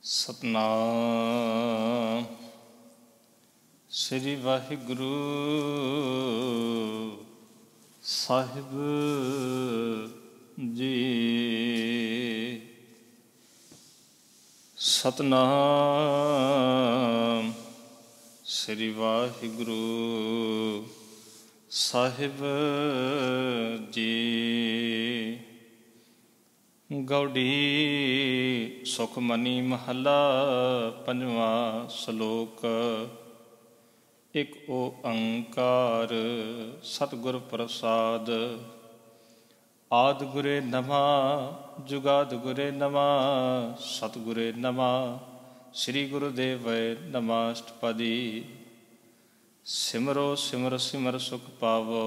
ਸਤਨਾਮ ਸ੍ਰੀ ਵਾਹਿਗੁਰੂ ਸਾਹਿਬ ਜੀ। ਸਤਨਾਮ ਸ੍ਰੀ ਵਾਹਿਗੁਰੂ ਸਾਹਿਬ ਜੀ। ਗੌੜੀ ਸੁਖਮਨੀ ਮਹੱਲਾ ਪੰਜਵਾਂ ਸ਼ਲੋਕ। ਇਕ ਓੰਕਾਰ ਸਤਿਗੁਰ ਪ੍ਰਸਾਦ। ਆਦਿ ਗੁਰੇ ਨਮः ਜੁਗਾਦਿ ਗੁਰੇ ਨਮः ਸਤਿਗੁਰੇ ਨਮः ਸ੍ਰੀ ਗੁਰੂਦੇਵੈ ਨਮः ਅਸ਼ਟਪਦੀ। ਸਿਮਰੋ ਸਿਮਰ ਸਿਮਰ ਸੁਖ ਪਾਵੋ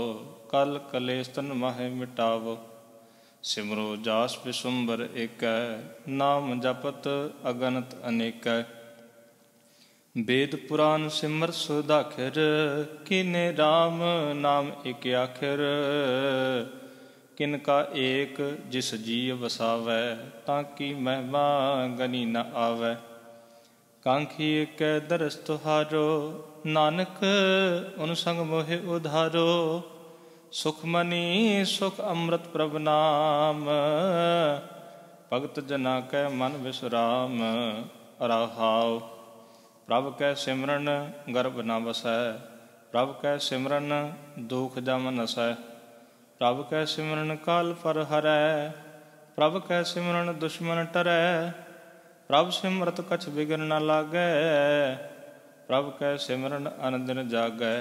ਕਲ ਕਲੇਸ਼ ਤਨ ਮਾਹਿ ਮਿਟਾਵੋ। ਸਿਮਰੋ ਜਾਸ ਬਿਸੁੰਬਰ ਏਕੈ ਨਾਮ ਜਪਤ ਅਗਨਤ ਅਨੇਕੈ। ਵੇਦ ਪੁਰਾਨ ਸਿਮਰ ਸੁਦਾਖਰ ਕੀਨੇ ਰਾਮ ਨਾਮ ਇਕ ਆਖਰ। ਕਿਨ ਕਾ ਏਕ ਜਿਸ ਜੀ ਵਸਾਵੈ ਤਾਂ ਕੀ ਮਹਿਮਾ ਗਨੀ ਨ ਆਵੈ। ਕਾਂਖੀ ਏਕੈ ਦਰਸ ਤੁਹਾਰੋ ਨਾਨਕ ਉਨ ਸੰਗ ਮੋਹਿ ਉਧਾਰੋ। ਸੁਖਮਨੀ ਸੁਖ ਅੰਮ੍ਰਿਤ ਪ੍ਰਭ ਨਾਮ ਭਗਤ ਜਨਾ ਕੈ ਮਨ ਵਿਸਰਾਮ। ਰਹਾਉ ਪ੍ਰਭ ਕੈ ਸਿਮਰਨ ਗਰਭ ਨ ਵਸੈ ਪ੍ਰਭ ਕੈ ਸਿਮਰਨ ਦੁਖ ਜਮ ਨਸੈ। ਪ੍ਰਭ ਕੈ ਸਿਮਰਨ ਕਾਲ ਪਰ ਹਰੈ ਪ੍ਰਭ ਕੈ ਸਿਮਰਨ ਦੁਸ਼ਮਨ ਟਰੈ। ਪ੍ਰਭ ਸਿਮਰਤ ਕਛ ਬਿਗਨ ਨ ਲਾਗੈ ਪ੍ਰਭ ਕੈ ਸਿਮਰਨ ਅਨ ਦਿਨ ਜਾਗੈ।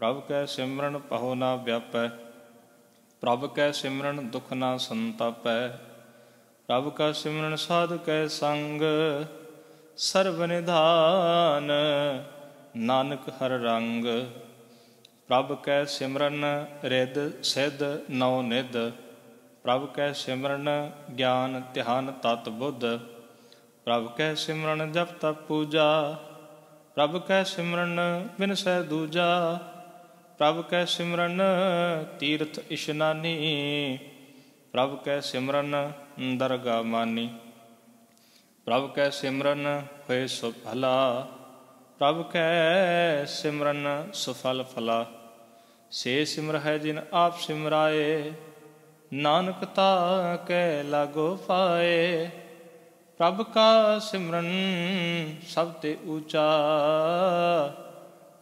ਪ੍ਰਭ ਕੈ ਸਿਮਰਨ ਪਹੁ ਨਾ ਵਿਆਪੈ ਪ੍ਰਭ ਕੈ ਸਿਮਰਨ ਦੁਖ ਨਾ ਸੰਤਾਪੈ। ਪ੍ਰਭ ਕੈ ਸਿਮਰਨ ਸਾਧੁ ਕੈ ਸੰਗ ਸਰਬ ਨਿਧਾਨ ਨਾਨਕ ਹਰ ਰੰਗ। ਪ੍ਰਭ ਕੈ ਸਿਮਰਨ ਰਿੱਧ ਸਿੱਧ ਨੌ ਨਿਧ ਪ੍ਰਭ ਕੈ ਸਿਮਰਨ ਗਿਆਨ ਧਿਆਨ ਤਤ ਬੁੱਧ। ਪ੍ਰਭ ਕੈ ਸਿਮਰਨ ਜਪ ਤਪ ਪੂਜਾ ਪ੍ਰਭ ਕੈ ਸਿਮਰਨ ਬਿਨਸੈ ਦੂਜਾ। ਪ੍ਰਭ ਕੈ ਸਿਮਰਨ ਤੀਰਥ ਇਸ਼ਨਾਨੀ ਪ੍ਰਭ ਕੈ ਸਿਮਰਨ ਦਰਗਾ ਮਾਨੀ। ਪ੍ਰਭ ਕੈ ਸਿਮਰਨ ਹੋਏ ਸੁਭਲਾ ਪ੍ਰਭ ਕੈ ਸਿਮਰਨ ਸੁਫਲ ਫਲਾ। ਸੇ ਸਿਮਰ ਹੈ ਜਿਨ ਆਪ ਸਿਮਰਾਏ ਨਾਨਕ ਤਾ ਕੈ ਲਾਗੋ ਪਾਏ। ਪ੍ਰਭ ਕਾ ਸਿਮਰਨ ਸਭ ਤੇ ਊਚਾ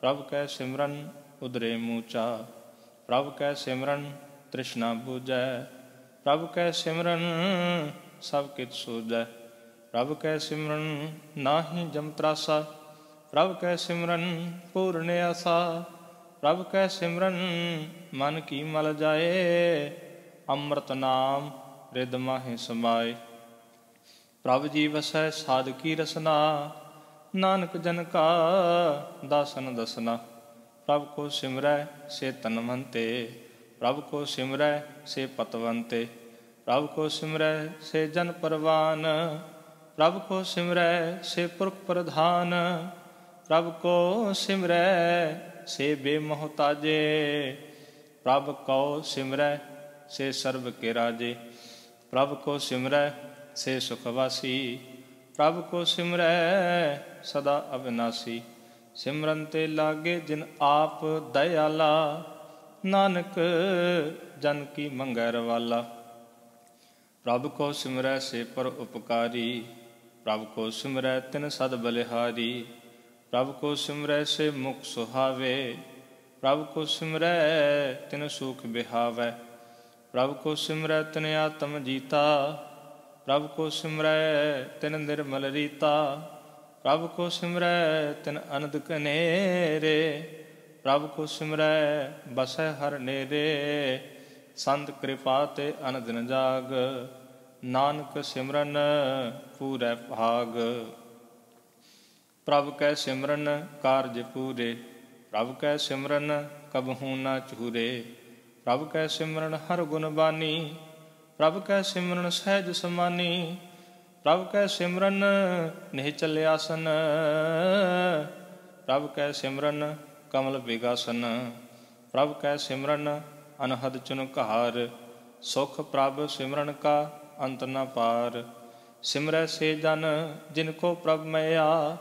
ਪ੍ਰਭ ਕੈ ਸਿਮਰਨ ਉਦਰੇ ਮੂਚਾ। ਪ੍ਰਭ ਕੈ ਸਿਮਰਨ ਤ੍ਰਿਸ਼ਨਾ ਬੁਝੈ ਪ੍ਰਭ ਕੈ ਸਿਮਰਨ ਸਭ ਕਿਛ ਸੂਝੈ। ਪ੍ਰਭ ਕੈ ਸਿਮਰਨ ਨਾਹੀ ਜਮ ਤਰਾਸਾ ਪ੍ਰਭ ਕੈ ਸਿਮਰਨ ਪੂਰਨ ਆਸਾ। ਪ੍ਰਭ ਕੈ ਸਿਮਰਨ ਮਨ ਕੀ ਮਲ ਜਾਏ ਅੰਮ੍ਰਿਤ ਨਾਮ ਰਿਦ ਮਾਹਿ ਸਮਾਏ। ਪ੍ਰਭ ਜੀ ਵਸੈ ਸਾਧਕੀ ਰਸਨਾ ਨਾਨਕ ਜਨ ਕਾ ਦਾਸਨ ਦਸਨਾ। ਪ੍ਰਭ ਕੋ ਸਿਮਰੈ ਸੇ ਧਨਵੰਤੇ ਪ੍ਰਭ ਕੋ ਸਿਮਰੈ ਸੇ ਪਤਵੰਤੇ। ਪ੍ਰਭ ਕੋ ਸਿਮਰੈ ਸੇ ਜਨ ਪਰਵਾਨ ਪ੍ਰਭ ਕੋ ਸਿਮਰੈ ਸੇ ਪੁਰਖ ਪ੍ਰਧਾਨ। ਪ੍ਰਭ ਕੋ ਸਿਮਰੈ ਸੇ ਬੇਮੋਹਤਾਜੇ ਪ੍ਰਭ ਕੋ ਸਿਮਰੈ ਸੇ ਸਰਬ ਕੇ ਰਾਜੇ। ਪ੍ਰਭ ਕੋ ਸਿਮਰੈ ਸੇ ਸੁਖਵਾਸੀ ਪ੍ਰਭ ਕੋ ਸਿਮਰੈ ਸਦਾ ਅਵਿਨਾਸੀ। ਸਿਮਰਨ ਤੇ ਲਾਗੇ ਜਿਨ ਆਪ ਦਇਆਲਾ ਨਾਨਕ ਜਨ ਕੀ ਮੰਗੈ ਰਵਾਲਾ। ਪ੍ਰਭ ਕੋ ਸਿਮਰੈ ਸੇ ਪਰ ਉਪਕਾਰੀ ਪ੍ਰਭ ਕੋ ਸਿਮਰੈ ਤਿਨ ਸਦ ਬਲਿਹਾਰੀ। ਪ੍ਰਭ ਕੋ ਸਿਮਰੈ ਸੇ ਮੁਖ ਸੁਹਾਵੇ ਪ੍ਰਭ ਕੋ ਸਿਮਰੈ ਤਿਨ ਸੂਖ ਬਿਹਾਵੈ। ਪ੍ਰਭ ਕੋ ਸਿਮਰੈ ਤਿਨ ਆਤਮ ਜੀਤਾ ਪ੍ਰਭ ਕੋ ਸਿਮਰੈ ਤਿਨ ਨਿਰਮਲ ਰੀਤਾ। ਪ੍ਰਭ ਕੋ ਸਿਮਰੈ ਤਿਨ ਅਨੰਦ ਕਨੇਰੇ ਪ੍ਰਭ ਕੋ ਸਿਮਰੈ ਬਸੈ ਹਰ ਨੇਰੇ। ਸੰਤ ਕਿਰਪਾ ਤੇ ਅਨ ਦਿਨ ਜਾਗ ਨਾਨਕ ਸਿਮਰਨ ਪੂਰੈ ਭਾਗ। ਪ੍ਰਭ ਕੈ ਸਿਮਰਨ ਕਾਰਜ ਪੂਰੇ ਪ੍ਰਭ ਕੈ ਸਿਮਰਨ ਕਬਹੂ ਨਾ ਚੂਰੇ। ਪ੍ਰਭ ਕੈ ਸਿਮਰਨ ਹਰ ਗੁਣ ਬਾਨੀ ਪ੍ਰਭ ਕੈ ਸਿਮਰਨ ਸਹਿਜ ਸਮਾਨੀ। ਪ੍ਰਭ ਕੈ ਸਿਮਰਨ ਨਿਹਚਲ ਆਸਨ ਪ੍ਰਭ ਕੈ ਸਿਮਰਨ ਕਮਲ ਬਿਗਾਸਨ। ਪ੍ਰਭ ਕੈ ਸਿਮਰਨ ਅਨਹਦ ਚੁਨਕਾਰ ਸੁਖ ਪ੍ਰਭ ਸਿਮਰਨ ਕਾ ਅੰਤ ਨ ਪਾਰ। ਸਿਮਰੈ ਸੇ ਜਨ ਜਿਨ ਕੋ ਪ੍ਰਭ ਮਇਆ,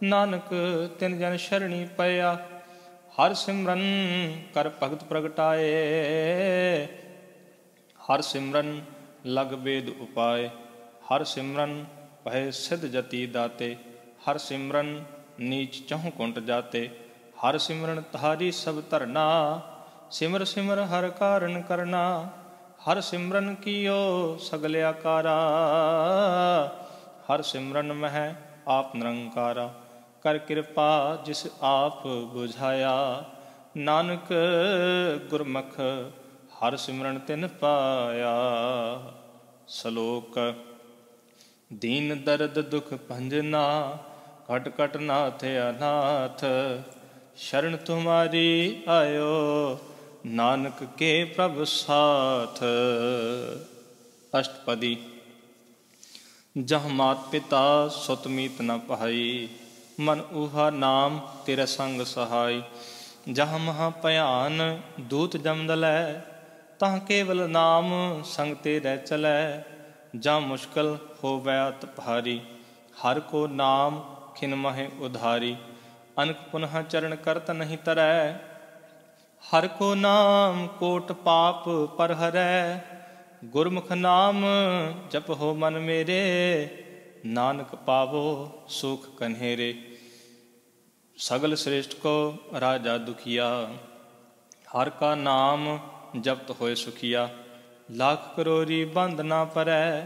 ਨਾਨਕ ਤਿਨ ਜਨ ਸ਼ਰਣੀ ਪਇਆ। ਹਰ ਸਿਮਰਨ ਕਰ ਭਗਤ ਪ੍ਰਗਟਾਏ, ਹਰ ਸਿਮਰਨ ਲਗ ਵੇਦ ਉਪਾਏ। ਹਰ ਸਿਮਰਨ ਭਏ ਸਿਧ ਜਤੀ ਦਾਤੇ, ਹਰ ਸਿਮਰਨ ਨੀਚ ਚਹੁ ਕੁੰਟ ਜਾਤੇ। ਹਰ ਸਿਮਰਨ ਤਾਰੀ ਸਭ ਧਰਨਾ, ਸਿਮਰ ਸਿਮਰ ਹਰ ਕਾਰਨ ਕਰਨਾ। ਹਰ ਸਿਮਰਨ ਕੀਓ ਸਗਲ ਆਕਾਰਾ, ਹਰ ਸਿਮਰਨ ਮਹਿ ਆਪ ਨਿਰੰਕਾਰਾ। ਕਰ ਕਿਰਪਾ ਜਿਸ ਆਪ ਬੁਝਾਇਆ, ਨਾਨਕ ਗੁਰਮੁਖ ਹਰ ਸਿਮਰਨ ਤਿਨ ਪਾਇਆ। ਸ਼ਲੋਕ। ਦੀਨ ਦਰਦ ਦੁਖ ਭੰਜਨਾ, ਘਟ ਘਟ ਨਾਥ ਅਨਾਥ। ਸ਼ਰਨ ਤੁਮਾਰੀ ਆਇਓ, ਨਾਨਕ ਕੇ ਪ੍ਰਭ ਸਾਥ। ਅਸ਼ਟਪਦੀ। ਜਹ ਮਾਤ ਪਿਤਾ ਸੁਤ ਮੀਤ ਨ ਭਾਈ, ਮਨ ਊਹਾ ਨਾਮ ਤੇਰਾ ਸੰਗ ਸਹਾਈ। ਜਹ ਮਹਾ ਭਿਆਨ ਦੂਤ ਜਮਦਲੈ, ਤਹ ਕੇਵਲ ਨਾਮ ਸੰਗ ਤੇਰੇ ਚਲੈ। ਜਾਂ ਮੁਸ਼ਕਲ ਹੋਵੈ ਅਤ ਭਾਰੀ, ਹਰ ਕੋ ਨਾਮ ਖਿਨ ਮਹਿ ਉਧਾਰੀ। ਅਨਕ ਪੁਨਹ ਚਰਨ ਕਰਤ ਨਹੀਂ ਤਰੈ, ਹਰ ਕੋ ਨਾਮ ਕੋਟ ਪਾਪ ਪਰ ਹਰੈ। ਗੁਰਮੁਖ ਨਾਮ ਜਪਹੁ ਮਨ ਮੇਰੇ, ਨਾਨਕ ਪਾਵੋ ਸੁਖ ਕਨਹਿਰੇ। ਸਗਲ ਸ੍ਰੇਸ਼ਟ ਕੋ ਰਾਜਾ ਦੁਖੀਆ, ਹਰ ਕਾ ਨਾਮ ਜਪਤ ਹੋਏ ਸੁਖੀਆ। ਲੱਖ ਕਰੋੜੀ ਬੰਧ ਨਾ ਪਰੈ,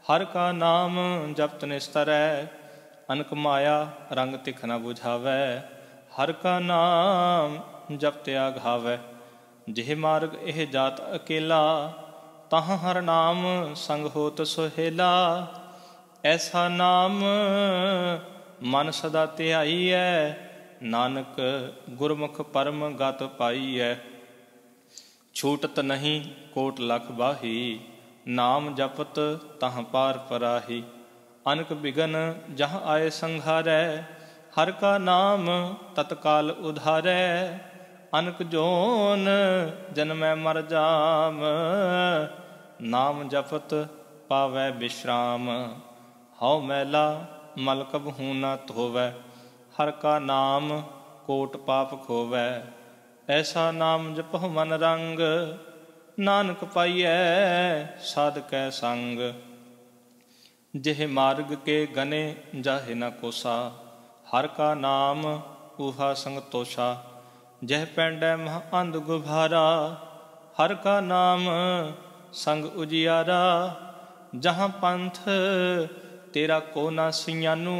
ਹਰ ਕਾ ਨਾਮ ਜਪਤ ਨਿਸਤਰੈ। ਅਨਕ ਮਾਇਆ ਰੰਗ ਤਿਖ ਨ ਬੁਝਾਵੈ, ਹਰ ਕਾ ਨਾਮ ਜਪਤ ਆਘਾਵੈ। ਜਿਹ ਮਾਰਗ ਇਹ ਜਾਤ ਅਕੇਲਾ, ਤਹ ਹਰ ਨਾਮ ਸੰਗ ਹੋਤ ਸੁਹੇਲਾ। ਐਸਾ ਨਾਮ ਮਨ ਸਦਾ ਧਿਆਈਐ, ਨਾਨਕ ਗੁਰਮੁਖ ਪਰਮ ਗਤ ਪਾਈਐ। ਛੂਟਤ ਨਹੀਂ ਕੋਟ ਲਖ ਬਾਹੀ, ਨਾਮ ਜਪਤ ਤਹ ਪਾਰ ਪਰਾਹੀ। ਅਨਕ ਬਿਗਨ ਜਹ ਆਏ ਸੰਘਾਰੈ, ਹਰ ਕਾ ਨਾਮ ਤਤਕਾਲ ਉਧਾਰੈ। ਅਨਕ ਜੋਨ ਜਨਮੈ ਮਰ ਜਾਮ, ਨਾਮ ਜਪਤ ਪਾਵੈ ਬਿਸ਼ਰਾਮ। ਹਉ ਮੈਲਾ ਮਲ ਕਬਹੂ ਨ ਧੋਵੈ, ਹਰ ਕਾ ਨਾਮ ਕੋਟ ਪਾਪ ਖੋਵੈ। ਐਸਾ ਨਾਮ ਜਪਹੁ ਮਨ ਰੰਗ, ਨਾਨਕ ਪਾਈਐ ਸਾਧਕੈ ਸੰਗ। ਜਿਹ ਮਾਰਗ ਕੇ ਗਨੇ ਜਾਹੇ ਨ ਕੋਸਾ, ਹਰ ਕਾ ਨਾਮ ਊਹਾ ਸੰਗ ਤੋਸ਼ਾ। ਜਹ ਪੈਂਡੈ ਮਹ ਅੰਧ ਗੁਭਾਰਾ, ਹਰ ਕਾ ਨਾਮ ਸੰਗ ਉਜਿਆਰਾ। ਜਹਾਂ ਪੰਥ ਤੇਰਾ ਕੋ ਨਾ ਸਿਆਨੂ,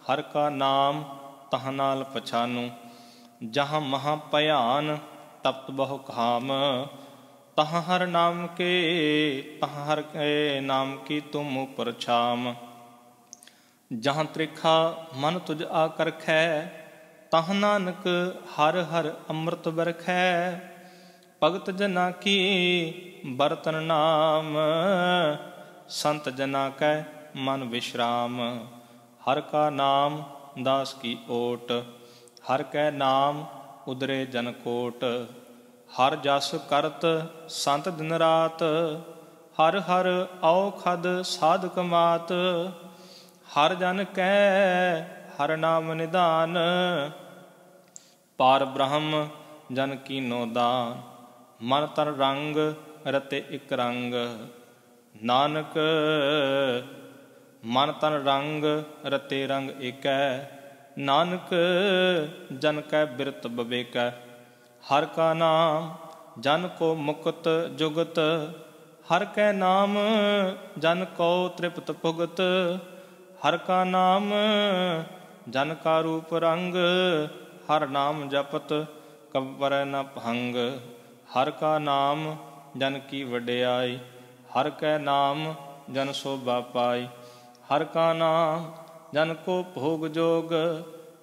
ਹਰ ਕਾ ਨਾਮ ਤਹ ਨਾਲ ਪਛਾਨੂ। ਜਹਾਂ ਮਹਾ ਭਿਆਨ ਤਪਤ ਬਹੁ ਕਾਮ, ਤਹ ਹਰ ਨਾਮ ਕੇ ਤਹ ਹਰ ਕੇ ਨਾਮ ਕੀ ਤੁਮ ਉਪਰ ਛਾਮ। ਜਹਾਂ ਤ੍ਰਿਖਾ ਮਨ ਤੁਝ ਆ ਕਰਖੈ, ਤਹ ਨਾਨਕ ਹਰ ਹਰ ਅੰਮ੍ਰਿਤ ਬਰਖੈ। ਭਗਤ ਜਨਾ ਕੀ ਬਰਤਨ ਨਾਮ, ਸੰਤ ਜਨਾ ਕੈ ਮਨ ਵਿਸ਼ਰਾਮ। ਹਰ ਕਾ ਨਾਮ ਦਾਸ ਕੀ ਓਟ, ਹਰ ਕੈ ਨਾਮ ਉਦਰੇ ਜਨ ਕੋਟ। ਹਰ ਜਸ ਕਰਤ ਸੰਤ ਦਿਨ ਰਾਤ, ਹਰ ਹਰ ਔਖਦ ਸਾਧਕ ਮਾਤ। ਹਰ ਜਨ ਕੈ ਹਰ ਨਾਮ ਨਿਦਾਨ, ਪਾਰ ਬ੍ਰਹਮ ਜਨ ਕੀਨੋ ਦਾਨ। ਮਨ ਤਨ ਰੰਗ ਰਤੇ ਇਕ ਰੰਗ, ਨਾਨਕ ਮਨ ਤਨ ਰੰਗ ਰਤੇ ਰੰਗ ਏਕੈ। ਨਾਨਕ ਜਨ ਕੈ ਬਿਰਤ ਬਵੇਕੈ। ਹਰ ਕਾ ਨਾਮ ਜਨ ਕੋ ਮੁਕਤ ਜੁਗਤ, ਹਰ ਕੈ ਨਾਮ ਜਨ ਕੋ ਤ੍ਰਿਪਤ ਭੁਗਤ। ਹਰ ਕਾ ਨਾਮ ਜਨ ਕਾ ਰੂਪ ਰੰਗ, ਹਰ ਨਾਮ ਜਪਤ ਕਬਰੈ ਨ ਭੰਗ। ਹਰ ਕਾ ਨਾਮ ਜਨ ਕੀ ਵਡਿਆਈ, ਹਰ ਕੈ ਨਾਮ ਜਨ ਸੋਭਾ ਪਾਈ। ਹਰ ਕਾ ਨਾਮ ਜਨ ਕੋ ਭੋਗ ਜੋਗ,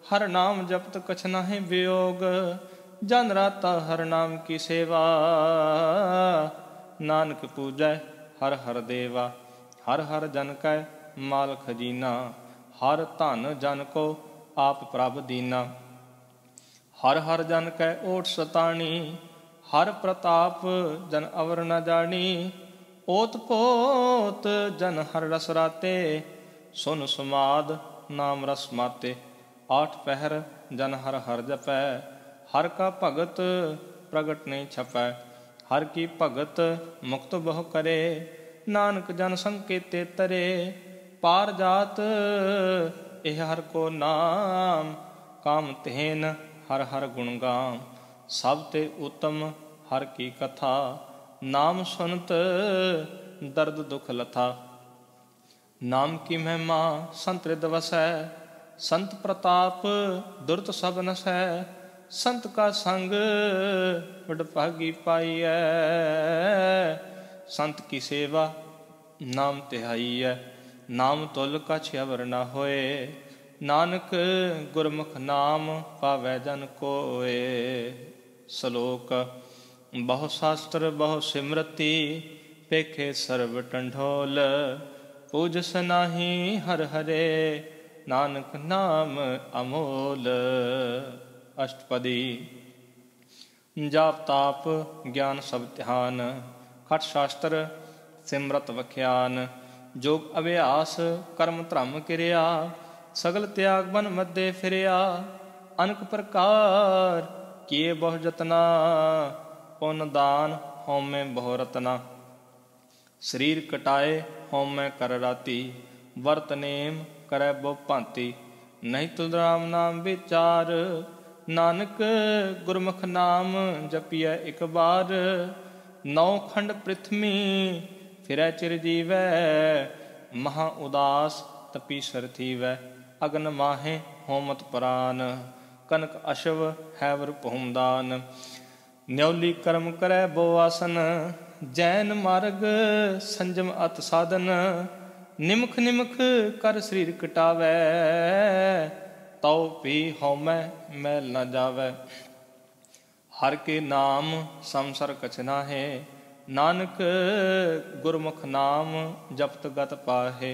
ਹਰ ਨਾਮ ਜਪਤ ਕਛ ਨਾਹਿ ਵਿਯੋਗ। ਜਨ ਰਾਤਾ ਹਰ ਨਾਮ ਕੀ ਸੇਵਾ, ਨਾਨਕ ਪੂਜੈ ਹਰ ਹਰ ਦੇਵਾ। ਹਰ ਹਰ ਜਨ ਕੈ ਮਾਲ ਖਜੀਨਾ, ਹਰ ਧਨ ਜਨ ਕੋ ਆਪ ਪ੍ਰਭ ਦੀਨਾ। ਹਰ ਹਰ ਜਨ ਕੈ ਓਟ ਸਤਾਣੀ, ਹਰ ਪ੍ਰਤਾਪ ਜਨ ਅਵਰ ਨ ਜਾਣੀ। ओत पोत जन हर रस राते, सुन समाद नाम रस माते। आठ पहर जन हर हर जपै, हर का भगत प्रगट नहीं छपै। हर की भगत मुक्त बहु करे, नानक जन संकेते तरे। पार जात एह हर को नाम, काम तेन हर हर गुण गाम। सब ते उत्तम हर की कथा, नाम सुनत दर्द दुख लथा। नाम की महिमा संत हृद वसै, संत प्रताप दुर्त सब नसै। संत का संग वडभागी पाईऐ, संत की सेवा नाम तिहाई है। नाम तुल कछ अवर न होए, नानक गुरमुख नाम पावै जन कोए। श्लोक। बहु शास्त्र बहु सिमरति, पेखे सर्व टंढोल। पूजस नाहि हर हरे, नानक नाम अमोल। अष्टपदी। जाप ताप ज्ञान सब ध्यान, खट शास्त्र सिमरत वख्यान। जोग अभ्यास कर्म धर्म किरिया, सगल त्याग बन मध्य फिरिया। अनक प्रकार किए बहु जतना, पुन दान होमे बहु रतना। शरीर कटाए होमे कर राती, वर्त नेम करे बहु भांति। नहीं तुल राम नाम विचार, नानक गुरमुख नाम जपिए एक बार। नौ खंड पृथ्वी फिरै चिर जीवै, महा उदास तपीसर थीवै। अग्न माहे होमत प्रान, कनक अशव हैवर भूमदान। न्यौली कर्म करै बोआसन, जैन मार्ग संजम अत साधन। निमख निमख कर शरीर कटावै, तौ भी होमै मैल न जावै। हर के नाम संसर कछ नाहे, नानक गुरमुख नाम जपत गत पाहे।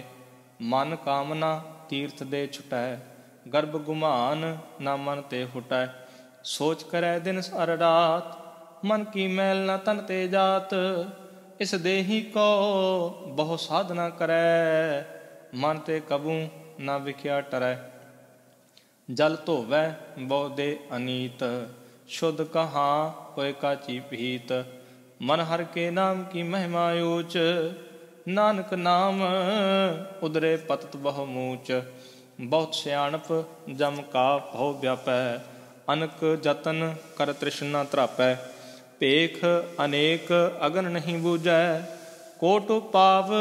मन कामना तीर्थ दे छुटै, गर्भ गुमान ना मन ते हुटै। सोच करै दिन अर रात, मन की मैल न तन ते जात। इस देही को बहु साधना करै, मन ते कबू न विख्या टरै। जल धोवै बहु दे अनीत, शुद्ध कहाँ होए काची पीत। मन हर के नाम की महिमा ऊच, नानक नाम उदरे पतत बहु मूच। बहुत सियाणप जम का भव व्यापै, अनक जतन कर तृष्णा त्रापै। पेख अनेक अगन नहीं बूझै, कोट पाव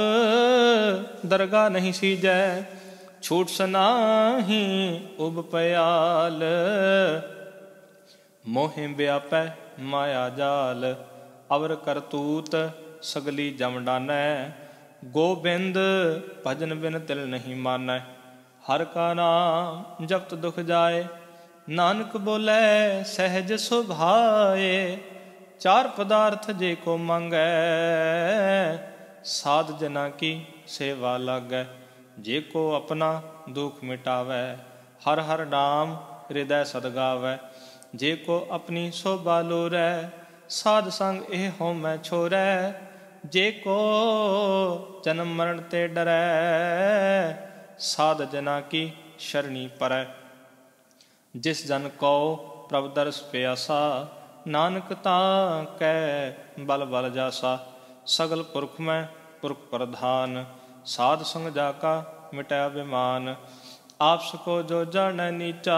दरगाह नहीं सीजै। छूट सनाही उब पयाल, मोहि व्यापै माया जाल। अवर करतूत सगली जम डानै, गोबिंद भजन बिन तिल नहीं मानै। हर का नाम जपत दुख जाए, नानक बोले सहज सुभाए। चार पदार्थ जे को मांगै, साध जना की सेवा लागै। जे को अपना दुख मिटावै, हर हर नाम हृदय सदगावै। जे को अपनी शोभा लोरै, साध संग एह होमै छोरै। जे को जन्म मरण ते डरै, साध जना की शरणी परै। जिस जन को प्रभ दर्श प्यासा, नानक तां कै बल बल जासा। सगल पुरख में पुरख प्रधान, साध संग जाका मिटै अभिमान। आपस को जो जानै नीचा,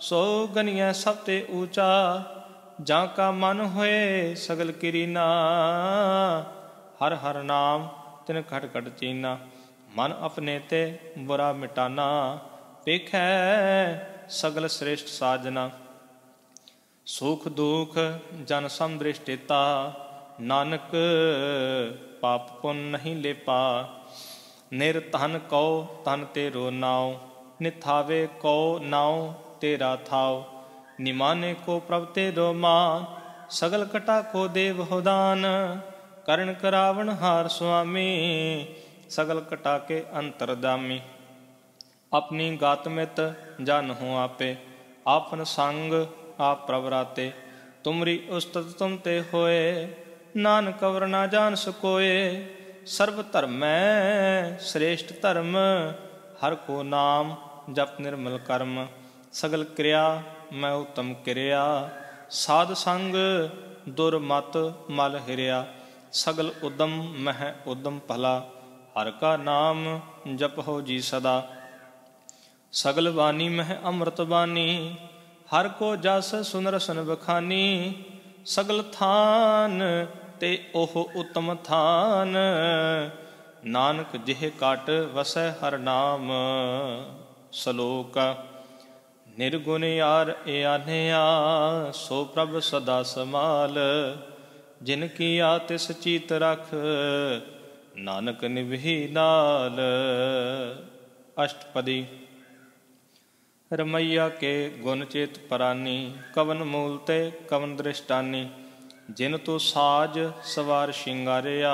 सो गनियै सब ते ऊंचा। जाका मन होए सगल किरीना, हर हर नाम तिन खट खट चीना। मन अपने ते बुरा मिटाना, पेखै सगल श्रेष्ठ साजना। सुख दुख जन सम दृष्टिता, नानक पाप पुन नहीं लेपा। निर धन कौ धन तेरो नाव, निथावे कौ नाव तेरा थाव। निमाने को प्रभ तेरो मान, सगल कटा को देव हो दान। कर्ण करावण हार स्वामी, सगल कटा के अंतरदामी। अपनी गात मित जन हो आपे, आपन संग आप प्रवराते। तुमरी उस्तत तुम ते होए, नानक अवर ना जान सकोए। सर्व धर्मै श्रेष्ठ धर्म, हर को नाम जप निर्मल कर्म। सगल क्रिया मैं उत्तम क्रिया, साध संग दुर्मत मल हिरिया। सगल उद्यम मह उद्यम भला, हर का नाम जप हो जी सदा। सगल वाणी मह अमृत बानी, हर को जस सुन रसन बखानी। सगल थान ते ओह उत्तम थान, नानक जिह काट वसै हर नाम। सलोक निर्गुण यार ए आन्या, सो प्रभ सदा समाल। जिन किया तिस चीत रख, नानक निभि नाल। अष्टपदी। रमैया के गुण चेत परानी, कवन मूल ते कवन दृष्टानी। जिन तू साज सवार शिंगारिया,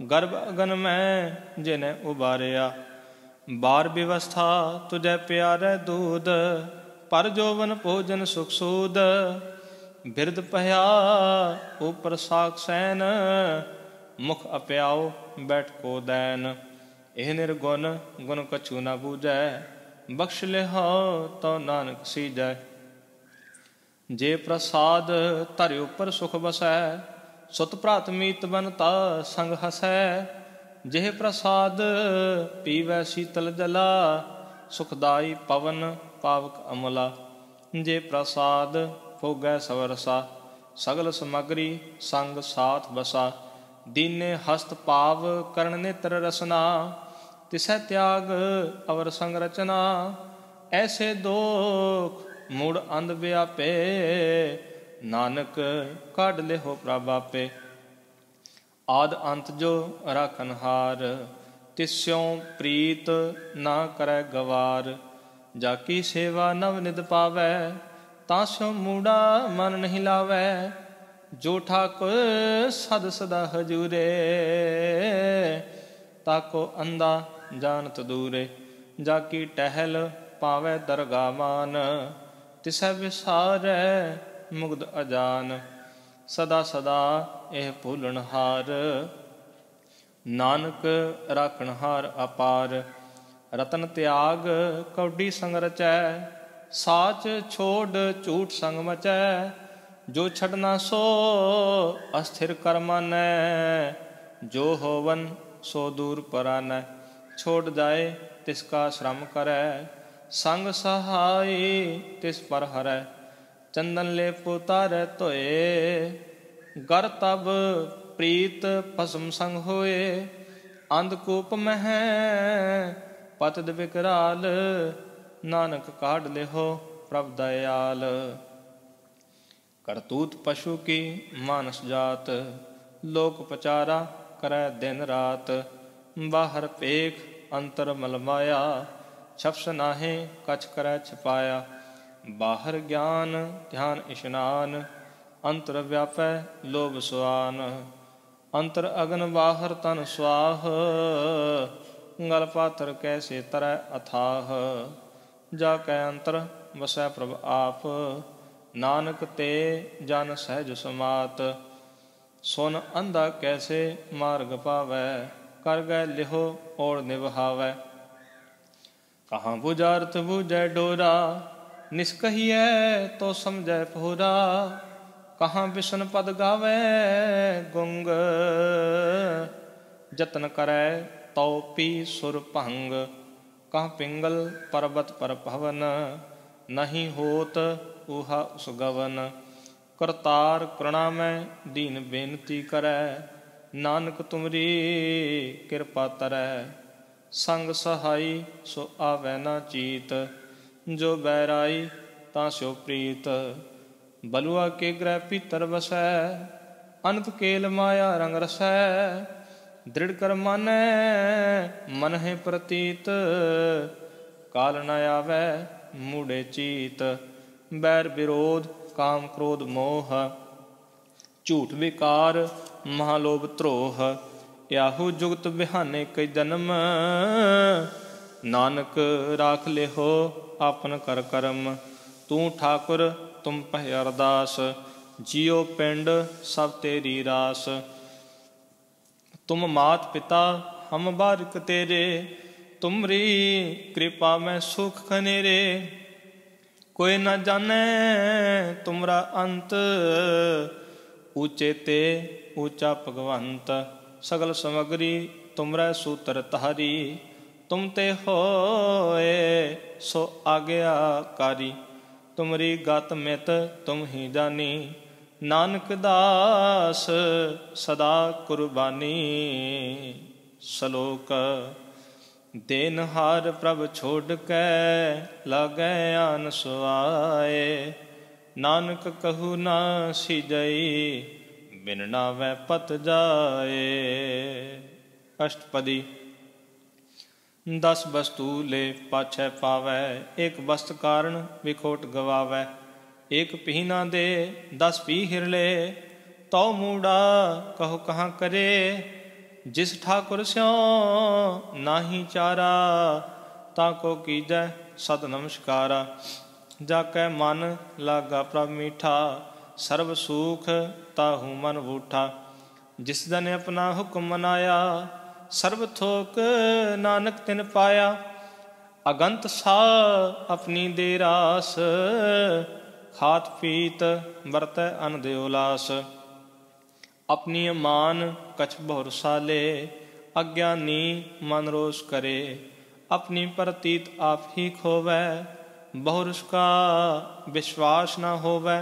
गर्भ अगन में जिने उबारिया। बार व्यवस्था तुझे प्यारे दूध, पर जोवन भोजन सुख सूद। बिरद पह्या ऊपर साक सैन, मुख अप्याओ बैठ को दैन। एह निर्गुण गुण कछु न बूझै, बख्श लिहो तो नानक सीजै। जे प्रसाद धर उपर सुख बसै, सुत भ्रात मीत बनता संग हसै। जेह प्रसाद पीवै शीतल जला, सुखदाई पवन पावक अमला। जे प्रसाद भोगै सवरसा, सगल समग्री संग साथ बसा। दीने हस्त पाव करण नेत्र रसना, तिसै त्याग अवर संग रचना। ऐसे दोख मूड अंध व्यापे, नानक काढ़ लेहो प्रभ आपे। आद अंत जो राखनहार, तिस्यों प्रीत ना करै गवार। जाकी सेवा नव निध पावै, तास्यों मूढ़ा मन नहीं लावै। जो ठाकुर सद सदा हजूरे, ताको अंधा जानत दूरे। जाकी टहल पावै दरगा मान, तिसै विसारै मुग्ध अजान। सदा सदा एह भूलनहार, नानक राखनहार अपार। रतन त्याग कौडी संग रचै, साच छोड़ झूठ संग मचै। जो छड़ना सो अस्थिर कर मानै, जो होवन सो दूर परानै। छोड़ जाए तिसका श्रम करै, संग सहाय तिस पर हरै। चंदन लेप उतारै धोए, गर तब प्रीत भस्म संग होए। अंधकूप मह पतद विकराल, नानक काढ़ लेहो प्रभ दयाल। करतूत पशु की मानस जात, लोक पचारा करै दिन रात। बाहर पेख अंतर मलमाया, छपस नाहे कछ करै छिपाया। बाहर ज्ञान ध्यान इशनान, अंतर व्यापै लोभ सुआन। अंतर अगन बाहर तन स्वाह, गल पात्र कैसे तरह अथाह। जाकै अंतर वसै प्रभ आप, नानक ते जन सहज समात। सुन अंधा कैसे मार्ग पावै, कर गए लिहो ओढ़ निभावै। कहाँ बुझारत बूझै डोरा, निष्कहियै तो समझै फोरा। कहाँ बिसन पद गावै गुंग, जतन करै तो पी सुर भंग। कहाँ पिंगल पर्वत पर भवन, नहीं होत ऊहा उस गवन। करतार करुणा में दीन बेनती करै, नानक तुमरी कृपा तरै। संग सहाई सो आवै ना चीत, जो बैराई तास्यो प्रीत। बलुआ के ग्रह पीतर बसै, अनंत केल माया रंग रसै। दृढ़ कर मानै मन है प्रतीत, काल न आवै मूढ़े चीत। बैर विरोध काम क्रोध मोह, झूठ विकार महालोभ द्रोह। याहू जुगत बिहाने कई जन्म, नानक राख लेहो आपन कर करम। तू ठाकुर तुम पह अरदास, जियो पिंड सब तेरी रास। तुम मात पिता हम बारिक तेरे, तुमरी कृपा में सुख खनेरे। कोई न जाने तुमरा अंत, ऊंचे ते ऊंचा भगवंत। सगल समग्री तुमरै सूत्र तहारी, तुम ते होए सो आज्ञाकारी। तुमरी गत मित तुम ही जानी, नानक दास सदा कुर्बानी। श्लोक देनहार प्रभ छोड़ कै, लागै आन सुआए। नानक कहु ना सीजई, बिन नावै पत जाए। अष्टपदी। 10 वस्तु ले पाछै पावै, एक वस्त कारण विखोट गवावै। एक पीना दे 10 पी हिरले, तो मूड़ा कहो कहाँ करे। जिस ठाकुर स्यों नाही चारा, ताको कीजै सद नमस्कारा। जाकै मन लागा प्रभ मीठा, सर्व सुख ताहू मन बूठा। जिस जन अपना हुक्म मनाया, सर्व थोक नानक तिन पाया। अगंत सा अपनी दे रास, खात पीत बरतै अन दे उलास। अपनी मान कछ भरोसा ले, अज्ञानी मन रोष करे। अपनी प्रतीत आप ही खोवै, बहुरुष का विश्वास न होवै।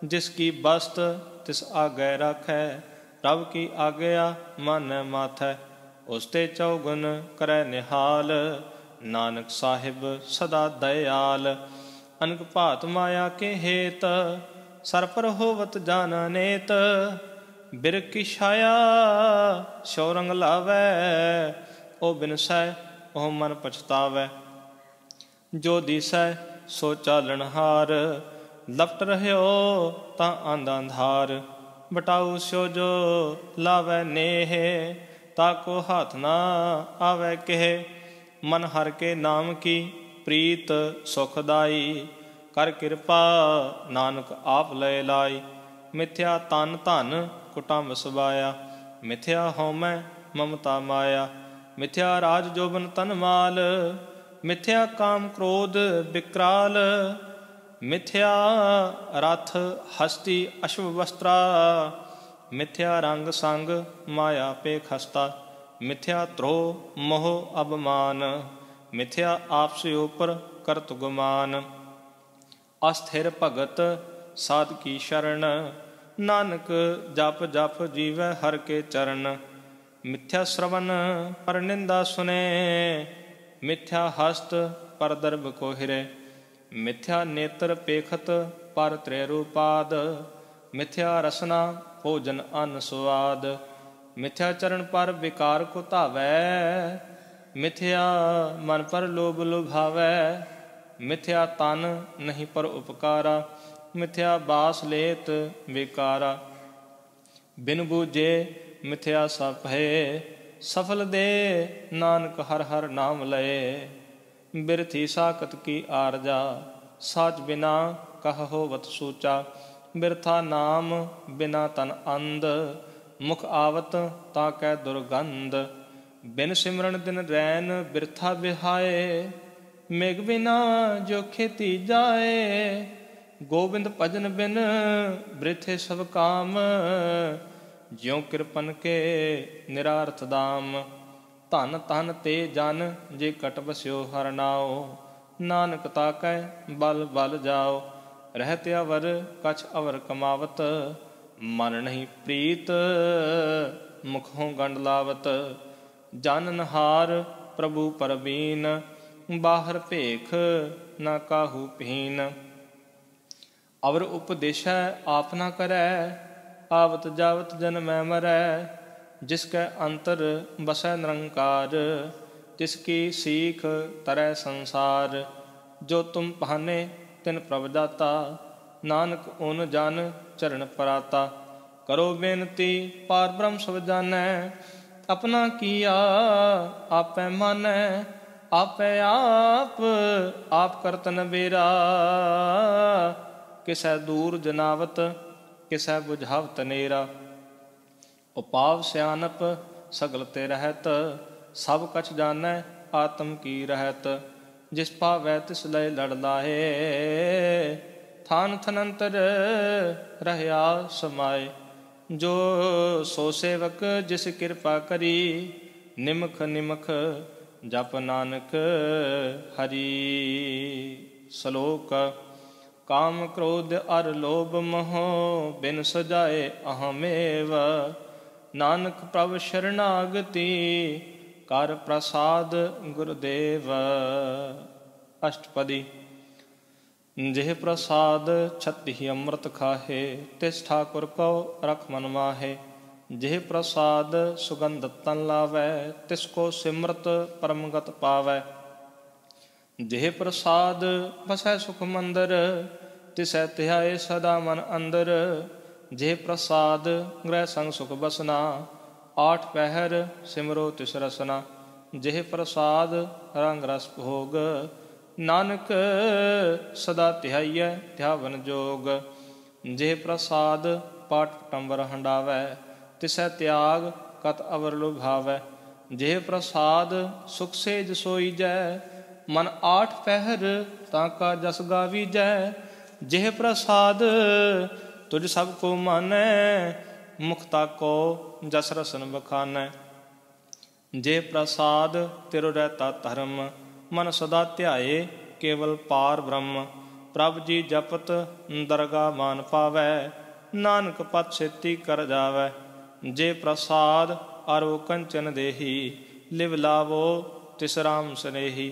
जिसकी बस्त तिस आगे राखै, प्रभ की आज्ञा मानै माथै। उसते चौगुन करै निहाल, नानक साहिब सदा दयाल। अनक भात माया के हेत, सर पर होवत जाना नेत। बिरख की छाया सो रंग लावै, ओ बिनसै ओह मन पछतावै। जो दिसै सो चालनहार, लपट रह्यो तां आंदा अंधार। बटाऊ स्यो जो लावै नेह, ताको हाथ ना आवे कहे। मन हर के नाम की प्रीत सुखदाई, कर कृपा नानक आप लय लाई। मिथ्या तन धन कुटुंब सबाया, मिथ्या होमै ममता माया। मिथ्या राज जोबन तन माल, मिथ्या काम क्रोध विकराल। मिथ्या रथ हस्ती अशुभ वस्त्रा, मिथ्या रंग संग माया पे खस्ता। मिथ्या द्रोह मोह अबमान, मिथ्या आपसे ऊपर करत गुमान। अस्थिर भगत साध की शरण, नानक जप जप जीवै हर के चरण। मिथ्या श्रवण पर निंदा सुने, मिथ्या हस्त पर दर्भ को हिरे। मिथ्या नेत्र पेखत पर त्रैरूपाद, मिथ्या रसना भोजन अन्न स्वाद। मिथ्या चरण पर विकार को धावै, मिथ्या मन पर लोभ लुभावै। मिथ्या तन नहीं पर उपकारा, मिथ्या बास लेत विकारा। बिन बूझे मिथ्या सब है, सफल दे नानक हर हर नाम लए। बिरथी साकत की आरजा, साच बिना कह होवत सूचा। बिरथा नाम बिना तन अंध, मुख आवत ताकै दुर्गंध। बिन सिमरन दिन रैन बिरथा बिहाए, मेघ बिना जो खेती जाए। गोबिंद भजन बिन बृथे सब काम, ज्यों कृपन के निरार्थ दाम। धन धन ते जन जे कट बस्यो हर नाओ, नानक ताकै बल बल जाओ। रहत अवर कछ अवर कमावत, मन नहीं प्रीत मुखों गंड लावत। जाननहार प्रभु परबीन, बाहर भेख न काहू पीन। अवर उपदेशै आप न करै, आवत जावत जन्मै मरै। जिसकै अंतर बसै निरंकार, तिसकी सीख तरै संसार। जो तुम बहाने तिन प्रभ दाता, नानक उन जन चरण पराता। करो बेनती पार ब्रह्म सब जानै, अपना किया आपै मानै। आपै आप करत न बेरा, किसै दूर जनावत किसै बुझावत नेरा। उपाव सियानप सगल ते रहत, सब कछ जानੈ आत्म की रहत। जिस पावै तिस लय लड़ लाहे, थान थनंतर रहया समाए। जो सो सेवक जिस कृपा करी, निमख निमख जप नानक हरि। श्लोक। काम क्रोध अर लोभ मोह, बिन सजाए अहमेव। नानक प्रभ शरणागति, कर प्रसाद गुरुदेव। अष्टपदी। जिह प्रसाद छत्ति अमृत खाहे, तिस ठाकुर को रख मन माहे। जिह प्रसाद सुगंध तन लावै, तिसको सिमरत परमगत पावै। जिह प्रसाद बसै सुख मंदर, तिसै ध्याए सदा मन अंदर। जिह प्रसाद गृह संग सुख बसना, आठ पहर सिमरो तिस रसना। जिह प्रसाद रंग रस भोग, नानक सदा ध्याइयै ध्यावन जोग। जिह प्रसाद पाठ पटंबर हंडावै, तिसै त्याग कत अवर लुभावै। जिह प्रसाद सुख सेज सोईजै, मन आठ पहर ताका जस गावीजै। जिह प्रसाद तुझ सब को मानै, मुखता को जस रसन बखानै। जिह प्रसाद तिरु रहता धर्म, मन सदा ध्याए केवल पार ब्रह्म। प्रभ जी जपत दरगा मान पावै, नानक पत सेती कर जावै। जे प्रसाद आरो कंचन देही, लिव लावो तिस राम स्नेही।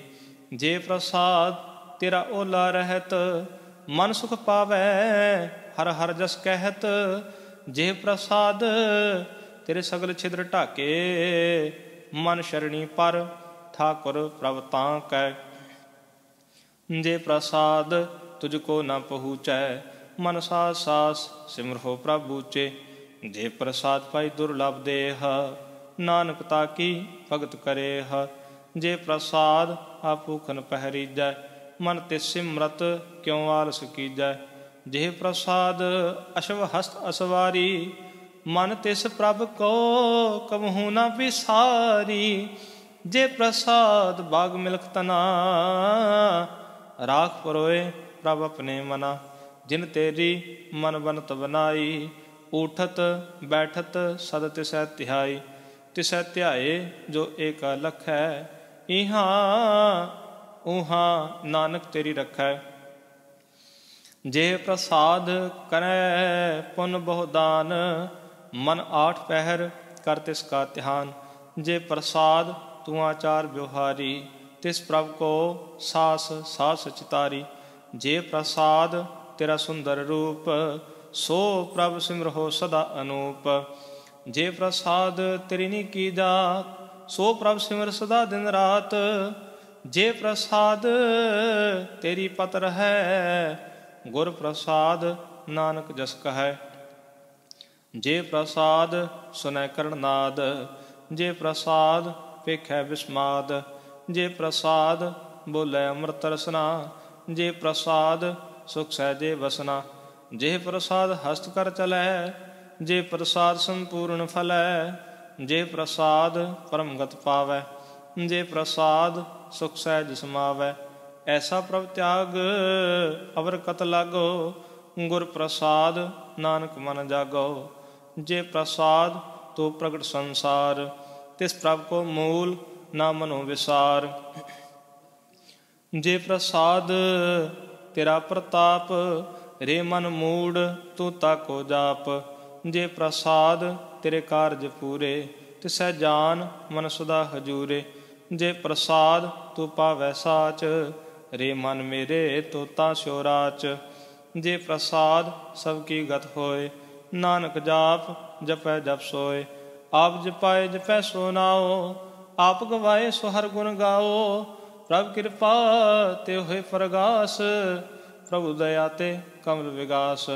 जे प्रसाद तेरा ओला रहत, मन सुख पावै हर हर जस कहत। जे प्रसाद तेरे सगल छिद्र ढाके, मन शरणी पर ठाकुर प्रभ तां कै। जे प्रसाद तुझको न पहुँचै, मन सास सास सिमरहो प्रभु ऊचे। जे प्रसाद पाई दुर्लभ देह, नानक ताकी भगत करेह। जे प्रसाद आपूखन पहरीजै, मन तिस सिमरत क्यों आलस कीजै। जे प्रसाद अशव हस्त असवारी, मन तिस प्रभ को कबहू न विसारी। जे प्रसाद बाग मिलख तना, राख परोए प्रभ अपने मना। जिन तेरी मन बनत बनाई, उठत बैठत सद तिसै तिहाई। तिसै ध्याए जो एक लख है, इहाँ ऊहाँ नानक तेरी रखै। जे प्रसाद करै पुन बहु दान, मन आठ पहर कर तिसका ध्यान। जे प्रसाद तू आचार व्यवहारी, तिस प्रभ को सास सास चितारी। जे प्रसाद तेरा सुंदर रूप, सो प्रभ सिमरहो सदा अनूप। जे प्रसाद तेरी नीकी जात, सो प्रभ सिमर सदा दिन रात। जे प्रसाद तेरी पत रहै, गुर प्रसाद नानक जस कहै। जे प्रसाद सुनै करनाद, जे प्रसाद पेखै विस्माद। जे प्रसाद बोलै अमृत रसना, जे प्रसाद सुख सहजे बसना। जे प्रसाद हस्त कर चलै, जे प्रसाद संपूर्ण फलै। जे प्रसाद परमगत पावै, जे प्रसाद सुख सहज समावै। ऐसा प्रभ त्याग अवर कत लागो, गुर प्रसाद नानक मन जागो। जे प्रसाद तो प्रगट संसार, तिस प्रभ को मूल ना मनो विसार। जे प्रसाद तेरा प्रताप, रे मन मूड तू ताको जाप। जे प्रसाद तेरे कारज पूरे, तिसै जान मन सदा हजूरे। जे प्रसाद तू पावै साच, रे मन मेरे तोता स्यो राच। जे प्रसाद सबकी गत होए, नानक जाप जपै जप सोए। आप जपाए जपै सो नाओ, आप गवाए सो हर गुण गाओ। प्रभ कृपा ते होए प्रगास, प्रभु दया ते कमल विगास।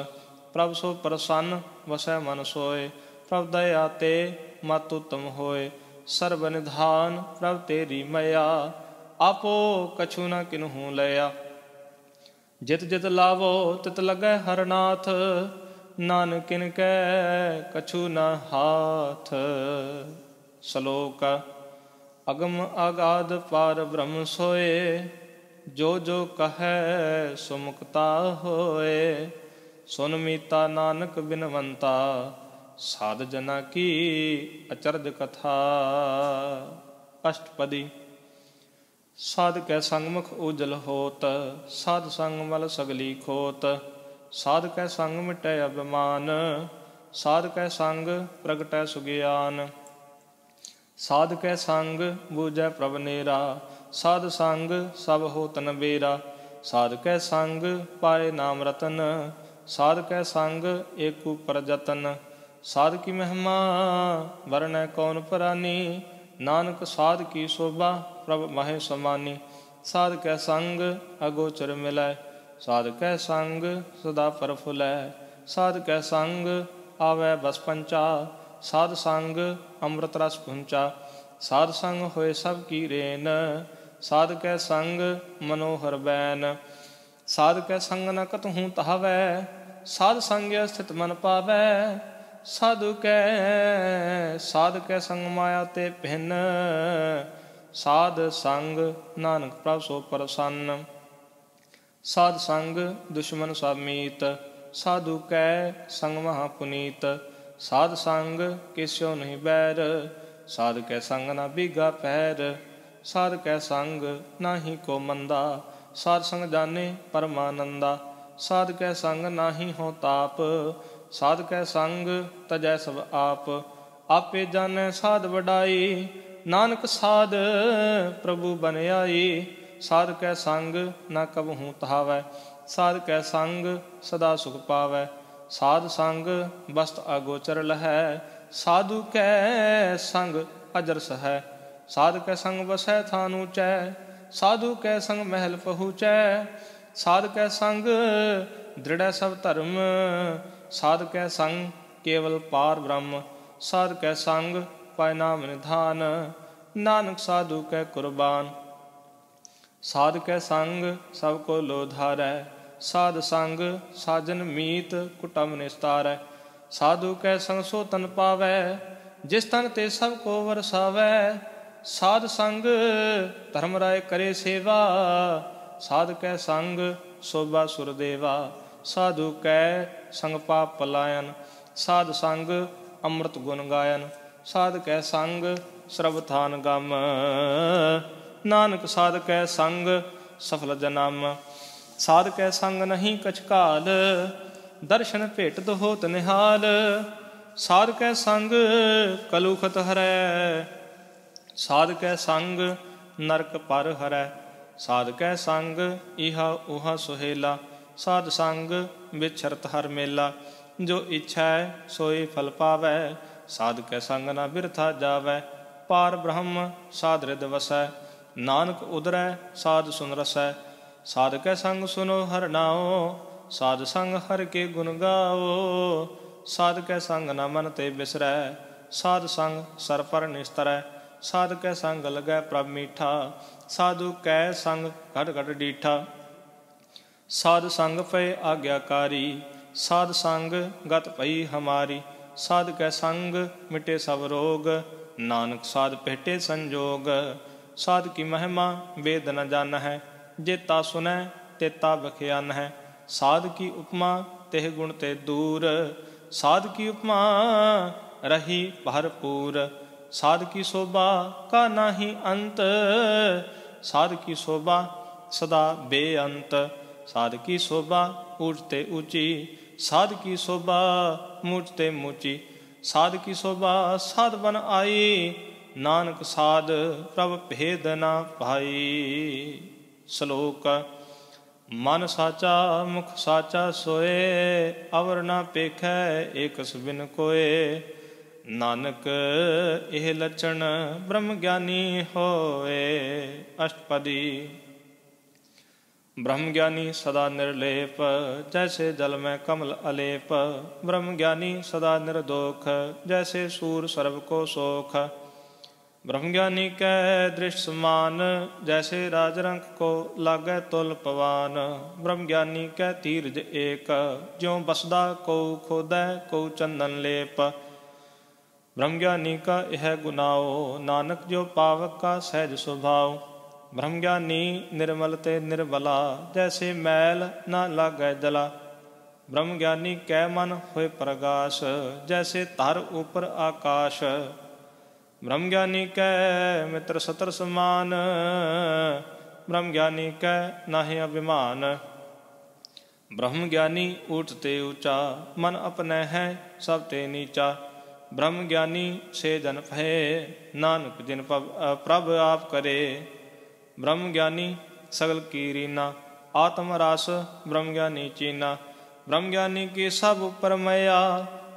प्रभ सो प्रसन्न वसै मन सोए, प्रभ दया ते मत उत्तम होए। सर्ब निधान प्रभ तेरी मया, आपो कछु न किन्हू लया। जित जित लावो तित लगै हरनाथ, ਨਾਨਕ ਕਿਨ ਕੈ ਕਛੂ ਨ ਹਾਥ। ਸ਼ਲੋਕ ਅਗਮ ਅਗਾਧ ਪਾਰ ਬ੍ਰਹਮ ਸੋਏ, ਜੋ ਜੋ ਕਹੈ ਸੋ ਮੁਕਤਾ ਹੋਏ। ਸੁਨ ਮੀਤਾ ਨਾਨਕ ਬਿਨਵੰਤਾ, ਸਾਧ ਜਨਾ ਕੀ ਅਚਰਜ ਕਥਾ। ਅਸ਼ਟਪਦੀ। ਸਾਧ ਕੈ ਸੰਗ ਮੁਖ ਉਜਲ ਹੋਤ, ਸਾਧ ਸੰਗ ਮਲ ਸਗਲੀ ਖੋਤ। ਸਾਧ ਕੈ ਸੰਗ ਮਿਟੈ ਅਭਿਮਾਨ, ਸਾਧ ਕੈ ਸੰਗ ਪ੍ਰਗਟੈ ਸੁਗਿਆਨ। ਸਾਧ ਕੈ ਸੰਗ ਬੂਝੈ ਪ੍ਰਭ ਨੇਰਾ, ਸਾਧ ਸੰਗ ਸਭ ਹੋਤ ਨਬੇਰਾ। ਸਾਧ ਕੈ ਸੰਗ ਪਾਏ ਨਾਮ ਰਤਨ, ਸਾਧ ਕੈ ਸੰਗ ਏਕੂ ਪ੍ਰਜਤਨ। ਸਾਧ ਕੀ ਮਹਿਮਾ ਵਰਣੈ ਕੌਣ ਪਰਾਨੀ, ਨਾਨਕ ਸਾਧ ਕੀ ਸ਼ੋਭਾ ਪ੍ਰਭ ਮਹਿ ਸਮਾਨੀ। ਸਾਧ ਕੈ ਸੰਗ ਅਗੋਚਰ ਮਿਲੈ, ਸਾਧ ਕੈ ਸੰਗ ਸਦਾ ਪ੍ਰਫੁੱਲੈ। ਸਾਧ ਕੈ ਸੰਗ ਆਵੈ ਬਸ ਪੰਚਾ, ਸਾਧ ਸੰਗ ਅੰਮ੍ਰਿਤ ਰਸ ਪੁੰਚਾ। ਸਾਧ ਸੰਗ ਹੋਏ ਸਭ ਕੀ ਰੇਨ, ਸਾਧ ਕੈ ਸੰਗ ਮਨੋਹਰ ਬੈਨ। ਸਾਧ ਕੈ ਸੰਗ ਨ ਕਤਹੂ ਧਾਵੈ, ਸਾਧ ਸੰਗ ਸਥਿਤ ਮਨ ਪਾਵੈ। ਸਾਧੂ ਕੈ ਸੰਗ ਮਾਇਆ ਤੇ ਭਿੰਨ, ਸਾਧ ਸੰਗ ਨਾਨਕ ਪ੍ਰਭ ਸੋ ਪ੍ਰਸੰਨ। ਸਾਧ ਸੰਗ ਦੁਸ਼ਮਨ ਸਭ ਮੀਤ, ਸਾਧੂ ਕੈ ਸੰਗ ਮਹਾ ਪੁਨੀਤ। ਸਾਧ ਸੰਗ ਕਿਸਿਓ ਨਹੀਂ ਬੈਰ, ਸਾਧ ਕੈ ਸੰਗ ਨਾ ਬੀਗਾ ਪੈਰ। ਸਾਧ ਕੈ ਸੰਗ ਨਾਹੀ ਕੋ ਮੰਦਾ, ਸਾਧ ਸੰਗ ਜਾਣੇ ਪਰਮਾਨੰਦਾ। ਸਾਧ ਕੈ ਸੰਗ ਨਾਹੀ ਹੋ ਤਾਪ, ਸਾਧ ਕੈ ਸੰਗ ਤਜੈ ਸਭ ਆਪ। ਆਪੇ ਜਾਣੈ ਸਾਧ ਵਡਾਈ, ਨਾਨਕ ਸਾਧ ਪ੍ਰਭੂ ਬਨ ਆਈ। ਸਾਧ ਕੈ ਸੰਗ ਨਾ ਕਬਹੂ ਧਾਵੈ, ਸਾਧ ਕੈ ਸੰਗ ਸਦਾ ਸੁਖ ਪਾਵੈ। ਸਾਧ ਸੰਗ ਬਸਤ ਅਗੋਚਰ ਲਹੈ, ਸਾਧੂ ਕੈ ਸੰਗ ਅਜਰ ਸਹੈ। ਸਾਧ ਕੈ ਸੰਗ ਵਸੈ ਥਾਨ ਊਚੈ, ਸਾਧੂ ਕੈ ਸੰਗ ਮਹਿਲ ਪਹੁੰਚੈ। ਸਾਧ ਕੈ ਸੰਗ ਦ੍ਰਿੜੈ ਸਭ ਧਰਮ, ਸਾਧ ਕੈ ਸੰਗ ਕੇਵਲ ਪਾਰ ਬ੍ਰਹਮ। ਸਾਧ ਕੈ ਸੰਗ ਪਾਇ ਨਾਮ ਨਿਧਾਨ, ਨਾਨਕ ਸਾਧੂ ਕੈ ਕੁਰਬਾਨ। ਸਾਧ ਕੈ ਸੰਗ ਸਭ ਕੋ ਲੋ ਧਾਰੈ, ਸਾਧ ਸੰਗ ਸਾਜਨ ਮੀਤ ਕੁਟਮ ਨਿਸਤਾਰੈ। ਸਾਧੂ ਕੈ ਸੰਗ ਸੋ ਤਨ ਪਾਵੈ, ਜਿਸ ਤਨ ਤੇ ਸਭ ਕੋ ਵਰਸਾਵੈ। ਸਾਧ ਸੰਗ ਧਰਮ ਰਾਏ ਕਰੇ ਸੇਵਾ, ਸਾਧ ਕੈ ਸੰਗ ਸੋਭਾ ਸੁਰ ਦੇਵਾ। ਸਾਧੂ ਕੈ ਸੰਗ ਪਾਪ ਪਲਾਇਨ, ਸਾਧ ਸੰਗ ਅੰਮ੍ਰਿਤ ਗੁਣ ਗਾਇਨ। ਸਾਧ ਕੈ ਸੰਗ ਸਰਬ ਥਾਨ ਗਮ, ਨਾਨਕ ਸਾਧ ਕੈ ਸੰਗ ਸਫਲ ਜਨਮ। ਸਾਧ ਕੈ ਸੰਗ ਨਹੀਂ ਕਛ ਕਾਲ, ਦਰਸ਼ਨ ਭੇਟਤ ਹੋਤ ਨਿਹਾਲ। ਸਾਧ ਕੈ ਸੰਗ ਕਲੂਖਤ ਹਰੈ, ਸਾਧ ਕੈ ਸੰਗ ਨਰਕ ਪਰ ਹਰੈ। ਸਾਧ ਕੈ ਸੰਗ ਇਹਾ ਉਹਾ ਸੁਹੇਲਾ, ਸਾਧ ਸੰਗ ਵਿਛਰਤ ਹਰ ਮੇਲਾ। ਜੋ ਇੱਛੈ ਸੋਈ ਫਲ ਪਾਵੈ, ਸਾਧ ਕੈ ਸੰਗ ਨਾ ਬਿਰਥਾ ਜਾਵੈ। ਪਾਰ ਬ੍ਰਹਮ ਸਾਧ ਰਿਦ ਵਸੈ, ਨਾਨਕ ਉਦਰੈ ਸਾਧ ਸੁਨ ਰਸੈ। ਸਾਧ ਕੈ ਸੰਗ ਸੁਨੋ ਹਰਿ ਨਾਉ, ਸਾਧ ਸੰਗ ਹਰਿ ਕੇ ਗੁਣ ਗਾਓ। ਸਾਧ ਕੈ ਸੰਗ ਨਾ ਮਨ ਤੇ ਬਿਸਰੈ, ਸਾਧ ਸੰਗ ਸਰ ਪਰ ਨਿਸਤਰੈ। ਸਾਧ ਕੈ ਸੰਗ ਲਗੈ ਪ੍ਰਭ ਮੀਠਾ, ਸਾਧੂ ਕੈ ਸੰਗ ਘਟ ਘਟ ਡੀਠਾ। ਸਾਧ ਸੰਗ ਪਏ ਆਗਿਆਕਾਰੀ, ਸਾਧ ਸੰਗ ਗਤ ਪਈ ਹਮਾਰੀ। ਸਾਧ ਕੈ ਸੰਗ ਮਿਟੇ ਸਭ ਰੋਗ, ਨਾਨਕ ਸਾਧ ਭੇਟੇ ਸੰਜੋਗ। ਸਾਧ ਕੀ ਮਹਿਮਾ ਵੇਦ ਨ ਜਾਣ ਹੈ, ਜੇਤਾ ਸੁਨੈ ਤੇਤਾ ਬਖਿਆਨ ਹੈ। ਸਾਧ ਕੀ ਉਪਮਾ ਤਿਹ ਗੁਣ ਤੇ ਦੂਰ, ਸਾਧ ਕੀ ਉਪਮਾ ਰਹੀ ਭਰਪੂਰ। ਸਾਧ ਕੀ ਸ਼ੋਭਾ ਕਾ ਨਾਹੀ ਅੰਤ, ਸਾਧ ਕੀ ਸ਼ੋਭਾ ਸਦਾ ਬੇਅੰਤ। ਸਾਧ ਕੀ ਸ਼ੋਭਾ ਊਚ ਤੇ ਊਚੀ, ਸਾਧ ਕੀ ਸ਼ੋਭਾ ਮੂਚ ਤੇ ਮੂਚੀ। ਸਾਧ ਕੀ ਸ਼ੋਭਾ ਸਾਧ ਬਨ ਆਈ, ਨਾਨਕ ਸਾਧ ਪ੍ਰਭ ਭੇਦ ਨਾ ਭਾਈ। ਸ਼ਲੋਕ ਮਨ ਸਾਚਾ ਮੁਖ ਸਾਚਾ ਸੋਏ, ਅਵਰ ਨਾ ਪੇਖੈ ਏਕਸ ਬਿਨ ਕੋਏ। ਨਾਨਕ ਇਹ ਲੱਛਣ ਬ੍ਰਹਮ ਗਿਆਨੀ ਹੋਏ। ਅਸ਼ਟਪਦੀ। ब्रह्म ज्ञानी सदा निर्लेप, जैसे जल में कमल अलेप। ब्रह्म ज्ञानी सदा निर्दोख, जैसे सूर सर्व को सोख। ब्रह्मज्ञानी कै दृष्ट समान, जैसे राजरंक को लागै तुल पवान। ब्रह्मज्ञानी कै धीरज एक, ज्यों बसदा को खोदै को चंदन लेप। ब्रह्मज्ञानी का यह गुनाओ, नानक जो पावक का सहज स्वभाव। ब्रह्मज्ञानी निर्मल ते निर्मला, जैसे मैल न लागै जला। ब्रह्मज्ञानी कै मन होए प्रगाश, जैसे धर ऊपर आकाश। ब्रह्मज्ञानी कै मित्र सतर समान, ब्रह्मज्ञानी कै नाहि अभिमान। ब्रह्मज्ञानी ऊठते ऊंचा, मन अपने है सब ते नीचा। ब्रह्मज्ञानी से जन भये, नानक जिन प्रभ आप करे। ब्रह्मज्ञानी सगल की रीना, आत्म रास ब्रह्मज्ञानी चीना। ब्रह्मज्ञानी की सब उपर मया,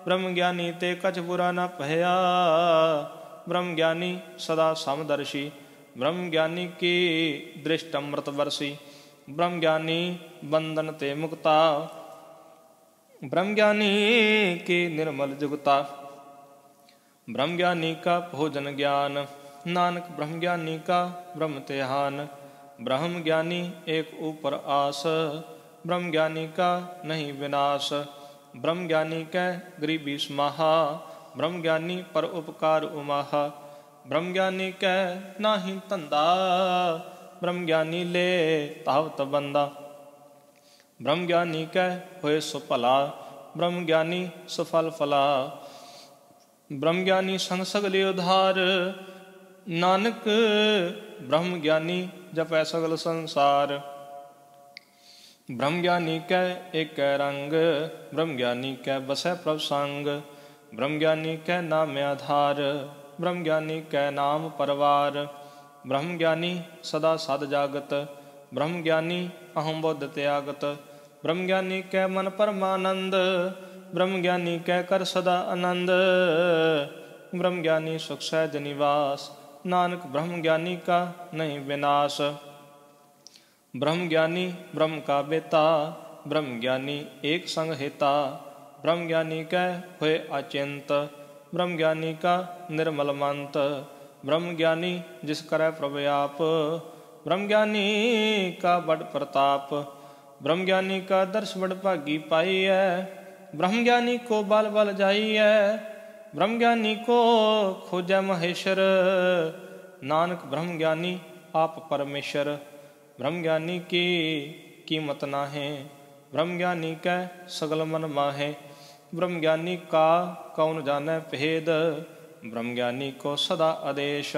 ब्रह्मज्ञानी ते कछ बुरा न भया। ब्रह्मज्ञानी सदा समदर्शी, ब्रह्मज्ञानी की दृष्ट अमृत वर्षी। ब्रह्मज्ञानी बंधन ते मुक्ता, ब्रह्मज्ञानी की निर्मल जुगता। ब्रह्मज्ञानी का भोजन ज्ञान, नानक ब्रह्मज्ञानी का ब्रह्म तेहान। ब्रह्मज्ञानी एक ऊपर आस, ब्रह्मज्ञानी का नहीं विनाश। ब्रह्मज्ञानी कै गरीबी समाहा, ब्रह्मज्ञानी पर उपकार उमाहा। ब्रह्मज्ञानी कै नाहि धंधा, ब्रह्मज्ञानी ले तावत बंदा। ब्रह्मज्ञानी कै होए सुफला, ब्रह्मज्ञानी सुफल फला। ब्रह्मज्ञानी संग सगले उधार, नानक ब्रह्मज्ञानी जपै सगल संसार। ब्रह्मज्ञानी कै एक रंग, ब्रह्मज्ञानी कै बसै प्रभ संग। ब्रह्मज्ञानी कै नाम आधार, ब्रह्मज्ञानी कै नाम परवार। ब्रह्मज्ञानी सदा सद जागत, ब्रह्मज्ञानी अहम बुद्ध त्यागत। ब्रह्मज्ञानी कै मन परमानंद, ब्रह्मज्ञानी कै कर सदा आनंद। ब्रह्मज्ञानी सुख सहज निवास, नानक ब्रह्मज्ञानी का नहीं विनाश। ब्रह्मज्ञानी ब्रह्म का बेता, ब्रह्मज्ञानी एक संग हेता। ब्रह्मज्ञानी कै होए अचिंत, ब्रह्मज्ञानी का निर्मल मंत। ब्रह्मज्ञानी जिस करै प्रभ आप, ब्रह्मज्ञानी का बड़ प्रताप। ब्रह्मज्ञानी का दर्श बड़ भागी पाई है, ब्रह्मज्ञानी को बल बल जाई है। ब्रह्मज्ञानी को खोजै महेश्वर, नानक ब्रह्मज्ञानी आप परमेश्वर। ब्रह्मज्ञानी की कीमत नाहे, ब्रह्मज्ञानी कै सगल मन माहे। ब्रह्मज्ञानी का कौन जानै भेद, ब्रह्मज्ञानी को सदा आदेश।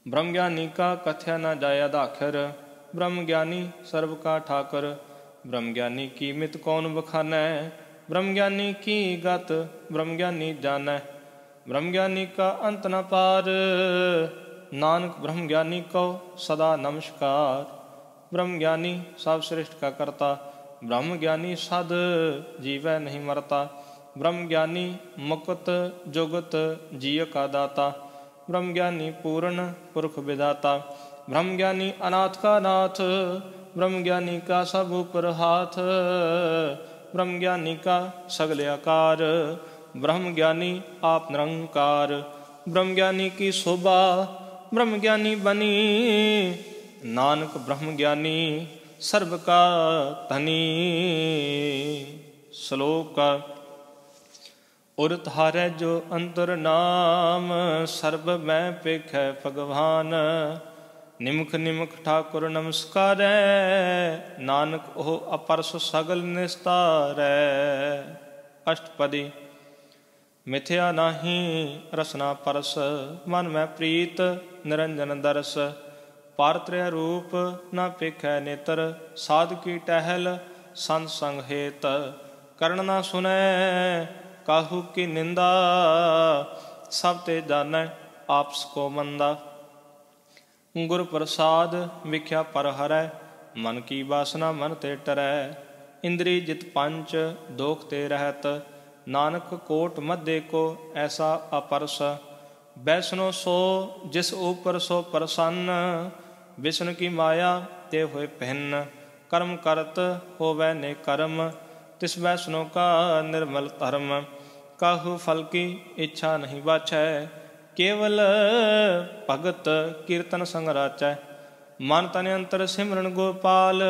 ब्रह्मज्ञानी का कथ्या न जाय दाखर, ब्रह्मज्ञानी सर्व का ठाकर। ब्रह्मज्ञानी की मित कौन बखानै, ब्रह्मज्ञानी की गत ब्रह्मज्ञानी जानੈ। ब्रह्मज्ञानी का अंत न पार, नानक ब्रह्मज्ञानी को सदा नमस्कार। ब्रह्मज्ञानी सब सृष्टि का करता, ब्रह्मज्ञानी सद जीवै नहीं मरता। ब्रह्मज्ञानी मुकुत जुगत जिय का दाता, ब्रह्मज्ञानी पूर्ण पुरख विधाता। ब्रह्मज्ञानी अनाथ का नाथ, ब्रह्मज्ञानी का सब ऊपर हाथ। ब्रह्मज्ञानी का सगले आकार, ब्रह्मज्ञानी आप निरंकार। ब्रह्मज्ञानी की शोभा ब्रह्मज्ञानी बनी, नानक ब्रह्मज्ञानी सर्व का धनी। श्लोक उर थारै जो अंतर नाम, सर्व मैं पेखै भगवान। निमख निमख ठाकुर नमस्कारै, नानक ओह अपरस सगल निस्तारै। अष्टपदी मिथ्या नाही रसना परस, मन मैं प्रीत निरंजन दरस। पारत्रय रूप न पेखै नेत्र, साध की टहल संत संग हेत। करण न सुनै काहू की निंदा, सब ते जानੈ आपस को मंदा। गुर प्रसाद विख्या पर हरै, मन की वासना मन ते टरै। इंद्री जित पंच दोख ते रहत, नानक कोट मध्य को ऐसा अपरस। वैष्णो सो जिस ऊपर सो प्रसन्न, विष्णु की माया ते होए भिन्न। कर्म करत होवै ने कर्म, तिस वैष्णो का निर्मल धर्म। काहू फल की इच्छा नहीं बाछै, ਕੇਵਲ ਭਗਤ ਕੀਰਤਨ ਸੰਗ ਰਾਚੈ। ਮਨ ਤਨ ਅੰਤਰ ਸਿਮਰਨ ਗੋਪਾਲ,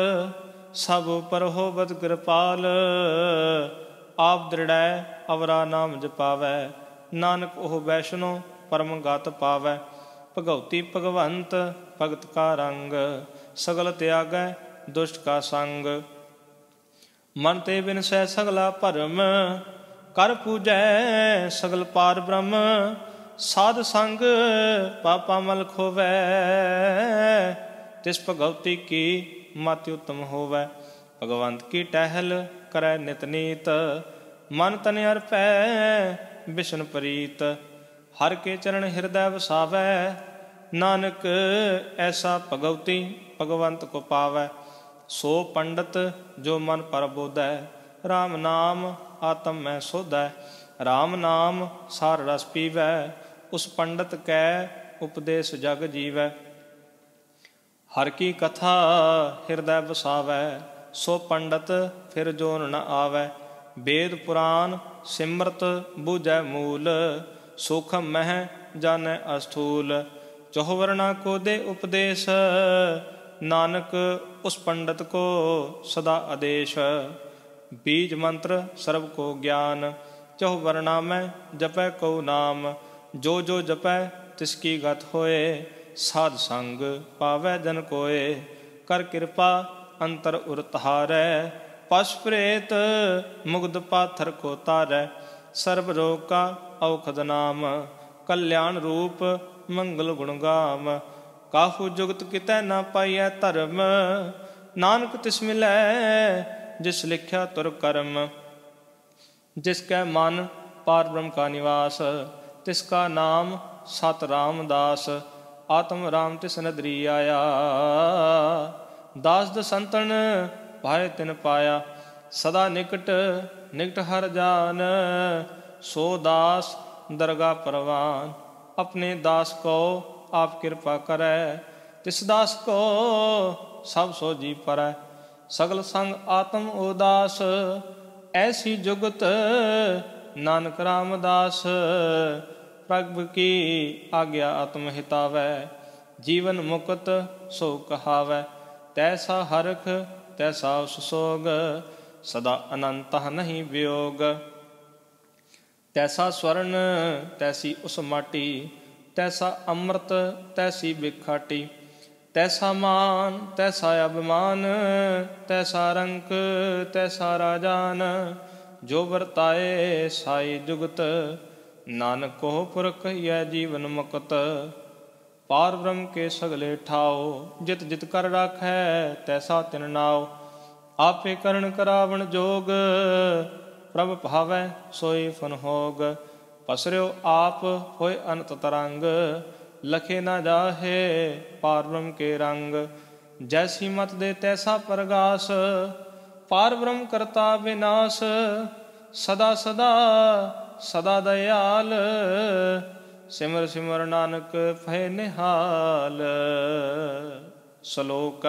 ਸਭ ਉਪਰ ਹੋਵਤ ਕਿਰਪਾਲ। ਆਪ ਦ੍ਰਿੜੈ ਅਵਰਾ ਨਾਮ ਜਪਾਵੈ, ਨਾਨਕ ਉਹ ਵੈਸ਼ਨੋ ਪਰਮ ਗਤ ਪਾਵੈ। ਭਗਉਤੀ ਭਗਵੰਤ ਭਗਤ ਕਾ ਰੰਗ, ਸਗਲ ਤਿਆਗੈ ਦੁਸ਼ਟ ਕਾ ਸੰਗ। ਮਨ ਤੇ ਬਿਨਸੈ ਸਗਲਾ ਭਰਮ, ਕਰ ਪੂਜੈ ਸਗਲ ਪਾਰ ਬ੍ਰਹਮ। ਸਾਧ ਸੰਗ ਪਾਪਾ ਮਲ ਖੋਵੈ, ਤਿਸ ਭਗਉਤੀ ਕੀ ਮਤਿ ਉਤਮ ਹੋਵੈ। ਭਗਵੰਤ ਕੀ ਟਹਿਲ ਕਰੈ ਨਿਤ ਨੀਤ, ਮਨ ਤਨ ਅਰਪੈ ਬਿਸ਼ਨ ਪ੍ਰੀਤ। ਹਰ ਕੇ ਚਰਨ ਹਿਰਦੈ ਵਸਾਵੈ, ਨਾਨਕ ਐਸਾ ਭਗਉਤੀ ਭਗਵੰਤ ਕੋ ਪਾਵੈ। ਸੋ ਪੰਡਤ ਜੋ ਮਨ ਪਰ ਬੋਧੈ, ਰਾਮ ਨਾਮ ਆਤਮ ਮੈਂ ਸੋਧੈ। ਰਾਮ ਨਾਮ ਸਾਰ ਰਸ ਪੀਵੈ, ਉਸ ਪੰਡਤ ਕੈ ਉਪਦੇਸ਼ ਜਗ ਜੀਵੈ। ਹਰ ਕੀ ਕਥਾ ਹਿਰਦੈ ਵਸਾਵੈ, ਸੋ ਪੰਡਤ ਫਿਰ ਜੋਨ ਨ ਆਵੈ। ਵੇਦ ਪੁਰਾਨ ਸਿਮਰਤ ਬੂਝੈ ਮੂਲ, ਸੂਖਮ ਮਹਿ ਜਾਣੈ ਅਸਥੂਲ। ਚਹੁ ਵਰਨਾ ਕੋ ਦੇ ਉਪਦੇਸ਼, ਨਾਨਕ ਉਸ ਪੰਡਤ ਕੋ ਸਦਾ ਆਦੇਸ਼। ਬੀਜ ਮੰਤਰ ਸਰਬ ਕੋ ਗਿਆਨ, ਚਹੁ ਵਰਨਾ ਮੈਂ ਜਪੈ ਕਉ ਨਾਮ। ਜੋ ਜੋ ਜਪੈ ਤਿਸ ਕੀ ਗਤ ਹੋਏ, ਸਾਧ ਸੰਗ ਪਾਵੈ ਜਨ ਕੋਏ। ਕਰ ਕਿਰਪਾ ਅੰਤਰ ਉਰ ਤਹਾਰੈ, ਪਸ ਪ੍ਰੇਤ ਮੁਗਧ ਪਾਥਰ ਕੋ ਤਾਰੈ। ਸਰਬ ਰੋਗ ਕਾ ਔਖਦ ਨਾਮ, ਕਲਿਆਣ ਰੂਪ ਮੰਗਲ ਗੁਣ ਗਾਮ। ਕਾਹੂ ਜੁਗਤ ਕਿਤੈ ਨਾ ਪਾਈਐ ਧਰਮ, ਨਾਨਕ ਤਿਸ ਮਿਲੈ ਜਿਸ ਲਿਖਿਆ ਤੁਰ ਕਰਮ। ਜਿਸ ਕੈ ਮਨ ਪਾਰ ਬ੍ਰਹਮ ਕਾ ਨਿਵਾਸ, ਤਿਸ ਕਾ ਨਾਮ ਸਤ ਰਾਮਦਾਸ। ਆਤਮ ਰਾਮ ਤਿਸ ਨਦਰੀ ਆਇਆ, ਦਾਸ ਦਸੰਤਨ ਭਾਇ ਤਿਨ ਪਾਇਆ। ਸਦਾ ਨਿਕਟ ਨਿਕਟ ਹਰ ਜਾਨ, ਸੋ ਦਾਸ ਦਰਗਾ ਪਰਵਾਨ। ਆਪਣੇ ਦਾਸ ਕੋ ਆਪ ਕਿਰਪਾ ਕਰੈ, ਤਿਸ ਦਾਸ ਕੋ ਸਭ ਸੋ ਜੀ ਪਰੈ। ਸਗਲ ਸੰਗ ਆਤਮ ਉਦਾਸ, ਐਸੀ ਜੁਗਤ ਨਾਨਕ ਰਾਮਦਾਸ। ਪ੍ਰਭ ਕੀ ਆਗਿਆ ਆਤਮ ਹਿਤਾਵੈ, ਜੀਵਨ ਮੁਕਤ ਸੋ ਕਹਾਵੈ। ਤੈਸਾ ਹਰਖ ਤੈਸਾ ਉਸ ਸੋਗ, ਸਦਾ ਅਨੰਤ ਨਹੀਂ ਵਿਯੋਗ। ਤੈਸਾ ਸਵਰਨ ਤੈਸੀ ਉਸ ਮਾਟੀ, ਤੈਸਾ ਅੰਮ੍ਰਿਤ ਤੈਸੀ ਬਿਖਾਟੀ। ਤੈਸਾ ਮਾਨ ਤੈਸਾ ਅਭਿਮਾਨ, ਤੈਸਾ ਰੰਕ ਤੈਸਾ ਰਾਜਾਨ। ਜੋ ਵਰਤਾਏ ਸਾਈ ਜੁਗਤ, ਨਾਨਕ ਕੋ ਪੁਰਖ ਕਹੀਐ ਜੀਵਨ ਮੁਕਤ। ਪਾਰ ਬ੍ਰਹਮ ਕੇ ਸਗਲੇ ਠਾਓ, ਜਿਤ ਜਿਤ ਕਰ ਰਾਖੈ ਤੈਸਾ ਤਿਨ ਨਾਉ। ਆਪੇ ਕਰਨ ਕਰਾਵਣ ਜੋਗ, ਪ੍ਰਭ ਭਾਵੈ ਸੋਈ ਫਨ ਹੋਗ। ਪਸਰਿਓ ਆਪ ਹੋਏ ਅਨੰਤ ਤਰੰਗ, ਲਖੇ ਨਾ ਜਾਹੇ ਪਾਰ ਬ੍ਰਹਮ ਕੇ ਰੰਗ। ਜੈਸੀ ਮਤ ਦੇ ਤੈਸਾ ਪ੍ਰਗਾਸ, ਪਾਰ ਬ੍ਰਹਮ ਕਰਤਾ ਵਿਨਾਸ਼। ਸਦਾ ਸਦਾ ਸਦਾ ਦਇਆਲ, ਸਿਮਰ ਸਿਮਰ ਨਾਨਕ ਭੈ ਨਿਹਾਲ। ਸ਼ਲੋਕ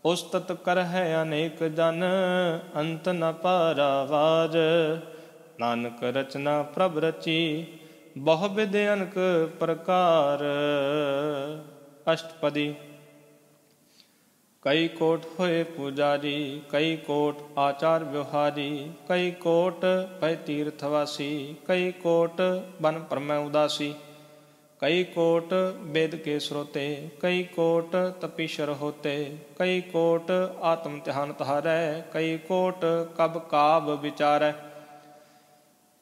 ਉਸਤਤ ਕਰਹਿ ਅਨੇਕ ਜਨ, ਅੰਤ ਨ ਪਾਰਾਵਾਰ। ਨਾਨਕ ਰਚਨਾ ਪ੍ਰਭ ਰਚੀ, ਬਹੁ ਬਿਧ ਅਨਕ ਪ੍ਰਕਾਰ। ਅਸ਼ਟਪਦੀ। ਕਈ ਕੋਟ ਹੋਏ ਪੂਜਾਰੀ, ਕਈ ਕੋਟ ਆਚਾਰ ਵਿਵਹਾਰੀ। ਕਈ ਕੋਟ ਭੈ ਤੀਰਥਵਾਸੀ, ਕਈ ਕੋਟ ਬਨ ਭਰਮੈ ਉਦਾਸੀ। ਕਈ ਕੋਟ वेद के श्रोते, कई कोट तपीश्वर होते। कई कोट आत्म ध्यान तहारै, कई कोट कब काब विचारै।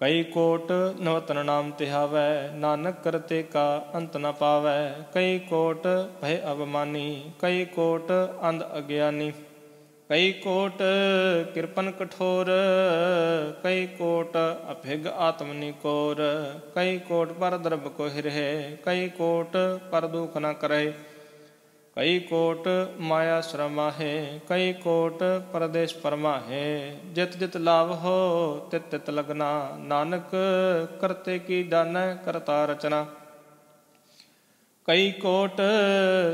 कई कोट नवतन नाम तिहावै, नानक करते का अंत न पावै। कई कोट भय अभिमानी, कई कोट अंध अज्ञानी। कई कोट कृपन कठोर, कई कोट अभिग आत्म निकोर। कई कोट पर द्रव को हिरहे, कई कोट पर दुख न करे। कई कोट माया श्रमाहे, कई कोट परदेश परमाहे। जित जित लाभ हो तित तित लगना, नानक करते की जानै करता रचना। कई कोट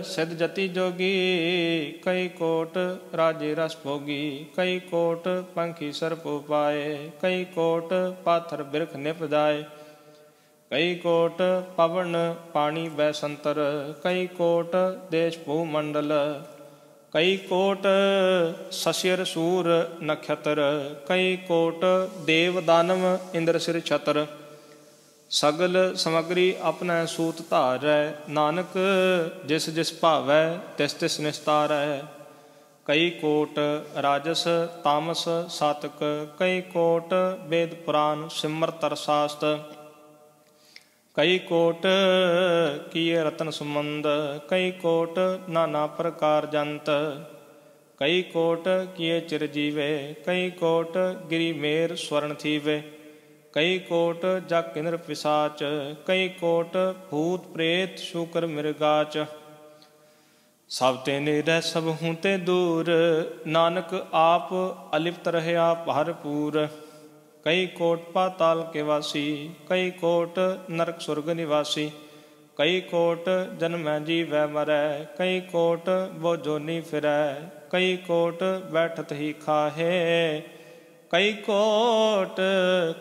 सिद्ध जति जोगी, कई कोट राजे रस भोगी। कई कोट पंखी सर्प उपाए, कई कोट पाथर बिरख निप जाए। ਕਈ ਕੋਟ ਪਵਨ ਪਾਣੀ ਬੈਸੰਤਰ, ਕਈ ਕੋਟ ਦੇਸ਼ ਭੂ ਮੰਡਲ, ਕਈ ਕੋਟ ਸਸਿਰ ਸੂਰ ਨਖਤਰ, ਕਈ ਕੋਟ ਦੇਵ ਦਾਨਵ ਇੰਦਰ ਸਿਰ ਛਤਰ। ਸਗਲ ਸਮਗਰੀ ਆਪਣਾ ਸੂਤ ਧਾਰੈ, ਨਾਨਕ ਜਿਸ ਜਿਸ ਭਾਵੈ ਤਿਸ ਤਿਸ ਨਿਸਤਾਰੈ। ਕਈ ਕੋਟ ਰਾਜਸ ਤਾਮਸ ਸਾਤਕ, ਕਈ ਕੋਟ ਵੇਦ ਪੁਰਾਨ ਸਿਮਰਤ ਰਸਾਸਤ, ਕਈ ਕੋਟ ਕੀਏ ਰਤਨ ਸੁਮੰਦ, ਕਈ ਕੋਟ ਨਾਨਾ ਪ੍ਰਕਾਰ ਜੰਤ, ਕਈ ਕੋਟ ਕੀਏ ਚਿਰ ਜੀਵੇ, ਕਈ ਕੋਟ ਗਿਰੀ ਮੇਰ ਸਵਰਨ ਥੀਵੇ, ਕਈ ਕੋਟ ਜਗ ਇੰਦਰ ਪਿਸਾਚ, ਕਈ ਕੋਟ ਭੂਤ ਪ੍ਰੇਤ ਸ਼ੂਕਰ ਮਿਰਗਾਚ। ਸਭ ਤੇ ਨੇੜੈ ਸਭ ਹੂੰ ਤੇ ਦੂਰ, ਨਾਨਕ ਆਪ ਅਲਿਪਤ ਰਹਿਆ ਭਰਪੂਰ। ਕਈ ਕੋਟ ਪਾਤਾਲ ਕੇ ਵਾਸੀ, ਕਈ ਕੋਟ ਨਰਕ ਸੁਰਗ ਨਿਵਾਸੀ, ਕਈ ਕੋਟ ਜਨਮੈ ਜੀਵੈ ਮਰੈ, ਕਈ ਕੋਟ ਬੋ ਜੋਨੀ ਫਿਰੈ, ਕਈ ਕੋਟ ਬੈਠਤ ਹੀ ਖਾਹੇ, ਕਈ ਕੋਟ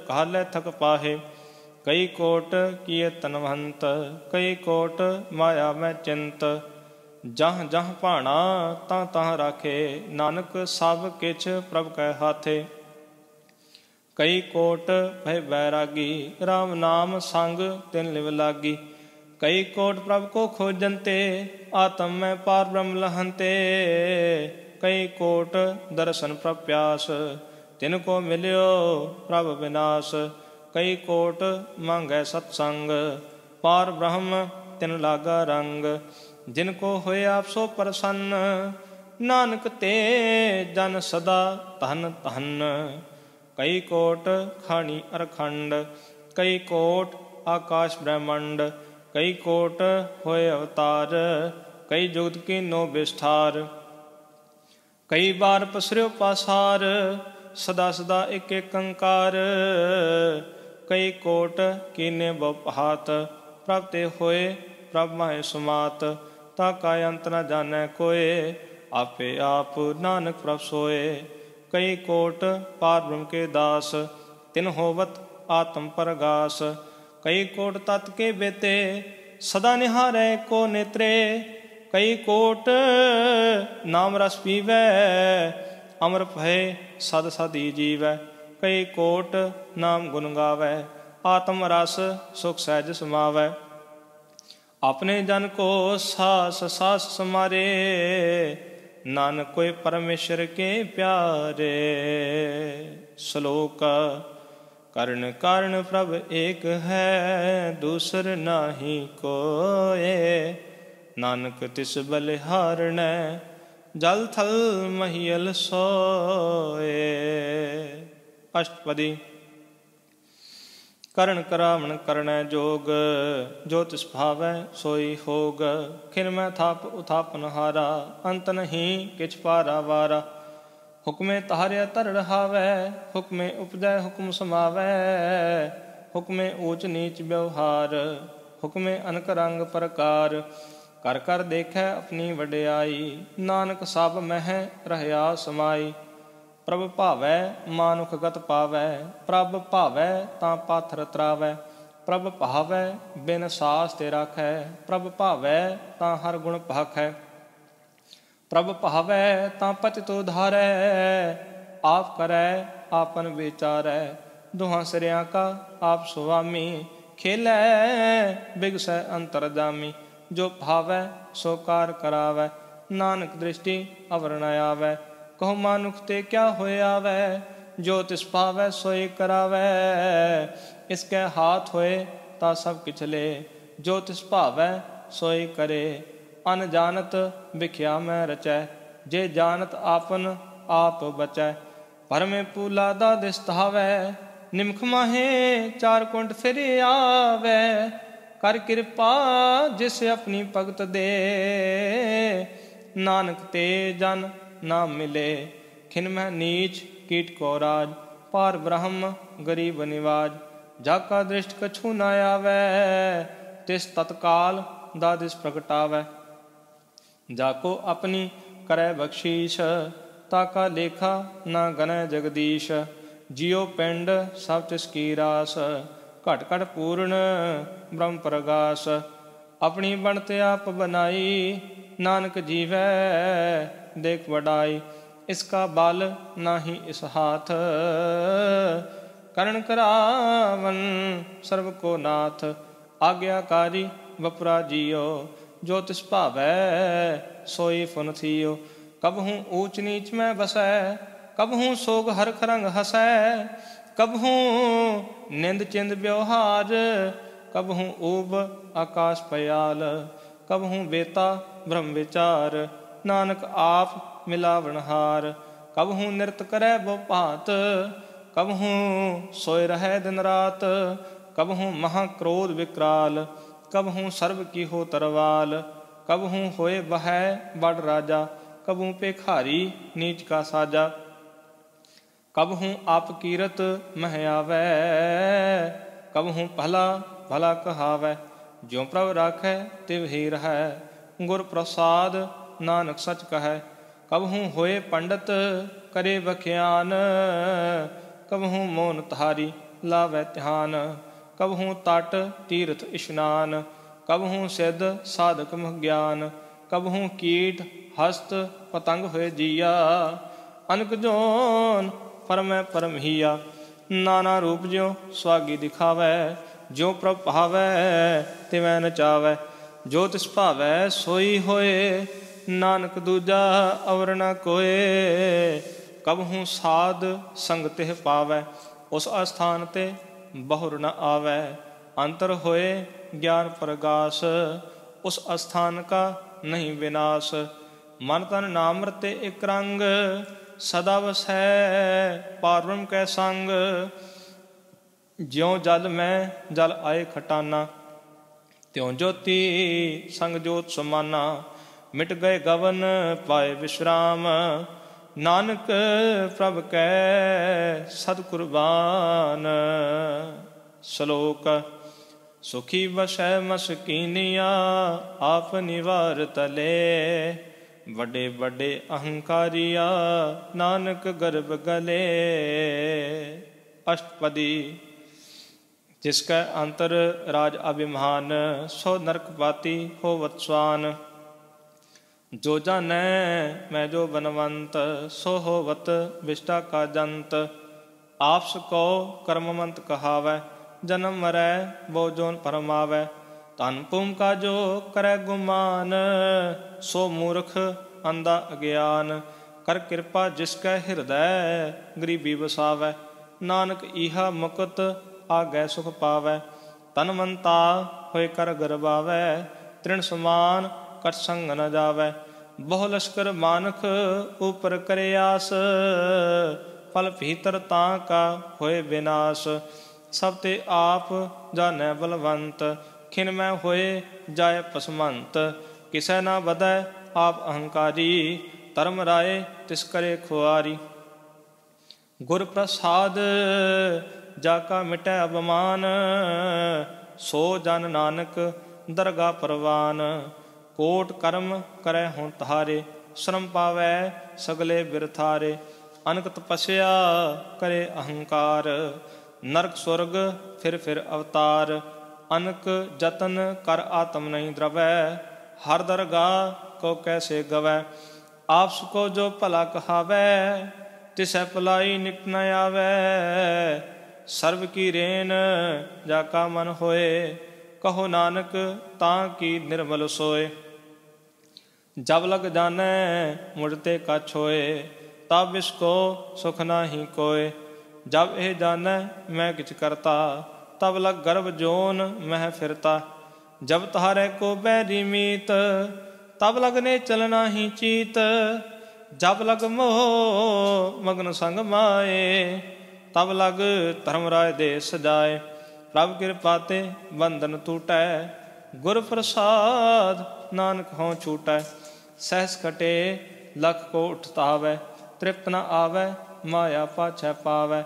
ਕਾਲੈ ਥਕ ਪਾਹੇ, ਕਈ ਕੋਟ ਕੀਏ ਤਨਵੰਤ, ਕਈ ਕੋਟ ਮਾਇਆ ਮੈਂ ਚਿੰਤ। ਜਹ ਜਹ ਭਾਣਾ ਤਾਂ ਤਹ ਰਾਖੇ, ਨਾਨਕ ਸਭ ਕਿਛ ਪ੍ਰਭ ਕੈ ਹਾਥੇ। ਕਈ ਕੋਟ ਭੈ ਬੈਰਾਗੀ, ਰਾਮ ਨਾਮ ਸੰਗ ਤਿਨ ਲਿਵ ਲਾਗੀ, ਕਈ ਕੋਟ ਪ੍ਰਭ ਕੋ ਖੋਜਨ ਤੇ, ਆਤਮ ਮੈਂ ਪਾਰ ਬ੍ਰਹਮ ਲਹਨ ਤੇ, ਕਈ ਕੋਟ ਦਰਸ਼ਨ ਪ੍ਰਭ ਪਿਆਸ, ਤਿਨ ਕੋ ਮਿਲਿਓ ਪ੍ਰਭ ਵਿਨਾਸ਼, ਕਈ ਕੋਟ ਮੰਗੈ ਸਤਸੰਗ, ਪਾਰ ਬ੍ਰਹਮ ਤਿਨ ਲਾਗਾ ਰੰਗ, ਜਿਨ ਕੋ ਹੋਏ ਆਪ ਸੋ ਪ੍ਰਸੰਨ, ਨਾਨਕ ਤੇ ਜਨ ਸਦਾ ਧਨ ਧਨ। ਕਈ ਕੋਟ ਖਾਣੀ ਅਰਖੰਡ, ਕਈ ਕੋਟ ਆਕਾਸ਼ ਬ੍ਰਹਮੰਡ, ਕਈ ਕੋਟ ਹੋਏ ਅਵਤਾਰ, ਕਈ ਜੁਗਤ ਕੀਨੋ ਵਿਸਥਾਰ, ਕਈ ਬਾਰ ਪਸਰਿਓ ਪਾਸਾਰ, ਸਦਾ ਸਦਾ ਇੱਕ ਇੱਕ ਓੰਕਾਰ, ਕਈ ਕੋਟ ਕੀਨੇ ਬਹੁ ਪਹਾਤ, ਪ੍ਰਭ ਤੇ ਹੋਏ ਪ੍ਰਭ ਮਾਹੇ ਸੁਮਾਤ, ਤਾ ਕਾ ਅੰਤ ਨ ਜਾਣੈ ਕੋਇ, ਆਪੇ ਆਪ ਨਾਨਕ ਪ੍ਰਭ ਸੋਏ। ਕਈ ਕੋਟ ਪਾਰ ਬ੍ਰਹਮ ਕੇ ਦਾਸ, ਤਿਨ ਹੋਵਤ ਆਤਮ ਪਰਗਾਸ, ਕਈ ਕੋਟ ਤਤ ਕੇ ਬੇਤੇ, ਸਦਾ ਨਿਹਾਰੈ ਕੋ ਨੇਤਰੇ, ਕਈ ਕੋਟ ਨਾਮ ਰਸ ਪੀਵੈ, ਅਮਰ ਭਏ ਸਦ ਸਦੀ ਜੀਵੈ, ਕਈ ਕੋਟ ਨਾਮ ਗੁਣ ਗਾਵੈ, ਆਤਮ ਰਸ ਸੁਖ ਸਹਿਜ ਸਮਾਵੈ। ਆਪਣੇ ਜਨ ਕੋ ਸਾਸ ਸਾਸ ਸਮਾਰੇ, ਨਾਨਕ ਕੋਈ ਪਰਮੇਸ਼ਰ ਕੇ ਪਿਆਰੇ। ਸ਼ਲੋਕ ਕਰਨ ਕਾਰਨ ਪ੍ਰਭ ਏਕ ਹੈ, ਦੂਸਰ ਨਾਹੀ ਕੋਏ, ਨਾਨਕ ਤਿਸ ਬਲਿਹਾਰਣੈ, ਜਲ ਥਲ ਮਹੀਲ ਸੋਏ। ਅਸ਼ਟਪਦੀ। ਕਰਨ ਕਰਾਵਣ ਕਰਣੈ ਜੋਗ, ਜੋ ਤਿਸ ਭਾਵੈ ਸੋਈ ਹੋਗ, ਖਿਨ ਮੈਂ ਥਾਪ ਉਥਾਪਨ ਹਾਰਾ, ਅੰਤ ਨਹੀਂ ਕਿਛ ਪਾਰਾ ਵਾਰਾ। ਹੁਕਮੇ ਤਾਰਿਆ ਧਰ ਰਹਾਵੈ, ਹੁਕਮੇ ਉਪਜੈ ਹੁਕਮ ਸਮਾਵੈ, ਹੁਕਮੇ ਊਚ ਨੀਚ ਵਿਵਹਾਰ, ਹੁਕਮੇ ਅਨਕ ਰੰਗ ਪ੍ਰਕਾਰ। ਕਰ ਕਰ ਦੇਖੈ ਆਪਣੀ ਵਡਿਆਈ, ਨਾਨਕ ਸਭ ਮਹਿ ਰਹਿਆ ਸਮਾਈ। ਪ੍ਰਭ ਭਾਵੈ ਮਾਨੁਖ ਗਤ ਪਾਵੈ, ਪ੍ਰਭ ਭਾਵੈ ਤਾਂ ਪਾਥਰ ਤਰਾਵੈ, ਪ੍ਰਭ ਭਾਵੈ ਬਿਨ ਸਾਸ ਤੇ ਰਾਖੈ, ਪ੍ਰਭ ਭਾਵੈ ਤਾਂ ਹਰ ਗੁਣ ਭਾਖੈ, ਪ੍ਰਭ ਭਾਵੈ ਤਾਂ ਪਤਿਤ ਉਧਾਰੈ, ਆਪ ਕਰੈ ਆਪਨ ਵਿਚਾਰੈ। ਦੁਹਾਂ ਸਿਰਿਆਂ ਕਾ ਆਪ ਸੁਆਮੀ, ਖੇਲੈ ਬਿਗਸੈ ਅੰਤਰ ਜਾਮੀ। ਜੋ ਭਾਵੈ ਸੋ ਕਾਰ ਕਰਾਵੈ, ਨਾਨਕ ਦ੍ਰਿਸ਼ਟੀ ਅਵਰ ਨ ਆਵੈ। ਕਹੋ ਮਾਨੁਖ ਤੇ ਕਿਆ ਹੋਇਆ ਵੈ, ਜੋ ਤਿਸ ਭਾਵੈ ਸੋਈ ਕਰਾਵੈ। ਇਸ ਕੈ ਹਾਥ ਹੋਏ ਤਾਂ ਸਭ ਕਿਛ ਲੇ, ਜੋ ਤਿਸ ਭਾਵੈ ਸੋਈ ਕਰੇ। ਅਨ ਜਾਨਤ ਵਿਖਿਆ ਮੈਂ ਰਚੈ, ਜੇ ਜਾਨਤ ਆਪਨ ਆਪ ਬਚੈ। ਭਰਮੇ ਪੂਲਾ ਦਾ ਦਿਸ ਧਾਵੈ, ਨਿਮਖ ਮਾਹੇ ਚਾਰ ਕੁੰਟ ਫਿਰ ਆਵੈ। ਕਰ ਕਿਰਪਾ ਜਿਸ ਆਪਣੀ ਭਗਤ ਦੇ, ਨਾਨਕ ਤੇ ਜਨ ਨਾ ਮਿਲੇ। ਖਿਨ ਮਹਿ ਨੀਚ ਕੀਟ ਕੋ ਰਾਜ, ਪਾਰ ਬ੍ਰਹਮ ਗਰੀਬ ਨਿਵਾਜ। ਜਾ ਕਾ ਦ੍ਰਿਸ਼ਟ ਕਛੂ ਨ ਆਵੈ, ਤਿਸ ਤਤਕਾਲ ਦਾਦਿਸ ਪ੍ਰਗਟਾਵੈ। ਜਾ ਕੋ ਆਪਣੀ ਕਰੈ ਬਖਸ਼ੀਸ਼, ਤਾ ਕਾ ਲੇਖਾ ਨਾ ਗਨੈ ਜਗਦੀਸ਼। ਜਿਉ ਪਿੰਡ ਸਭ ਤਿਸ ਕੀ ਰਾਸ, ਘਟ ਘਟ ਪੂਰਨ ਬ੍ਰਹਮ ਪ੍ਰਗਾਸ। ਆਪਣੀ ਬਣਤ ਆਪ ਬਨਾਈ, ਨਾਨਕ ਜੀਵੈ ਦੇਖ ਵਡਾਈ। ਇਸਕਾ ਬਲ ਨਾਹੀ ਇਸ ਹਾਥ, ਕਰਨ ਕਰਾਵਨ ਸਰਬ ਕੋ ਨਾਥ। ਆਗਿਆਕਾਰੀ ਵਪਰਾ ਜੀਓ, ਜੋ ਤਿਸ ਭਾਵੈ ਸੋਈ ਫੁਨ ਥੀਓ। ਕਬਹੂ ਊਚ ਨੀਚ ਮੈਂ ਬਸੈ, ਕਬਹੂ ਸੋਗ ਹਰਖ ਰੰਗ ਹਸੈ। ਕਬਹੂ ਨਿੰਦ ਚਿੰਦ ਵਿਵਹਾਰ, ਕਬਹੂ ਊਬ ਆਕਾਸ਼ ਪयाल। ਕਬਹੂ ਬੇਤਾ ਬ੍ਰਹਮ ਵਿਚਾਰ, ਨਾਨਕ ਆਪ ਮਿਲਾਵਣਹਾਰ। ਕਬਹੂ ਨਿਰਤ ਕਰੈ ਬਹੁ ਭਾਂਤ, ਕਬਹੂ ਸੋਇ ਰਹੈ ਦਿਨ ਰਾਤ। ਕਬਹੂ ਮਹਾ ਕ੍ਰੋਧ ਵਿਕਰਾਲ, ਕਬਹੂ ਸਰਬ ਕੀ ਹੋ ਤਰਵਾਲ। ਕਬਹੂ ਹੋਏ ਬਹੈ ਬੜ ਰਾਜਾ, ਕਬਹੂ ਭੇਖਾਰੀ ਨੀਚ ਕਾ ਸਾਜਾ। ਕਬਹੂ ਆਪ ਕੀਰਤ ਮਹਿ ਆਵੈ, ਕਬਹੂ ਭਲਾ ਭਲਾ ਕਹਾਵੈ। ਜਿਉ ਪ੍ਰਭ ਰਾਖੈ ਤਿਵ ਹੀ ਰਹੈ, ਗੁਰ ਪ੍ਰਸਾਦ ਨਾਨਕ ਸਚ ਕਹੈ। ਕਬਹੂ ਹੋਏ ਪੰਡਤ ਕਰੇ ਬਖਿਆਨ, ਕਬਹੂ ਮੋਨ ਤਾਰੀ ਲਾਵੈ ਧਿਆਨ। ਕਬਹੂ ਤਟ ਤੀਰਥ ਇਸ਼ਨਾਨ, ਕਬਹੂ ਸਿੱਧ ਸਾਧਕ ਮੁਖ ਗਿਆਨ। ਕਬਹੂ ਕੀਟ ਹਸਤ ਪਤੰਗ ਹੋਏ ਜੀਆ, ਅਨਕ ਜੋਨ ਪਰਮੈ ਪਰਮਹੀਆ। ਨਾਨਾ ਰੂਪ ਜਿਉ ਸੁਆਗੀ ਦਿਖਾਵੈ, ਜਿਉ ਪ੍ਰਭ ਭਾਵੈ ਤਿਵੈ ਨਚਾਵੈ। ਜੋ ਤਿਸ ਭਾਵੈ ਸੋਈ ਹੋਏ, ਨਾਨਕ ਦੂਜਾ ਅਵਰ ਨ ਕੋਏ। ਕਬਹੂ ਸਾਧ ਸੰਗ ਤਿਹ ਪਾਵੈ, ਉਸ ਅਸਥਾਨ ਤੇ ਬਹੁਰ ਨ ਆਵੈ। ਅੰਤਰ ਹੋਏ ਗਿਆਨ ਪ੍ਰਗਾਸ, ਉਸ ਅਸਥਾਨ ਕਾ ਨਹੀਂ ਵਿਨਾਸ਼। ਮਨ ਤਨ ਨਾਮ ਰਤੇ ਇਕ ਰੰਗ, ਸਦਾ ਵਸੈ ਪਾਰ ਬ੍ਰਹਮ ਕੈ ਸੰਗ। ਜਿਉ ਜਲ ਮੈਂ ਜਲ ਆਏ ਖਟਾਨਾ, ਤਿਉ ਜੋਤੀ ਸੰਗ ਜੋਤ ਸਮਾਨਾ। ਮਿਟ ਗਏ ਗਵਨ ਪਾਏ ਵਿਸ਼ਰਾਮ, ਨਾਨਕ ਪ੍ਰਭ ਕੈ ਸਦ ਕੁਰਬਾਨ। ਸ਼ਲੋਕ। ਸੁਖੀ ਵਸੈ ਮਸਕੀਨੀਆ, ਆਪ ਨਿਵਾਰ ਤਲੇ। ਵੱਡੇ ਵੱਡੇ ਅਹੰਕਾਰੀਆ, ਨਾਨਕ ਗਰਭ ਗਲੇ। ਅਸ਼ਟਪਦੀ। ਜਿਸ ਕੈ ਅੰਤਰ ਰਾਜ ਅਭਿਮਾਨ, ਸੋ ਨਰਕ ਪਾਤੀ ਹੋਵਤ ਸਵਾਨ। ਜੋ ਜਾਨੈ ਮੈਂ ਜੋ ਬਨਵੰਤ, ਸੋ ਹੋਵਤ ਵਿਸ਼ਟਾ ਕਾ ਜੰਤ। ਆਪਸ ਕੋ ਕਰਮਵੰਤ ਕਹਾਵੈ, ਜਨਮ ਮਰੈ ਬਹੁ ਜੋਨ ਪਰਮਾਵੈ। ਧਨ ਭੂਮ ਕਾ ਜੋ ਕਰੈ ਗੁਮਾਨ, ਸੋ ਮੂਰਖ ਅੰਧਾ ਅਗਿਆਨ। ਕਰ ਕਿਰਪਾ ਜਿਸ ਕੈ ਹਿਰਦੈ, ਗਰੀਬੀ ਵਸਾਵੈ। ਨਾਨਕ ਈਹਾ ਮੁਕਤ ਆਗੈ ਸੁਖ ਪਾਵੈ। ਤਨਵੰਤਾ ਹੋਏ ਕਰ ਗਰਬਾਵੈ, ਤ੍ਰਿਣ ਸਮਾਨ ਕਟ ਸੰਗ ਨ ਜਾਵੈ। ਬਹੁ ਲਸ਼ਕਰ ਮਾਨਖ ਉਪਰ ਕਰੇ ਆਸ, ਫਲ ਭੀਤਰ ਤਾਂ ਕਾ ਹੋਏ ਵਿਨਾਸ਼। ਸਭ ਤੇ ਆਪ ਜਾਣੈ ਬਲਵੰਤ, ਖਿਨ ਮੈਂ ਹੋਏ ਜਾਏ ਪਸਮੰਤ। ਕਿਸੈ ਨਾ ਬਧੈ ਆਪ ਅਹੰਕਾਰੀ, ਧਰਮ ਰਾਏ ਤਿਸ ਕਰੇ ਖੁਆਰੀ। ਗੁਰ ਪ੍ਰਸਾਦ ਜਾ ਕਾ ਮਿਟੈ ਅਭਮਾਨ, ਸੋ ਜਨ ਨਾਨਕ ਦਰਗਾ ਪਰਵਾਨ। ਕੋਟ ਕਰਮ ਕਰੈ ਹੁਣ ਤਾਰੇ, ਸ਼ਰਮ ਪਾਵੈ ਸਗਲੇ ਬਿਰਥਾਰੇ। ਅਨਕ ਤਪੱਸਿਆ ਕਰੇ ਅਹੰਕਾਰ, ਨਰਕ ਸੁਰਗ ਫਿਰ ਫਿਰ ਅਵਤਾਰ। ਅਨਕ ਜਤਨ ਕਰ ਆਤਮ ਨਹੀਂ ਦਰਵੈ, ਹਰ ਦਰਗਾਹ ਕੋ ਕੈਸੇ ਗਵੈ। ਆਪਸ ਕੋ ਜੋ ਭਲਾ ਕਹਾਵੈ, ਤਿਸੈ ਭਲਾਈ ਨਿਕਟ ਨ ਆਵੈ। ਸਰਬ ਕੀ ਰੇਨ ਜਾ ਕਾ ਮਨ ਹੋਏ, ਕਹੋ ਨਾਨਕ ਤਾਂ ਕੀ ਨਿਰਮਲ ਸੋਏ। ਜਬ ਲਗ ਜਾਨੈ ਮੁੜ ਤੇ ਕਛ ਹੋਏ, ਤਬ ਇਸ ਕੋ ਸੁਖ ਨਾਹੀ ਕੋਏ। ਜਬ ਇਹ ਜਾਨੈ ਮੈਂ ਕਿਛ ਕਰਤਾ, ਤਬ ਲਗ ਗਰਭ ਜੋਨ ਮਹਿ ਫਿਰਤਾ। ਜਬ ਤਾਰੇ ਕੋ ਬੈਰੀ ਮੀਤ, ਤਬ ਲਗਨੇ ਚਲਨਾ ਹੀ ਚੀਤ। ਜਬ ਲਗ ਮੋਹ ਮਗਨ ਸੰਗ ਮਾਏ, ਤਬ ਲਗ ਧਰਮ ਰਾਏ ਦੇ ਸਜਾਏ। ਪ੍ਰਭ ਕਿਰਪਾ ਤੇ ਬੰਧਨ ਟੂਟੈ, ਗੁਰ ਪ੍ਰਸਾਦ ਨਾਨਕ ਹੋਂ ਛੂਟੈ। ਸਹਿਸ ਕਟੇ ਲਖ ਕੋ ਉਠਤਾਵੈ, ਤ੍ਰਿਪਤ ਨ ਆਵੈ ਮਾਇਆ ਪਾਛੈ ਪਾਵੈ।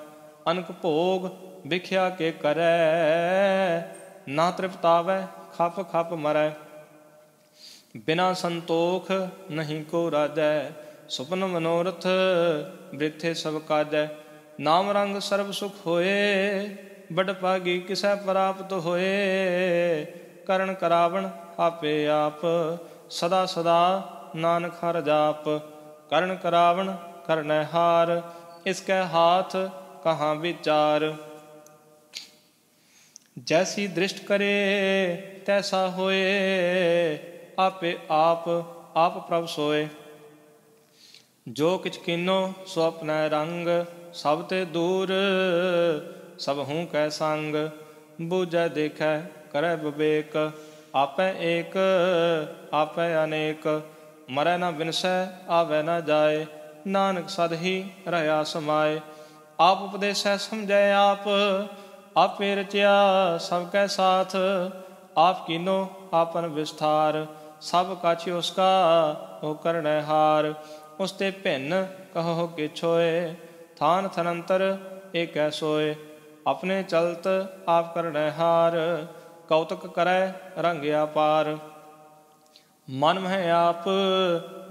ਅਨਕ ਭੋਗ ਵਿਖਿਆ ਕੇ ਕਰੈ, ਨਾ ਤ੍ਰਿਪਤਾਵੈ ਖਪ ਖਪ ਮਰੈ। ਬਿਨਾ ਸੰਤੋਖ ਨਹੀਂ ਕੋ ਰਾਜੈ, ਸੁਪਨ ਮਨੋਰਥ ਬ੍ਰਿਥੇ ਸਭ ਕਾਜੈ। ਨਾਮ ਰੰਗ ਸਰਬ ਸੁਖ ਹੋਏ, बड़ भागी किसै प्राप्त होए। करण करावण आपे आप, सदा सदा नानक हर जाप। करण करावण करनै हार, इसकै हाथ कहाँ विचार। जैसी दृष्ट करे तैसा होए, आपे आप आप प्रभ सोए। जो किछ कीनो सो अपनै रंग, सब ते दूर सब हूँ कै संग। बूझै देखै करै विवेक, आपै एक आपै अनेक। मरै न बिनसै आवे न जाए, नानक सद ही रह्या समाए। आप उपदेसै समझै आप, आपे रचिया सब कै साथ। आप कीनो आपन विस्तार, सब कछ उसका हो करनै हार। उसते भिन्न कहो किछ होए, थान थनंतर एकै सोए। अपने चलत आप करनै हार, कौतुक करै रंग अपार। मन मह आप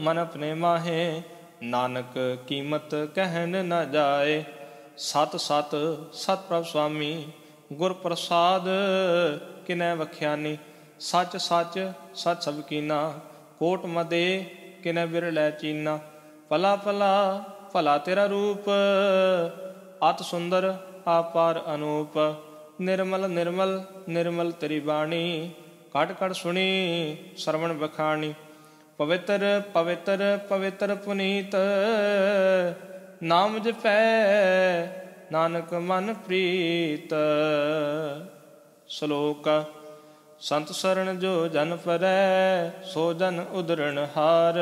मन अपने माहे, नानक कीमत कहन न जाए। सत सत सत प्रभ स्वामी, गुर प्रसाद किनै वख्यानी। सच सच सच सब कीना, कोट मदे किनै बिरलै चीना। पला पला भला तेरा रूप, अत सुंदर आपार अनूप। निर्मल निर्मल निर्मल तेरी बाणी, कट कट सुनी श्रवण बखानी। पवित्र पवित्र पवित्र पुनीत, नाम जपै नानक मन प्रीत। श्लोक। संत शरण जो जन परै, सो जन उदरण हार।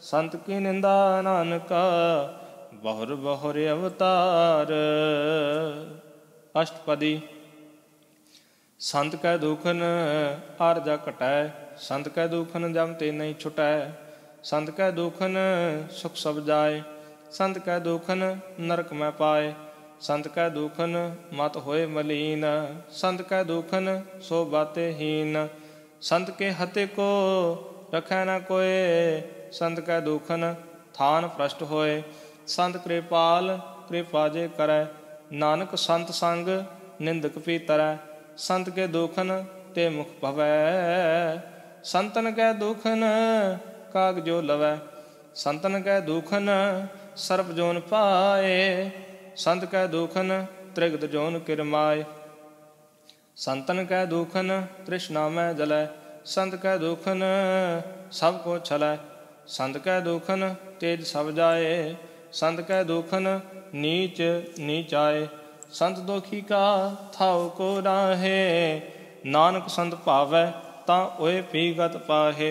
संत की निंदा नानका, बहुर बहुर अवतार। अष्टपदी। संत कै दुखन आरजा कटै, संत कै दुखन जम ते नहीं छुटै। संत कै दुखन सुख सब जाए, संत कै दुखन नरक में पाए। संत कै दुखन मत होए मलीन, संत कै दुखन सो बाते हीन। संत के हते को रखै न कोय, संत कै दुखन थान भ्रष्ट होए। संत कृपाल कृपा जे करै, नानक संत संग निंदक भी तरै। संत के दुखन ते मुख भवै, संतन कै दुखन काग जो लवै। संतन कै दुखन सर्प जोन पाए, संत कै दुखन त्रिगत जोन किरमाए। संतन कै दुखन तृष्णा में जलै, संत कै दुखन सब को छलै। संत कै दुखन तेज सब जाए, संत कै दुखन नीच नीच आए। संत दुखी का थाव को राहे, नानक संत भावै तां ओए पीगत पाहे।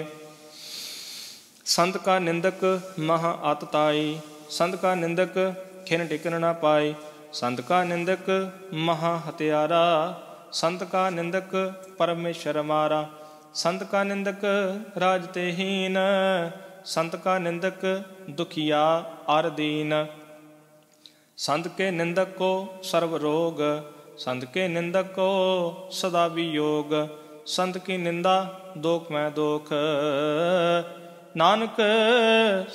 संत का निंदक महा अतताई, संत का निंदक खिन टिकन न पाई। संत का निंदक महा हत्यारा, संत का निंदक परमेश्वर मारा। संत का निंदक राज ते हीन, संत का निंदक दुखिया आर दीन। संत के निंदक को सर्व रोग, संत के निंदक को सदा वियोग। संत की निंदा दोख में दोख, नानक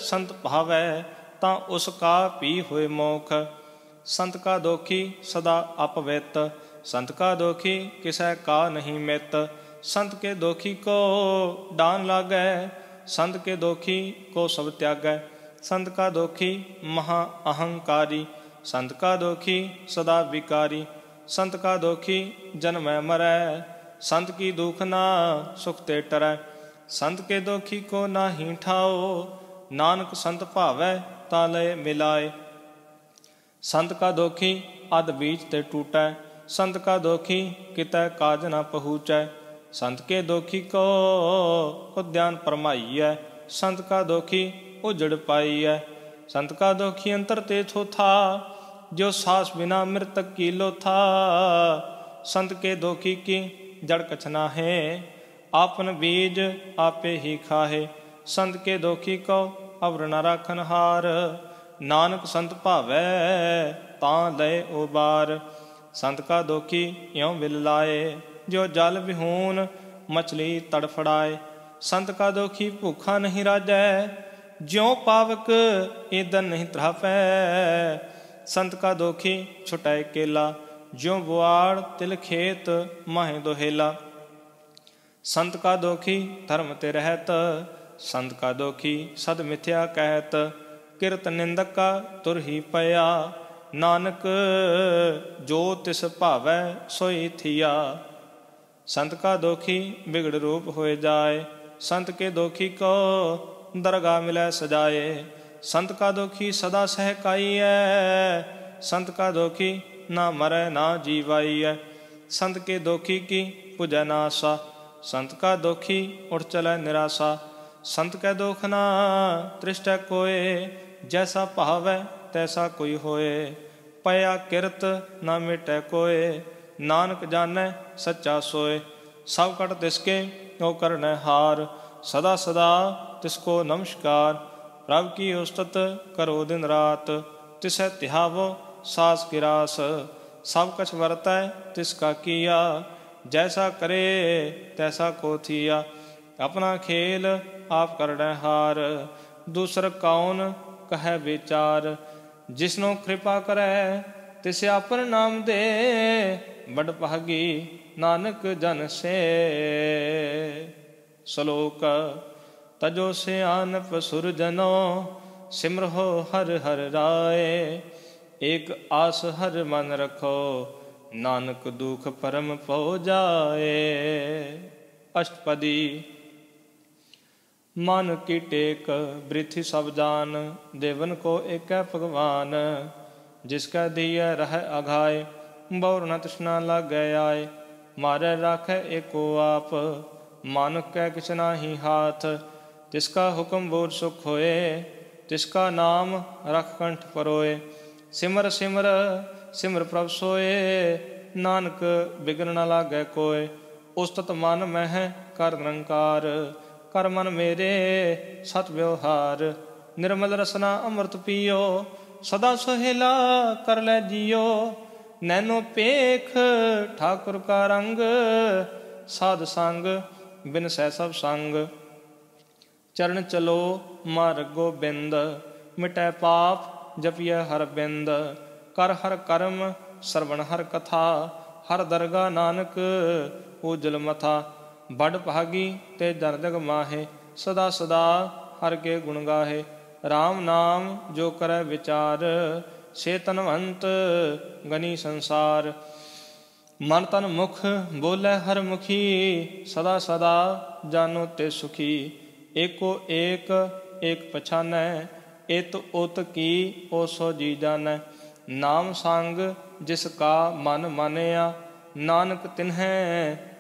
संत भावै तां उसका भी होए मोख। संत का दोखी सदा अपवित, संत का दोखी किसै का नहीं मित। संत के दोखी को डान लागै, संत के दोखी को सब त्यागै। संत का दोखी महा अहंकारी, संत का दोखी सदा विकारी। संत का दोखी जन्मै मरै, संत की दुखना सुख ते टरै। संत के दोखी को नाहीं ठाओ, नानक संत भावै ता लय मिलाए। संत का दोखी अध बीच ते टूटै, संत का दोखी कितै काज न पहुँचै। संत के दोखी को उद्यान परमाईयै, संत का दोखी उजड़ पाईयै। संत का दोखी अंतर ते थोथा, जो सास बिना मृतक की लोथा। संत के दोखी की जड़ कछ नाहे, आपन बीज आपे ही खाहे। संत के दोखी को अवर न राखन हार, नानक संत भावै तां लय उबार। संत का दोखी यों बिल लाए, जो जल विहून मछली तड़फड़ाए। संत का दोखी भूखा नहीं राजै, ज्यों पावक ईंधन नहीं त्रापै। संत का दोखी छुटाए केला, ज्यों बुआड़ तिल खेत माहे दोहेला। संत का दोखी धर्म ते रहत, संत का दोखी सद मिथ्या कहत। किरत निंदक का तुर ही पया, नानक जो तिस भावै सोई थिया। संत का दोखी बिगड़ रूप होए जाए, संत के दोखी को दरगाह मिलै सजाए। संत का दोखी सदा सहकाई है, संत का दोखी ना मरै ना जीवाई है। संत के दोखी की पुजै ना आशा, संत का दोखी उठ चलै निराशा। संत कै दोख ना तृष्टै कोय, जैसा भावै तैसा कोई होए। पया किरत ना मिटै कोय, नानक जानै सच्चा सोए। सब कट तिसके ओ करनै हार, सदा सदा तिसको नमस्कार। प्रभ की उस्तत करो दिन रात, तिसै तिहावो सास की रास। सब कछ वरतै तिसका किया, जैसा करे तैसा को थिया। अपना खेल आप करनै हार, दूसर कौन कहे विचार। जिसनो कृपा करै तिसे आपन नाम दे, बड़ भागी नानक जन से। श्लोक तजो सियानप सुरजनो, सिमरहो हर हर राय। एक आस हर मन रखो, नानक दुख परम पौ जाए। अष्टपदी। मन की टेक बृथि सब जान, देवन को एक भगवान। जिसका दिया रह अघाय, बौर न तृष्णा लागे आए। मारे राखे एको आप, मानुक कै किछ नाहि हाथ। तिसका हुक्म बोर सुख होए, तिसका नाम रख कंठ परोए। सिमर सिमर सिमर प्रभ सोए, नानक बिघ्न न लागे कोय। उस्तत मन मह कर निरंकार, कर मन मेरे सत व्यवहार। निर्मल रसना अमृत पियो, सदा सुहेला कर लै जियो। नैनो पेख ठाकुर का रंग, साध संग बिन सै सब संग। चरण चलो मार्ग गोबिंद, मिटै पाप जपिय हर बिंद। कर हर कर्म श्रवण हर कथा, हर दरगाह नानक उजल मथा। बड़ भागी ते जन जग माहे, सदा सदा हर के गुण गाहे। राम नाम जो करे विचार, से तनवंत गनी संसार। मन तन मुख बोले हर मुखी, सदा सदा जानो ते सुखी। एको एक एक पछानै, इत उत की ओ सो जी जानै। नाम संग जिसका मन मानया, नानक तिन्है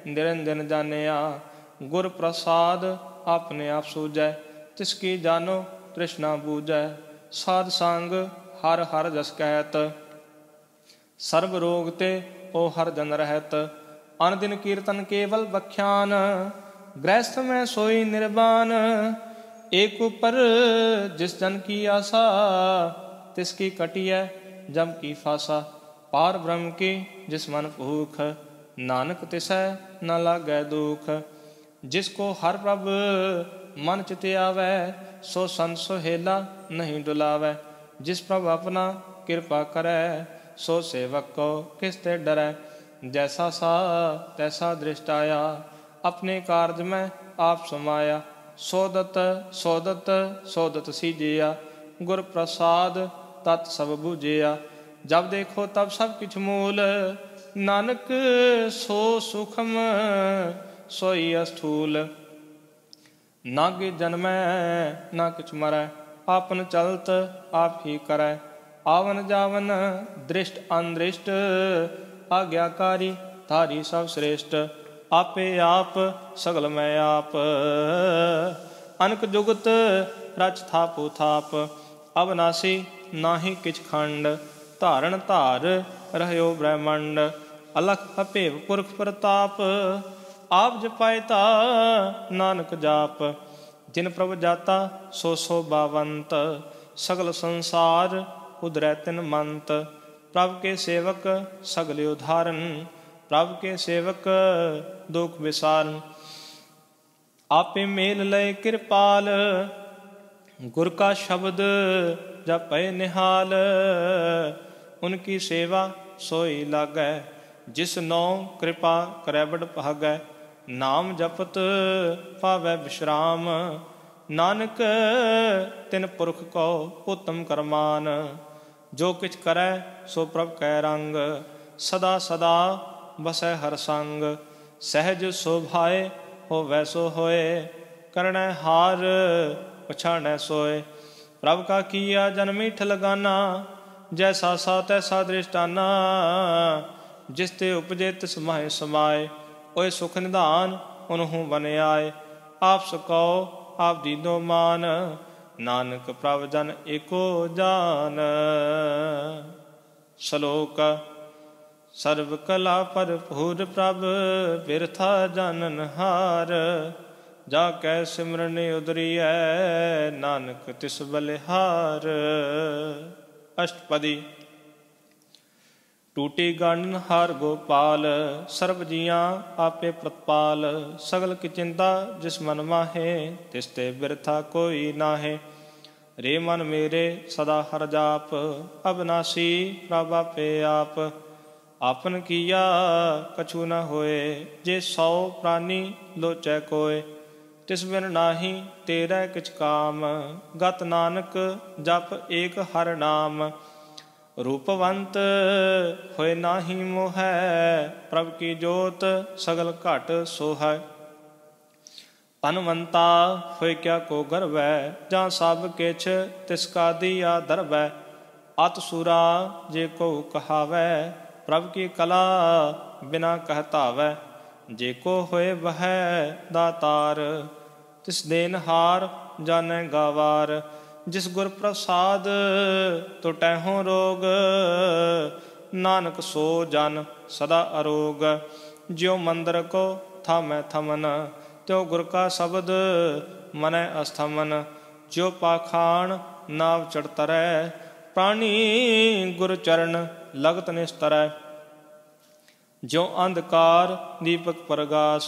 निरंजन जानिया। गुर प्रसाद अपने आप सूझै, तिसकी जानो तृष्णा बूझै। साध संग हर हर जस कहत, सर्ब रोग ते ओ हर जन रहत। अन दिन कीर्तन केवल बख्यान, गृहस्थ में सोई निर्वाण। एक ऊपर जिस जन की आशा, तिसकी कटिय जम की फासा। पार ब्रह्म की जिस मन भूख, नानक तिसै न लागै दुख। जिसको हर प्रभ मन चित आवै, सो संत सुहेला नहीं डुलावै। जिस प्रभ अपना कृपा करै, सो सेवक को किस ते डरै। जैसा सा तैसा दृष्ट आया, अपने कार्य में आप समाया। सोदत सोदत सोदत सीजिया, गुर प्रसाद तत् सब बूझिया। जब देखो तब सब किछ मूल, नानक सो सुखम सोई अस्थूल। ना कि जन्मै ना किछ मरै, आपन चलत आप ही करै। आवन जावन दृष्ट अनदृष्ट, आज्ञाकारी धारी सब श्रेष्ठ। आपे आप सगल मैं आप, अनक जुगत रच थापो थाप। अविनाशी नाहि किछ खंड, धारण धार रहयो ब्रह्मंड। अलख अभेव पुरख प्रताप, आप जपायता नानक जाप। जिन प्रभ जाता सो शोभावंत, सगल संसार उदरै तिन मंत। प्रभ के सेवक सगल उधारन, प्रभ के सेवक दुख विसारन। आपे मेल लय कृपाल, गुर का शब्द जपै निहाल। उनकी सेवा सोई लागै। जिस नौ कृपा करै बड़ भागै। नाम जपत पावै विश्राम। नानक तिन पुरख को उत्तम करमान। जो किछ करै सो प्रभ कै रंग। सदा सदा बसै हर संग। सहज शोभाए होवै सो होए। करनै हार पछाणै सोए। प्रभ का किया जन मीठ लगाना। जैसा सा तैसा दृष्टाना। जिस ते उपजे तिस माहे समाए। ओए सुख निधान उनहु बन आए। आप सको आप दीनो मान। नानक प्रभ जन एको जान। श्लोक सर्व कला भरपूर प्रभ बिरथा जानन हार। जाकै सिमरन उदरियै नानक तिस बलिहार। अष्टपदी। टूटी गांडन हार गोपाल। सर्व जियां आपे प्रतपाल। सगल की चिंता जिस मन माहे। तिस ते बिरथा कोई नाहे। रे मन मेरे सदा हर जाप। अविनाशी प्रभ आपे आप। आपन किया कछु न होए। जे 100 प्राणी लोचै कोय। तिस बिन नाही तेरै किछ काम। गत नानक जप एक हर नाम। रूपवंत होए नाही मोहै। प्रभ की जोत सगल घट सोहै। धनवंता होए क्या को गर्वै। जां सब किछ तिसका दिया धरवै। अत सुरा जे को कहावै। प्रभ की कला बिना कहतावै। जे को होए वह दातार। तिस देनहार जानै गावार। जिस गुर प्रसाद तुटैहों रोग। नानक सो जन सदा अरोग। ज्यों मंदिर को थामै थमन। त्यों गुर का शब्द मनै अस्थमन। ज्यों पाखाण नाव चढ़ तरै। प्राणी गुर चरण लगत निस्तरै। ज्यों अंधकार दीपक प्रगास।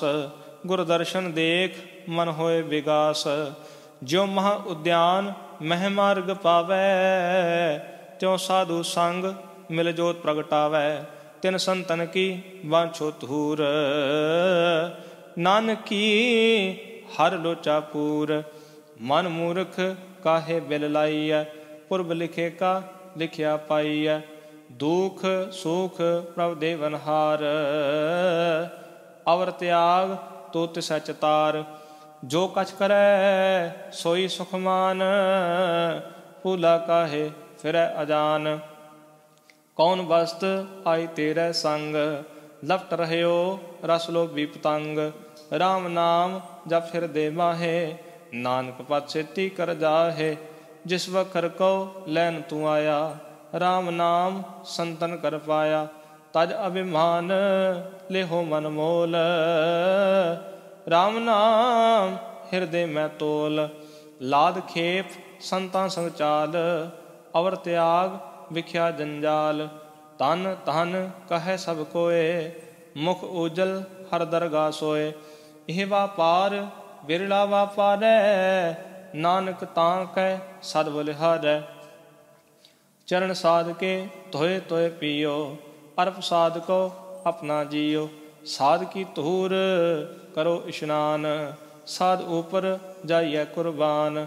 गुर दर्शन देख मन होए विगास। ज्यों महा उद्यान मह मार्ग पावै। त्यों साधु संग मिल जोत प्रगटावै। तिन संतन की बांछो धूर। नानकी हर लोचा पूर। मन मूर्ख काहे बिल लाइयै। पुरब लिखे का लिखिया पाइयै। दुख सुख प्रभ देवनहार। अवर त्याग तो तिसै चितार। जो कछ करै सोई सुखमान। भूला काहे फिरै अजान। कौन बस्त आई तेरै संग। लपट रहयो रस लोभी पतंग। राम नाम जप हिरदे माहे। नानक पद सेती कर जाहे। जिस वखर को लैन तू आया। राम नाम संतन कर पाया। तज अभिमान लेहो मन मोल। राम नाम हिरदे में तोल। लाद खेप संतां संग चाल। अवर त्याग विख्या जंजाल। तन तन कहे सब कोय। मुख उजल हर दरगाह सोए। यह व्यापार बिरला व्यापारै। नानक तां कै सद बलिहारै। चरण साध के धोए तोए पियो। अर्प साध को अपना जियो। साध की धूर करो इशनान। साध ऊपर जाइए कुर्बान।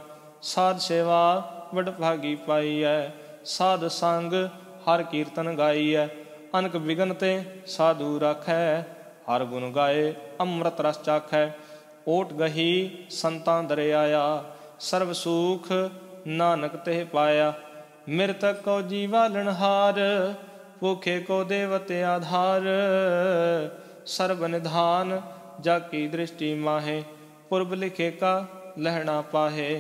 साध सेवा बड़ भागी पाइयै। साध संग हर कीर्तन गाइयै। अनक विघन ते साधु राखै। हर गुण गाए अमृत रस चाखै। ओट गही संतां दरियाया। सर्व सुख नानक तेह पाया। मृतक को जीवा लनहार। भूखे को देवते आधार। सर्व निधान जाकी दृष्टि माहे। पुरब लिखे का लहना पाहे।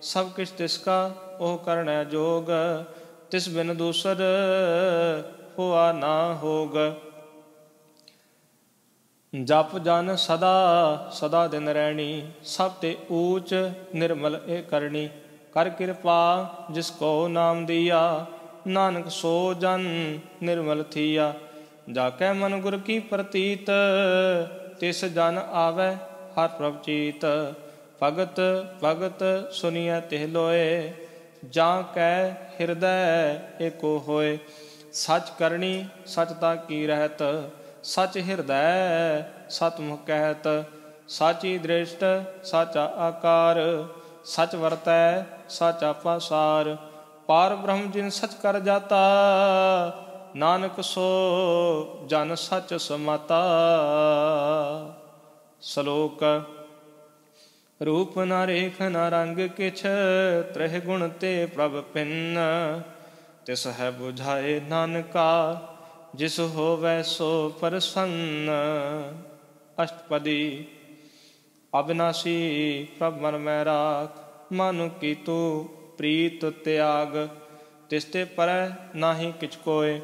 सब किछ तिसका ओह करनै जोग। तिस बिन दूसर हुआ ना होग। जप जन सदा सदा दिन रैनी। सब ते ऊच निर्मल ए करनी। कर कृपा जिसको नाम दिया। नानक सो जन निर्मल थिया। जाकै मन गुर की प्रतीत। तिस जन आवे हर प्रभ चीत। भगत भगत सुनिय तिह लोए। जाकै हृदय एको होए। सच करनी सचता की रहत, सच हृदय सतमुख कहत, साची दृष्ट साचा आकार, सच वरतै साचा पासार, पार ब्रह्म जिन सच कर जाता, नानक सो जन सच समाता। श्लोक रूप न रेख न रंग किछ, त्रह गुण ते प्रभ भिन्न, तिस है बुझाए नानका, जिस होवै सो प्रसन्न। अष्टपदी अविनाशी प्रभ मन मैं राख, मानु की तू प्रीत त्याग, तिसते पर नाही किछ कोय,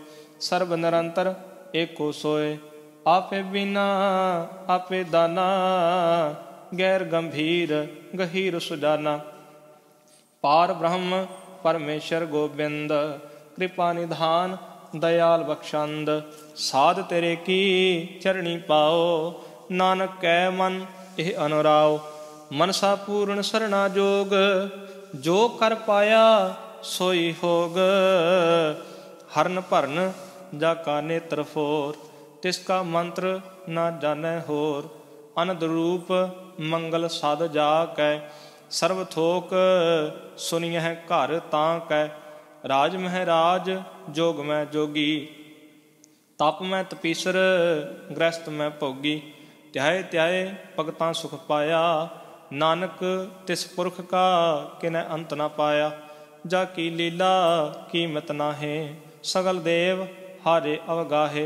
सर्ब निरंतर एको सोय, आपे बिना आपे दाना, गैर गंभीर गहीर सुजाना। पार ब्रह्म परमेश्वर गोबिंद, कृपा निधान दयाल बख्शंद, साध तेरे की चरणी पाओ, नानक कै मन एह अनुराव। मनसा पूर्ण सरना जोग, जो कर पाया सोई होग, हरन भरन जाका नेत्र फोर, तिसका मंत्र न जानै होर। अनंद रूप मंगल साध जाकै, सर्व थोक सुनियह घर ताकै, राज महराज जोग में जोगी, तप में तपीसर गृहस्थ में भोगी, त्याए त्याए भगतां सुख पाया, नानक तिस पुरख का किनै अंत न पाया। जाकी लीला कीमत नाहे, सगल देव हारे अवगाहे,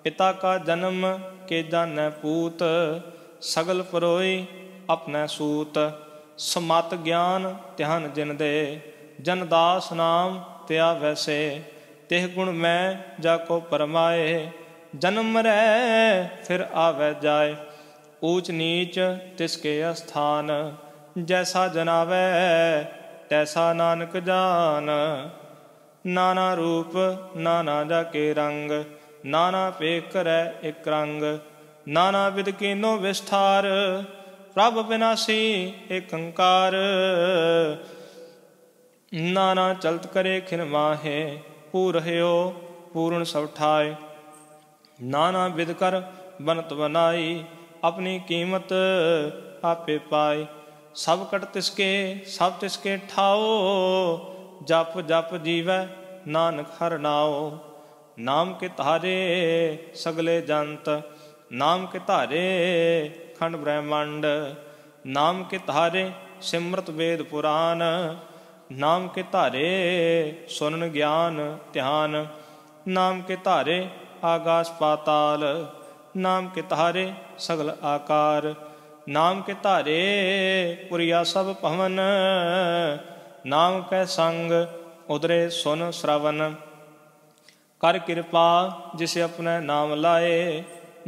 पिता का जन्म के जानै पूत, सगल परोई अपने सूत। समत ज्ञान ध्यान जिन दे, जन दास नाम त्या वैसे, तेह गुण मैं जाको परमाए, जन्म मरै फिर आवे जाए, ऊंच नीच तिसके स्थान, जैसा जनावै तैसा नानक जान। नाना रूप नाना जाके रंग, नाना पेख करै एक रंग, नाना विध कीनो विस्तार, प्रभ विनाशी एक अंकार। नाना चलत करे खिन माहे, पूर रह्यो पूर्ण सब ठाए, नाना विध कर बनत बनाई, अपनी कीमत आपे पाई। सब कट तिसके सब तिसके ठाओ, जप जप जीवै नानक हर नाओ। नाम के तारे सगले जंत, नाम के तारे खंड ब्रह्मांड, नाम के तारे सिमरत वेद पुराण, नाम के तारे सुनन ज्ञान ध्यान, नाम के तारे आकाश पाताल, नाम के तारे सगल आकार, नाम के तारे पुरिया सब पवन, नाम कै संग उदरे सुन श्रवण। कर कृपा जिसे अपने नाम लाए,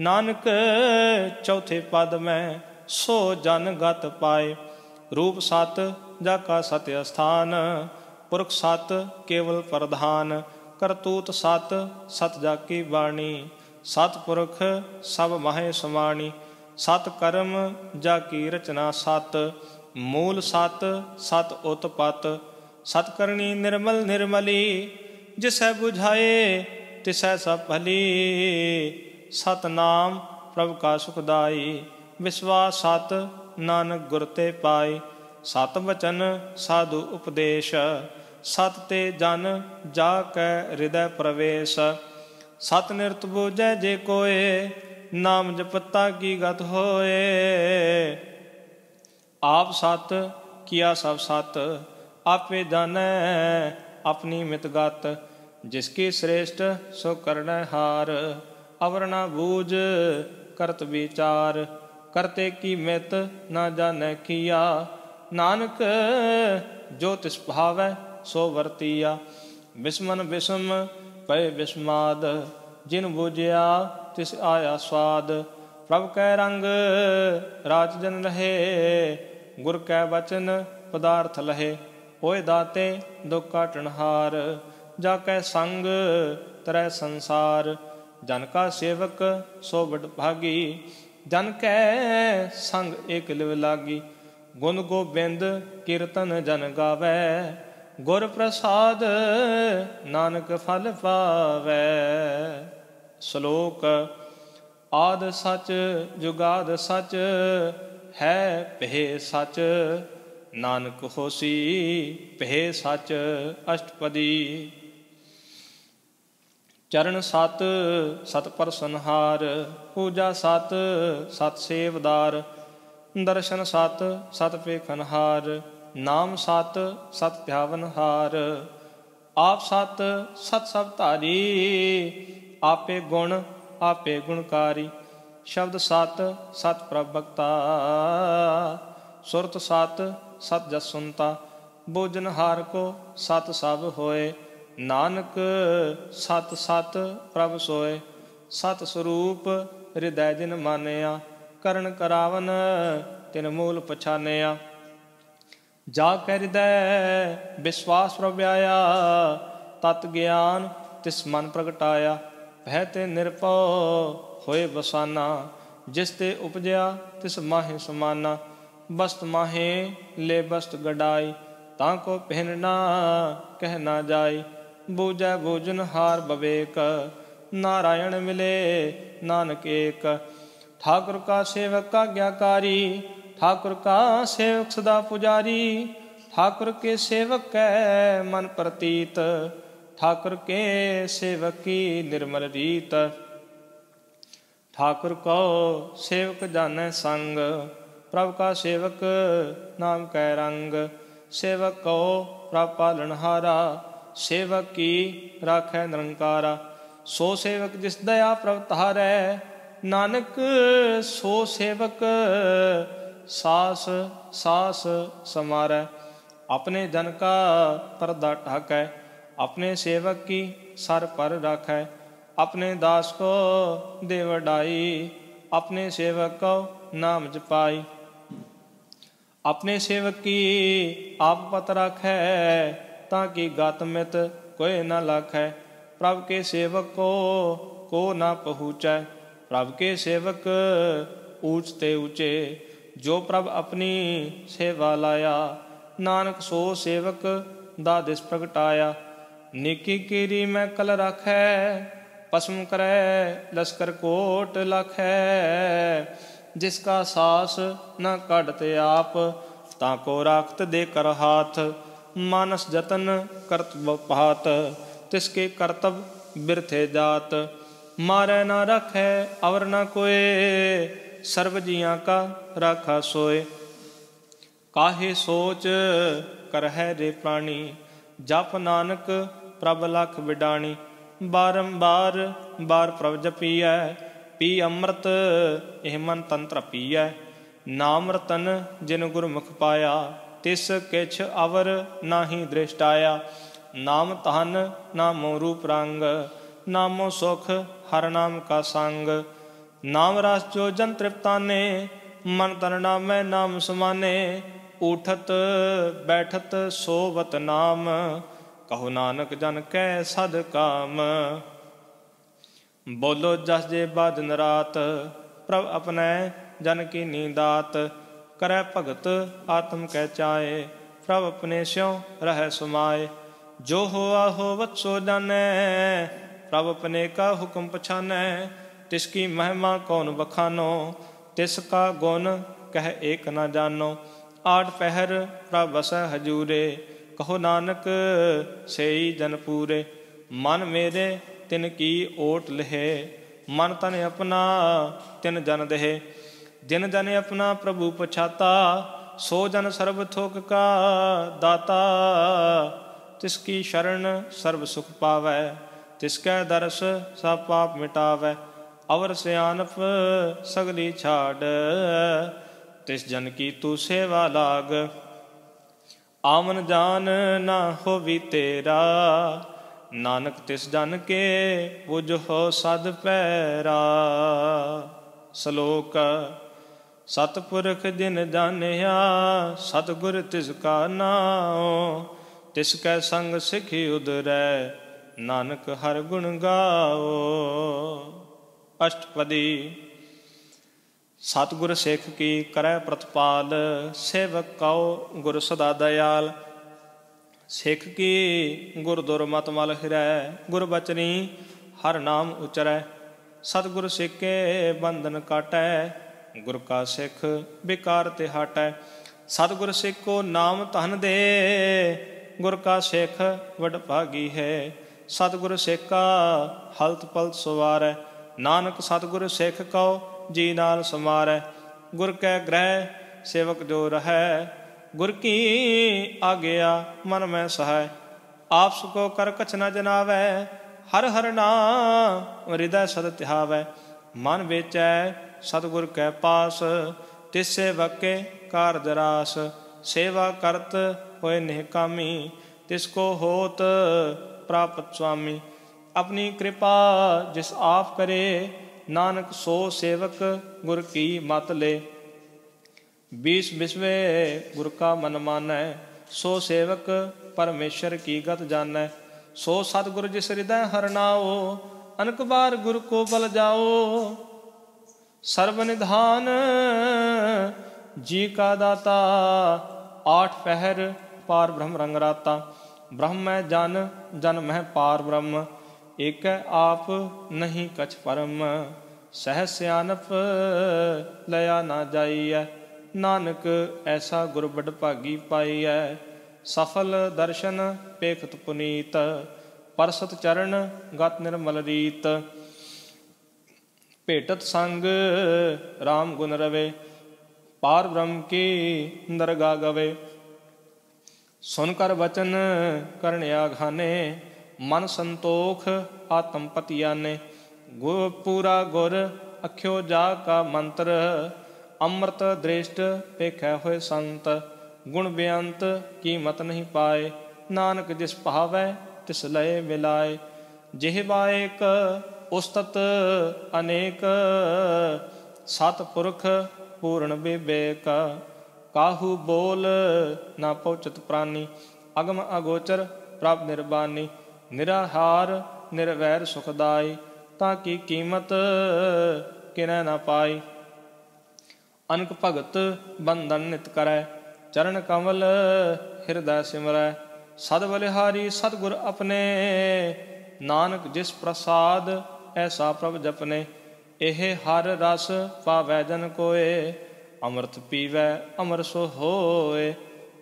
नानक चौथे पद में सो जन गत पाए। रूप सत जाका सत्य स्थान, पुरख सत केवल प्रधान, करतूत सत सत जाकी बाणी, सतपुरख सब माहे समाणी। सत कर्म जाकी रचना सत, मूल सत सत उत्पत, सतकरणी निर्मल निर्मली, जिसै बुझाए तिसै सब भली। सतनाम प्रभु का सुखदाई, विश्वास सत नानक गुर ते पाई। सत वचन साधु उपदेश, सत ते जन जाकै हृदय प्रवेश। सत निरत बूझै जे कोय, नाम जपता की गत होए। आप सत किया सब सत, आपे जानै अपनी मित गत। जिसकी श्रेष्ठ सो करनै हार, अवर न बूझ करत विचार। करते की मित न जानै किया, नानक जो तिस भावै सो वरतिया। बिस्मन बिस्म पए बिस्माद, जिन बूझिया तिस आया स्वाद। प्रभ कै रंग राज जन रहे, गुर कै वचन पदार्थ लहे। होए दाते दुख काटन हार, जाकै संग तरै संसार। जन का सेवक सो बड़ भागी, जन कै संग एक लिव लागी। गुण गोबिंद कीर्तन जन गावै, ਗੁਰ ਪ੍ਰਸਾਦ ਨਾਨਕ ਫਲ ਪਾਵੈ। ਸ਼ਲੋਕ। ਆਦ ਸਚ ਜੁਗਾਦ ਸਚ, ਹੈ ਭੇ ਸਚ, ਨਾਨਕ ਹੋਸੀ ਭੇ ਸਚ। ਅਸ਼ਟਪਦੀ। ਚਰਨ ਸਤ ਸਤ ਪਰਸਨਹਾਰ, ਪੂਜਾ ਸਤ ਸਤ ਸੇਵਦਾਰ, ਦਰਸ਼ਨ ਸਤ ਸਤ ਪੇਖਨਹਾਰ, ਨਾਮ ਸਤ ਸਤ ਧਿਆਵਨਹਾਰ। ਆਪ ਸਤ ਸਤ ਸਭ ਧਾਰੀ, ਆਪੇ ਗੁਣ ਆਪੇ ਗੁਣਕਾਰੀ। ਸ਼ਬਦ ਸਤ ਸਤ ਪ੍ਰਭ ਭਗਤਾ, ਸੁਰਤ ਸਤ ਸਤ ਜਸ ਸੁਨਤਾ। ਬੋਜਨਹਾਰ ਕੋ ਸਤ ਸਭ ਹੋਏ, ਨਾਨਕ ਸਤ ਸਤ ਪ੍ਰਭ ਸੋਏ। ਸਤ ਸਰੂਪ ਹਿਰਦੈ ਜਿਨ ਮਾਨਿਆ, ਕਰਨ ਕਰਾਵਨ ਤਿਨ ਮੂਲ ਪਛਾਨਿਆ। ਜਾ ਕੈ ਹਿਰਦੈ ਵਿਸ਼ਵਾਸ ਪ੍ਰਭ ਆਇਆ, ਤਤ ਗਿਆਨ ਤਿਸ ਮਨ ਪ੍ਰਗਟਾਇਆ। ਭੈ ਤੇ ਨਿਰਭਉ ਹੋਏ ਬਸਾਨਾ, ਜਿਸ ਤੇ ਉਪਜਿਆ ਤਿਸ ਮਾਹੇ ਸਮਾਨਾ। ਬਸਤ ਮਾਹੇ ਲੈ ਬਸਤ ਗਡਾਈ, ਤਾਂ ਕੋ ਪਹਿਨ ਨਾ ਕਹਿ ਨਾ ਜਾਈ। ਬੂਝੈ ਬੂਝਨਹਾਰ ਬਵੇਕ, ਨਾਰਾਇਣ ਮਿਲੇ ਨਾਨਕ ਏਕ। ਠਾकुर का सेवक आज्ञाकारी, ठाकुर का सेवक सदा पुजारी। ठाकुर के सेवक कै मन प्रतीत, ठाकुर के सेवक की निर्मल रीत। ठाकुर को सेवक जानै संग, प्रभु का सेवक नाम कै रंग। सेवक को प्रभ पालनहारा, सेवक की राखै निरंकारा। सो सेवक जिस दया प्रभ तारै, नानक सो सेवक सास सास समारै। अपने जन का पर्दा ढाकै, अपने सेवक की सर पर राखै। अपने दास को दे वडाई, अपने सेवक को नाम जपाई। अपने सेवक की आप पत राखै, ताकि गत मित कोई न लाखै। प्रभु के सेवक को न पहुँचै, प्रभु के सेवक ऊंच ते ऊंचे। जो प्रभु अपनी सेवा लाया, नानक सो सेवक दादिस प्रगटाया। निकी कीरी मैं कल राखै, पसम करै लश्कर कोट लाखै। जिसका सास न काढ़ते आप, ताको राखत दे कर हाथ। मानस जतन करत पात, तिसके करतब बिरथे जात। मारै ना रखै अवर न कोय, सर्व जियां का राखा सोए। काहे सोच करहै रे प्राणी, जप नानक प्रभ लख बिडाणी। बारंबार बार प्रभ जपीऐ, पी अमृत एह मन तंत्र पीऐ। नाम रतन जिन गुरमुख पाया, तिस किछ अवर नाहि दृष्ट आया। नाम धन नामो रूप रंग, नामो सुख हर नाम का संग। नाम रस जो जन तृप्ताने, मन तन नामै नाम समाने। उठत बैठत सोवत नाम, कहो नानक जन कै सद काम। बोलो जस जे बाद दिन रात, प्रभ अपनै जन की नींदात। करै भगत आत्म कै चाए, प्रभ अपने स्यों रहै समाए। जो होआ होवत सो जानै, प्रभ अपने का हुक्म पछानै। तिसकी महिमा कौन बखानो, तिसका गुण कह एक न जानो। आठ पहर प्रभ बसै हजूरे, कहो नानक सेई जन पूरे। मन मेरे तिन की ओट लहे, मन तन अपना तिन जन देहे। जिन जन अपना प्रभु पछाता, सो जन सर्व थोक का दाता। तिसकी शरण सर्व सुख पावै, तिसकै दर्श सब पाप मिटावै। अवर सियानप सगली छाड़, तिस जन की तू सेवा लाग। आमन जान ना होवी तेरा, नानक तिस जन के पुज हो सद पैरा। श्लोक। सतपुरख जिन जानिया, सतगुर तिसका नाम। तिसकै संग सिखी उदरै, नानक हर गुण गाओ। अष्टपदी। सतगुर सिख की करै प्रतपाल, सेवक कौ गुर सदा दयाल। सिख की गुर दुर मत मल हिरै, गुर बचनी हर नाम उचरै। सतगुर सिक्के बंधन काटै, गुर का सिख बेकार ते हटै। सतगुर सिख को नाम धन दे, गुर का सिख वड भागी है। सतगुर सिख का हलत पलत सवारै, नानक सतगुर सिख कौ जी नाल समारै। गुर कै ग्रह सेवक जो रहै, गुर की आज्ञा मन में सहाय। आपस को कर कछ न जनावै, हर हर नाम हृदय सद ध्यावै। मन बेचै सतगुर कै पास, तिस सेवक के कारज रास। सेवा करत होए निहकामी, तिसको होत प्राप्त स्वामी। अपनी कृपा जिस आप करे, नानक सो सेवक गुर की मत ले। 20 बिस्वे गुर का मन मानै, सो सेवक परमेश्वर की गत जानै। सो सतगुर जिस हृदय हर नाओ, अनक बार गुर को बल जाओ। सर्व निधान जी का दाता, 8 पहर पार ब्रह्म रंग राता। ब्रह्म में जन, जन में पार ब्रह्म, एक आप नहीं कछ परम। सहज सियानप लया ना जाइयै, नानक ऐसा गुर बड़ भागी पाइयै। सफल दर्शन पेखत पुनीत, परसत चरण गत निर्मल रीत। भेटत संग राम गुण रवे, पार ब्रह्म की दरगाह गवे। सुनकर वचन करन आघाने, मन संतोख आत्म पतियाने। गुर पूरा गुर अख्यो जा का मंत्र, अमृत दृष्ट पेखै होए संत। गुण बेअंत कीमत नहीं पाए, नानक जिस भावै तिस लय मिलाए। जिहबा एक उस्तत अनेक, सतपुरख पूर्ण विवेक। काहू बोल ना पहुँचत प्राणी, अगम अगोचर प्रभ निर्बानी। निराहार निर्वैर सुखदाई, ताकि कीमत किनै ना पाई। अनक भगत बंधन नित करै, चरण कमल हृदय सिमरै। सद बलिहारी सतगुर अपने, नानक जिस प्रसाद ऐसा प्रभ जपने। एह हर रस पावै जन कोय, अमृत पीवै अमर सो होय।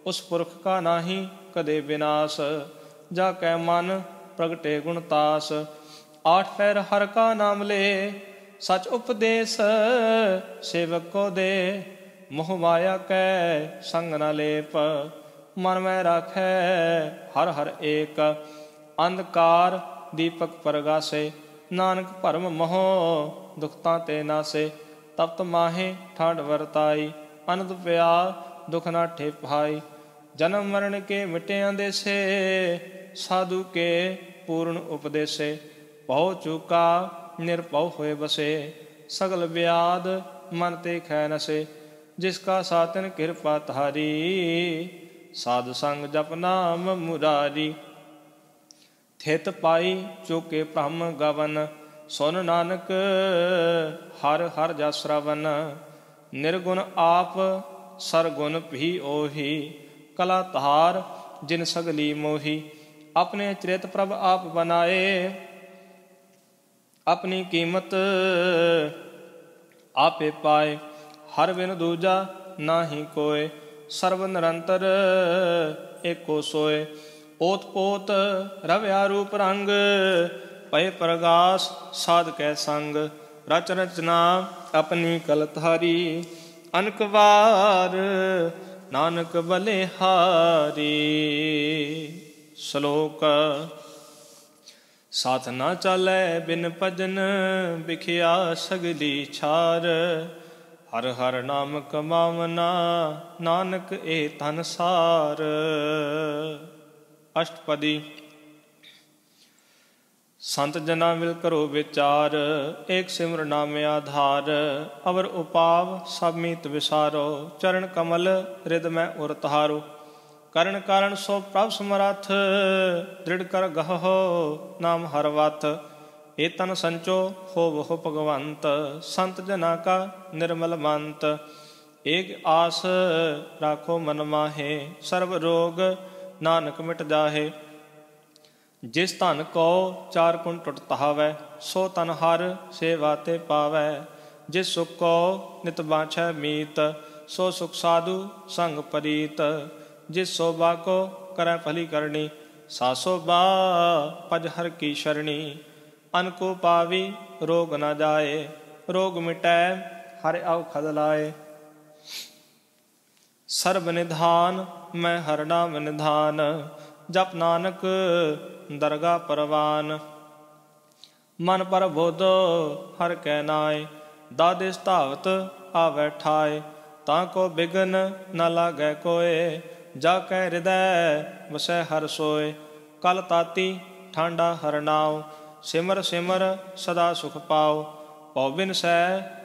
उस पुरख का नाही कदे विनाश, जाकै मन प्रगटे गुणतास। 8 पैर हर का नाम ले, सच उपदेश सेवक को दे। मोह माया कै संग न लेप, मन में राखै हर हर एक। अंधकार दीपक परगासे, नानक भरम मोह दुखता ते नासे। तप्त माहे ठाड वरताई, अनंद प्यार दुख ना ठेपाई। जन्म मरण के मिटे अंदेसे, साधु के पूर्ण उपदेसे। भव चूका निरभव होए बसे, सगल व्याध मन ते खै नसे। जिसका सातन कृपा तारी, साध संग जप नाम मुरारी। थित पाई चूके ब्रह्म गवन, सुन नानक हर हर जस श्रवण। निर्गुण आप सरगुण भी ओही, कला तार जिन सगली मोही। अपने चरित प्रभ आप बनाए, अपनी कीमत आपे पाए। हर बिन दूजा नाही कोय, सर्व निरंतर एको सोय। ओत पोत रव्या रूप रंग, पय प्रगास साध कै संग। रच रचना अपनी कलतारी, अनक बार नानक बलिहारी। श्लोक साथ ना चालै बिन भजन, बिखिया सगली छार। हर हर नाम कमावना, नानक ए धन सार। अष्टपदी। संत जना मिल करो विचार, एक सिमर नाम आधार। अवर उपाव सब मीत विसारो, चरण कमल हृदय में उर तहारो। करण कारण सो प्रभ समरथ, दृढ़ कर गहो नाम हर वथ। ए तन संचो हो वह भगवंत, संत जना का निर्मल मंत। एक आस राखो मन माहे, सर्व रोग नानक मिट जाहे। जिस धन को चार गुण टुट तहावै, सो तन हर सेवा ते पावै। जिस सुख को नित बाँछै मीत, सो सुख साधु संग परीत। जिस शोभा को करै भली करनी, सा शोभा पज हर की शरणी। अन को पावी रोग न जाए, रोग मिटै हर अवखद लाए। सर्ब निधान मैं हर नाम निधान, जप नानक दरगाह परवान। मन पर बोधो हर कै नाय, दादिस धावत आवै ठाय। ताको बिघन न लागै कोय, जाकै हृदय वसै हर सोय। कल ताती ठांडा हर नाव, सिमर सिमर सदा सुख पाओ। पौ बिन सै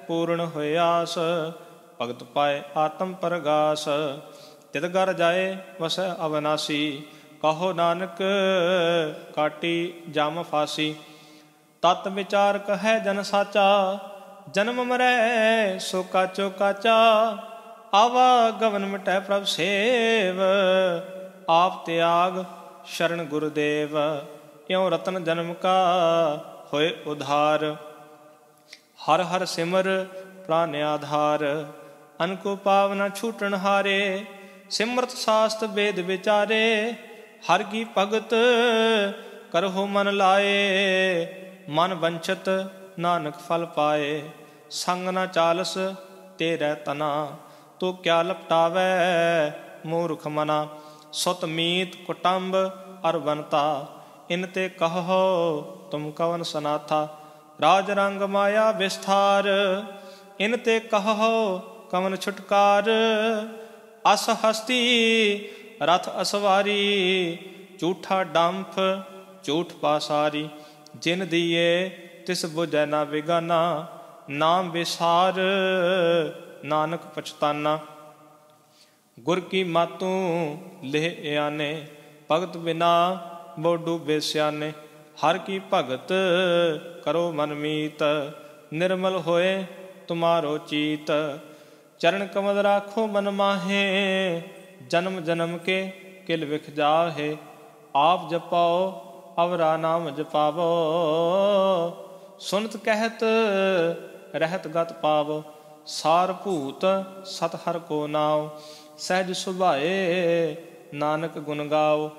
पूर्ण होय आस, भगत पाए आत्म परगास। तित घर जाए वसै अविनाशी, कहो नानक काटी जाम फासी। तत विचार कहे जन साचा, जन्म मरै सो काचो काचा। आवा गवन मिटै प्रभ सेव, आप त्याग शरण गुरुदेव। यों रतन जन्म का होए उधार, हर हर सिमर प्राण आधार। अनको पावना छूटन हारे, सिमरत शास्त्र वेद विचारे। हर की भगत करहो मन लाए, मन वंछत नानक फल पाए। संग न चालस तेरै तना, तो क्या लपटावै मूर्ख मना। सुत मीत कुटुंब अर बनता, इनते कहो तुम कवन सनाथा। राज रंग माया विस्तार, इनते कहो कवन छुटकार। अस हस्ती रथ असवारी, झूठा डंफ झूठ पासारी। जिन दिए तिस बुझै ना बिगाना, नाम विसार नानक पछताना। गुर की मातू लेह आने, भगत बिना बो डूबे स्याने। हर की भगत करो मन मीत, निर्मल होए तुम्हारो चीत। चरण कमल राखो मन माहे, जन्म जन्म के किल विख जाहे। आप जपाओ अवरा नाम जपावो, सुनत कहत रहत गत पावो। सार भूत सत हर को नाव, सहज सुभाए नानक गुण गाओ।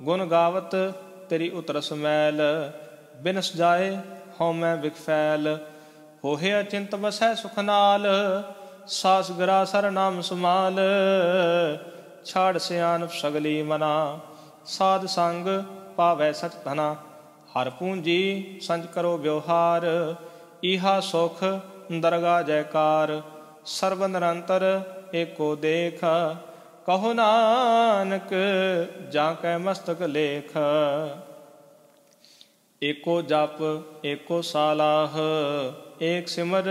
गुण गावत तेरी उतरस मैल, बिनस जाए हਉ मैं बिख फैल। होहे अचिंत बसै सुख नाल, सास गरा सर नाम सुमाल। छाड़ सियानप सगली मना, साध संग पावै सच धना। हर पूंजी संज करो व्यवहार, इहा सुख दरगाह जयकार। सर्व निरंतर एको देख, कहो नानक जाकै मस्तक लेख। एको जप एको सालाह, एक सिमर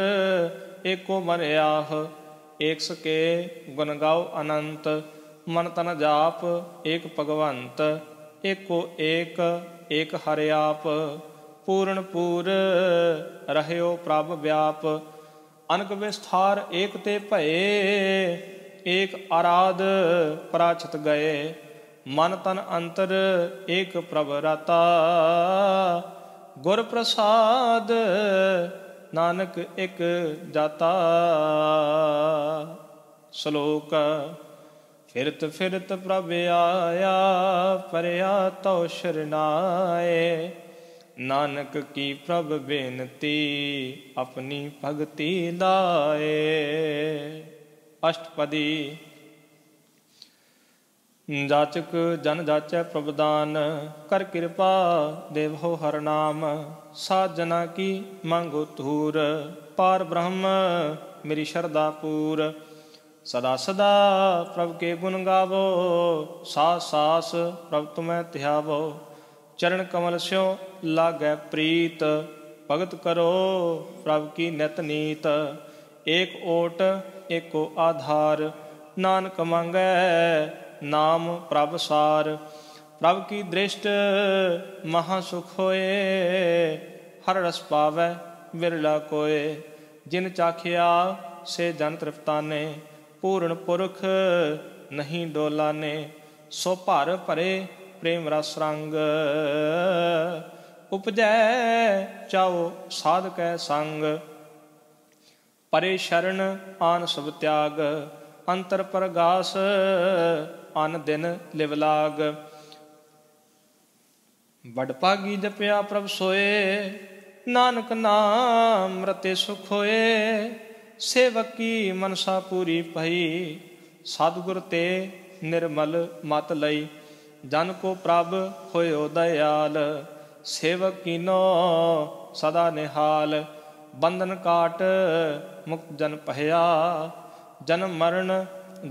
एको मन आह। एक सके गुण गाओ अनंत, मन तन जाप एक भगवंत। एको एक एक हरि आप, पूर्ण पूर रहयो प्रभ व्याप। अनक विस्तार एक ते भये, एक आराध पराछत गए। मन तन अंतर एक प्रभ राता, गुर प्रसाद नानक एक जाता। श्लोक फिरत फिरत प्रभ आया, परया तो शरनाए। नानक की प्रभ बेनती, अपनी भगति लाए। अष्टपदी। जाचक जन जाचै प्रभुदान, कर कृपा देवहो हर नाम। साध जना की मांगो तूर, पार ब्रह्म मेरी शरदा पूर। सदा सदा प्रभु के गुण गावो, सास सास प्रभु तुम्हें ध्यावो। चरण कमल स्यों लागै प्रीत, भगत करो प्रभु की नित नीत। एक ओट एको आधार, नानक मांगै नाम प्रभ सार। प्रभ की दृष्ट महासुख होए, हर रस पावै बिरला कोय। जिन चाखिया से जन तृप्ताने, पूर्ण पुरख नहीं डोलाने। सो भर भरे प्रेम रस रंग। उपजै चाओ साध कै संग, परे शरण आन सब त्याग। अंतर परगास अन दिन लिव लाग। वडभागी जपया प्रभ सोए, नानक नाम रते सुख होए। सेवक की मनसा पूरी भई, सतगुर ते निर्मल मत लई। जन को प्रभ होयो दयाल, सेवक कीनो सदा निहाल। बंधन काट मुक्त जन पहया, जन्म मरण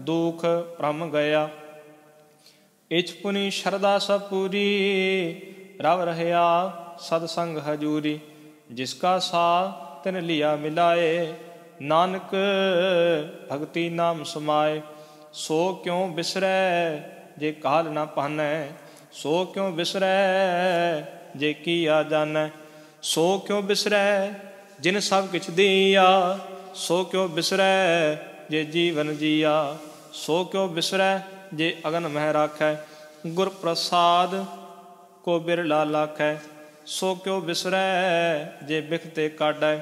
दुख भ्रम गया। इछ पुनि शरदा सब पूरी, रव रहया सतसंग हजूरी। जिसका सा तिन लिया मिलाए, नानक भगति नाम समाए। सो क्यों बिसरै जे काल न पानै, सो क्यों बिसरै जे किया जानै। सो क्यों बिसरै जिन सब किछ दिया, सो क्यों बिसरै जे जीवन जिया। सो क्यों बिसरै जे अगन मह राखै, गुर प्रसाद को बिरला लाखै। सो क्यों बिसरै जे बिखते काढै,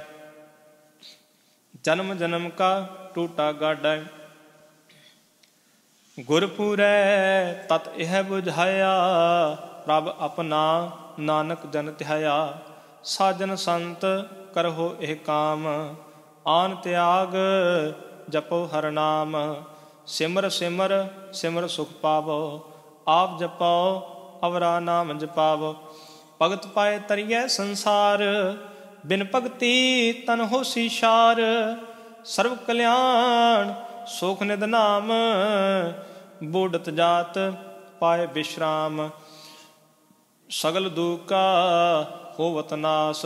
जन्म जन्म का टूटा गाढै। गुरपुरै तत यह बुझाया, प्रभ अपना नानक जन ध्याया। साजन संत करहो एह काम, आन त्याग जपो हर नाम। सिमर सिमर सिमर सुख पावो, आप जपो अवरा नाम जपावो। भगत पाए तरियै संसार, बिन भगति तन होसी शार। सर्व कल्याण सुख निध नाम, बूढ़त जात पाए विश्राम। सगल दुख का होवत नास,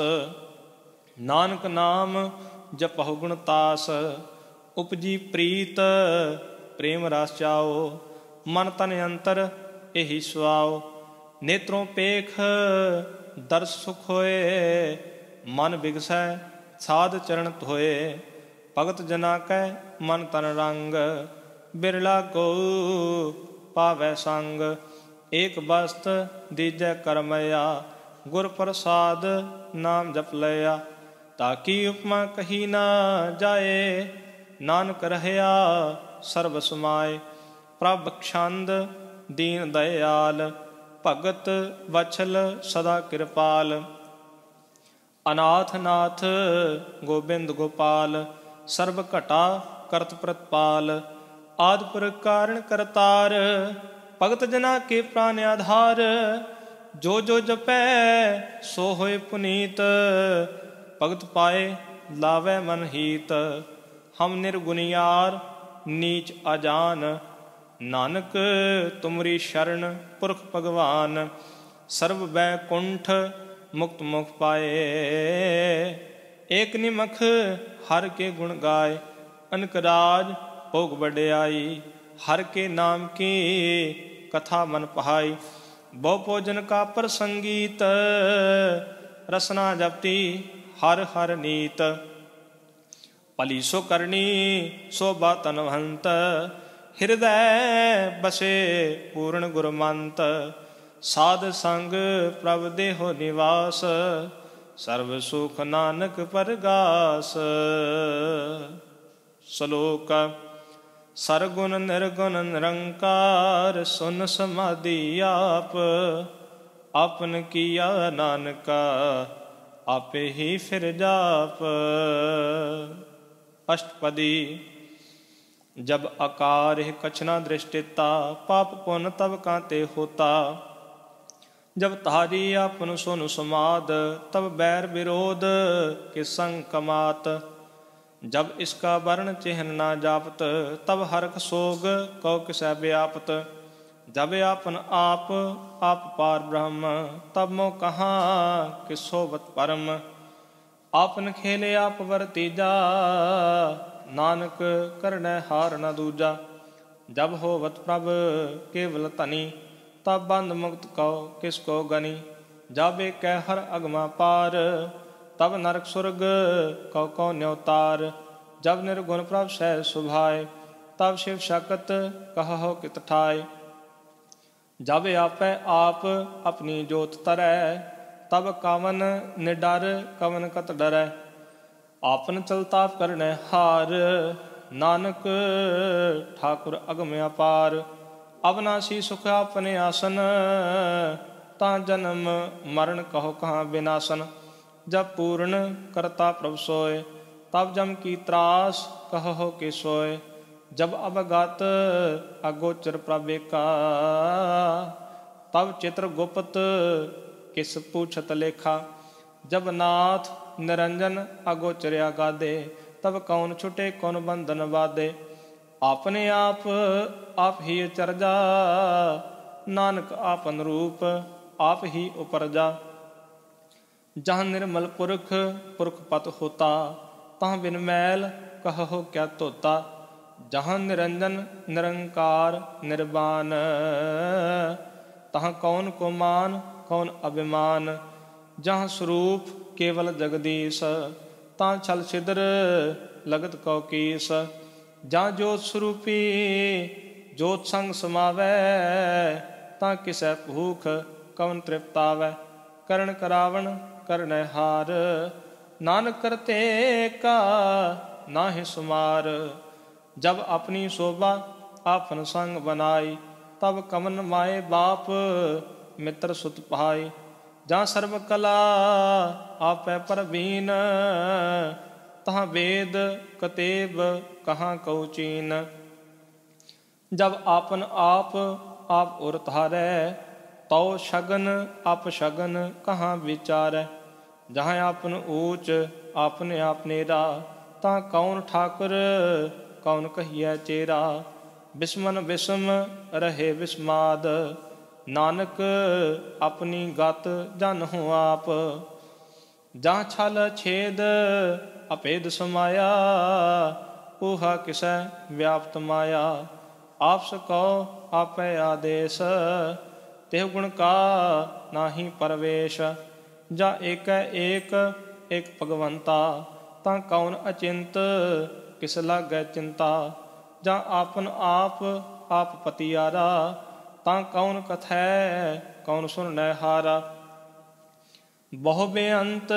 नानक नाम जपहु गुण तास। उपजी प्रीत प्रेम रस चाओ, मन तन अंतर एहि सुआओ। नेत्रों पेख दर्श सुख होए, मन बिगसै साध चरण धोए। भगत जना कै मन तन रंग, बिरला को पावै संग। एक बस्त दीजै करमया, गुर प्रसाद नाम जप लया। ताकि उपमा कही ना जाए, नानक रहया सर्व समाए। प्रभ छंद दीन दयाल, भगत वत्सल सदा कृपाल। अनाथ नाथ गोबिंद गोपाल, सर्व घटा करत प्रतपाल। आदिपुर कारण करतार, भगत जना के प्राण आधार। जो जो जपै सो होए पुनीत, भगत पाए लावै मन हीत। हम निर्गुनियार नीच अजान, नानक तुमरी शरण पुरख भगवान। सर्व बैकुंठ मुक्त मुख पाए, एक निमख हर के गुण गाय। अनक राज भोग बड़याई, हर के नाम की कथा मन पहाई। बहु भोजन का प्रसंगीत, रसना जपती हर हर नीत। भली सो करनी शोभा तनवंत, हृदय बसे पूर्ण गुरमंत। साध संग प्रभ देहो निवास, सर्व सुख नानक परगास। श्लोक सरगुण निर्गुण निरंकार, सुन समाधि आप। आपन किया नानका, आपे ही फिर जाप। अष्टपदी। जब आकार कछ न दृष्टिता, पाप पुन तब कांते होता। जब तारी आपन सुन समाद, तब बैर विरोध के संग कमात। जब इसका वर्ण चिन्ह न जापत, तब हरख सोग कौ किसै व्यापत। जब आपन आप आप पार ब्रह्म, तब मोह कहाँ कि सोबत परम। आपन खेले आप वर्तीजा, नानक करनै हार न दूजा। जब होवत प्रभ केवल तनी, तब बंद मुक्त कौ किसको गनी। जब एक हर अगमा पार, तब नरक सुरग कौ न्योतार। जब निर्गुण प्रभ सहज सुभाए, तब शिव शक्त कहो कित ठाय। जब आपै आप अपनी जोत तरै, तब कवन निडर कवन कत डरै। आपन चलता करने हार, नानक ठाकुर अगम अपार। अविनाशी सुख अपने आसन, ता जन्म मरण कहो कहाँ विनाशन। जब पूर्ण करता प्रभ सोय, तब जम की त्रास कहो के सोय। जब अवगत अगोचर प्रवेका, तब चित्र गुप्त किस पूछत लेखा। जब नाथ निरंजन अगोचर अगाधे, तब कौन छुटे कौन बंधन बाधे। अपने आप ही चरजा, नानक आपन रूप आप ही उपरजा। जहाँ निर्मल पुरख पुरख पत होता, तहाँ बिन मैल कहो क्या तोता। जहाँ निरंजन निरंकार निर्वाण, तहाँ कौन को मान कौन अभिमान। जहाँ स्वरूप केवल जगदीश, तहाँ छल छिद्र लगत कौ कीस। जहाँ ज्योत स्वरूपी ज्योत संग समावै, तहाँ किसै भूख कवन तृप्तावै। करण करावण करने हार, नानक करते का नाहि सुमार। जब अपनी शोभा आपन संग बनाई, तब कमन माए बाप मित्र सुत भाई। जहाँ सर्व कला आपै परवीन, तहाँ वेद कतेब कहाँ कऊ चीन। जब आपन आप उर धारै, तो शगन अपशगन कहाँ विचारै। जहाँ आपन ऊंच आपने आप नेरा, तहाँ कौन ठाकुर कौन कहिए चेरा। बिस्मन बिस्म रहे बिस्माद, नानक अपनी गत जानहु आप। जहाँ छल छेद अपेद समाया, ऊहा किसै व्याप्त माया। आप सको आपै आदेश, तेह गुण का नाही परवेश। जा एक एक भगवंता, ता कौन अचिंत किस लागै चिंता। जा आपन आप पतियारा, ता कौन कथै कौन सुननै हारा। बहु बेअंत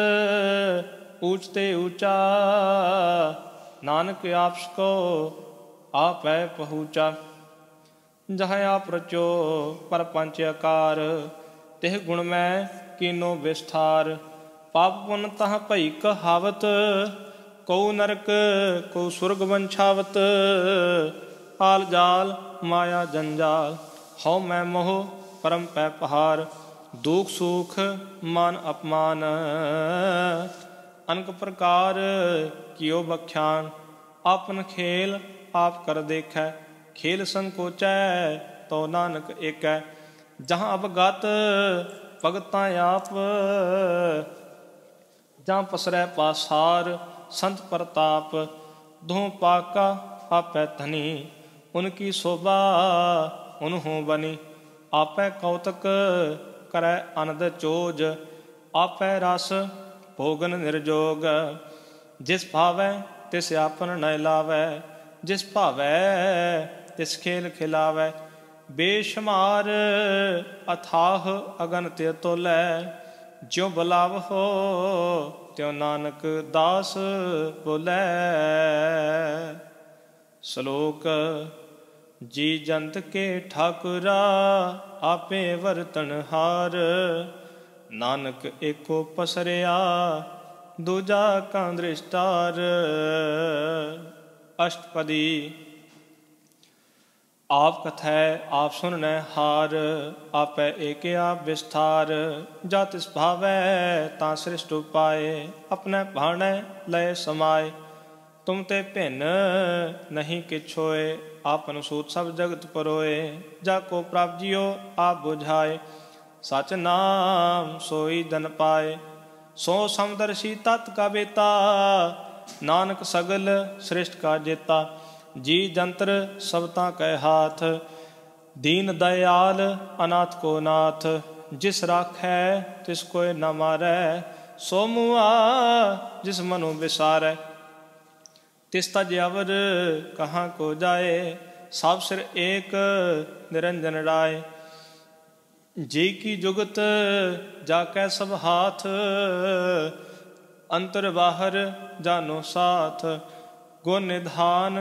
ऊंचते ऊंचा, नानक आप सको आपै पहुँचा। जहाँ आप रचो परपंच आकार, तिह गुण मैं कीनो विस्तार। पाप पुन तहाँ भई कहावत, कौ नरक कौ सुरग वंछावत। आल जाल माया जंजाल, हौ मैं मोह परम पै पहार। दुख सुख मान अपमान, अनक प्रकार कियो बख्यान। आपन खेल आप कर देखै, खेल संकोचै तो नानक एकै। जहाँ अवगत भगतां आप, जहाँ पसरै पासार संत प्रताप। धो पाका आपै धनी, उनकी शोभा उन्हों बनी। आपै कौतक करै अनद चोज, आपै रस भोगन निर्जोग। जिस भावै तिस आपन न लावै, जिस भावै तिस खेल खिलावै। बेशुमार अथाह अगन ते तोलै, ज्यों बुलावहो त्यों नानक दास बोलै। श्लोक जी जंत के ठाकुरा, आपे वर्तनहार। नानक एको पसरिया, दूजा का दृष्टार। अष्टपदी। आप कथै आप सुननै हार, आपै एके आप विस्तार। जा तिस भावै ता सृष्ट उपाय, अपने भाणै लय समाय। तुम ते भिन्न नहीं किछ होए, आपन सूत सब जगत परोए। जाको प्रभ जियो आप बुझाए, सच नाम सोई जन पाए। सो समदर्शी तत् का बेता, नानक सगल सृष्ट का जेता। जी जंतर सबता कै हाथ, दीन दयाल अनाथ को नाथ। जिस राखै तिस कोय न मारै, सो मुआ जिस मनु विसारै। तिस तज अवर कहाँ को जाए, सब सिर एक निरंजन राय। जी की जुगत जाकै सब हाथ, अंतर बाहर जानो साथ। गुण निधान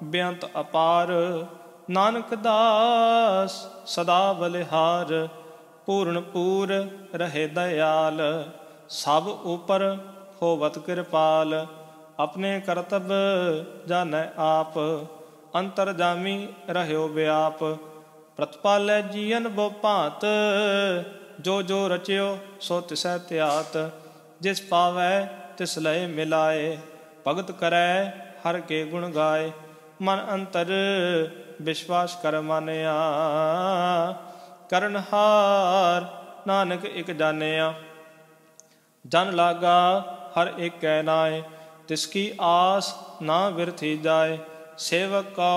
बेअंत अपार, नानक दास सदा बलिहार। पूर्ण पूर रहे दयाल, सब ऊपर होवत कृपाल। अपने करतब जानै आप, अंतर जामी रहयो व्याप। प्रतिपालै जीवन बो भांत, जो जो रचियो सो तिसै त्यात। जिस पावै तिस लय मिलाए, भगत करै हर के गुण गाए। मन अंतर विश्वास कर मानिया, करनहार नानक एक जानिया। जन लागा हर एक कै नाय, तिसकी आस ना बिरथी जाए। सेवक कौ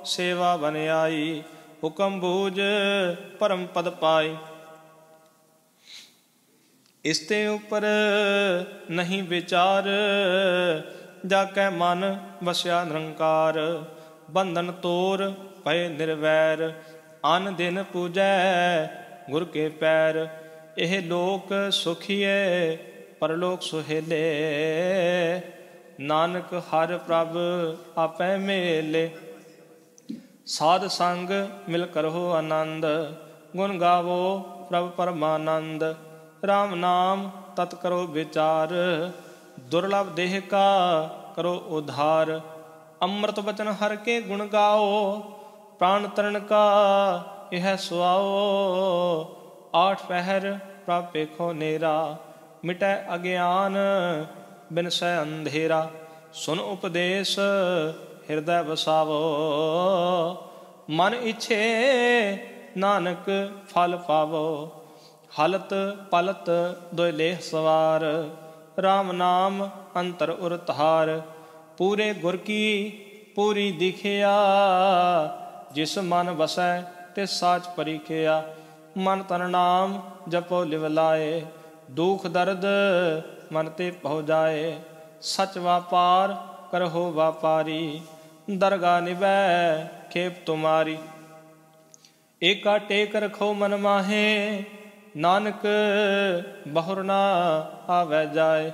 सेवा बन आई, हुकम बूझ परम पद पाई। इसते ऊपर नहीं विचार, जाकै मन वस्या निरंकार। बंधन तोर भय निर्वैर, अन दिन पूजै गुर के पैर। एह लोक सुखिए परलोक सुहेले, नानक हर प्रभ आपै मेले। साध संग मिल करहो आनंद, गुण गावो प्रभ परमानंद। राम नाम तत् करो विचार, दुर्लभ देह का करो उद्धार। अमृत वचन हर के गुण गाओ, प्राण तरण का यह सुआओ। आठ पहर प्रभ पेखो नेरा, मिटै अज्ञान बिनसै अंधेरा। सुन उपदेश हृदय बसावो, मन इच्छे नानक फल पावो। हलत पलत दोय लेह सवार, राम नाम अंतर उर धार। पूरे गुर की पूरी दिखिया, जिस मन बसै तिस साच परिखिया। मन तन नाम जपो लिव लाए, दुख दर्द मन ते पहो जाए। सच व्यापार करहो व्यापारी, दरगाह निभै खेप तुम्हारी। एका टेक रखो मन माहे, नानक बहुर ना आवे जाए।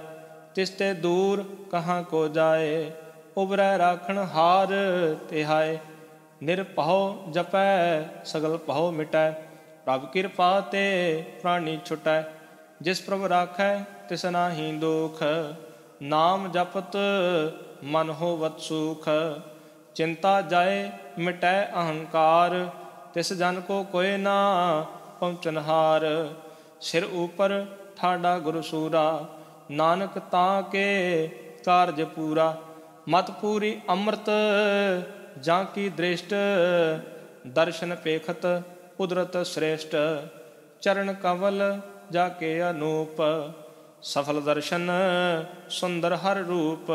तिसते दूर कहाँ को जाए, उबरै राखण हार तिहाए। निरपहो जपै सगल पहो मिटै, प्रभ कृपा ते प्राणी छुटै। जिस प्रभ राखै तिस नाहीं दुख, नाम जपत मन होवत सुख। चिंता जाए मिटै अहंकार, तिस जन को कोय ना पहुँचनहार। सिर ऊपर ठाडा गुरु सूरा, नानक ताके कारज पूरा। मत पूरी अमृत जाकी दृष्ट, दर्शन पेखत उदरत श्रेष्ठ। चरण कमल जाके अनूप, सफल दर्शन सुंदर हर रूप।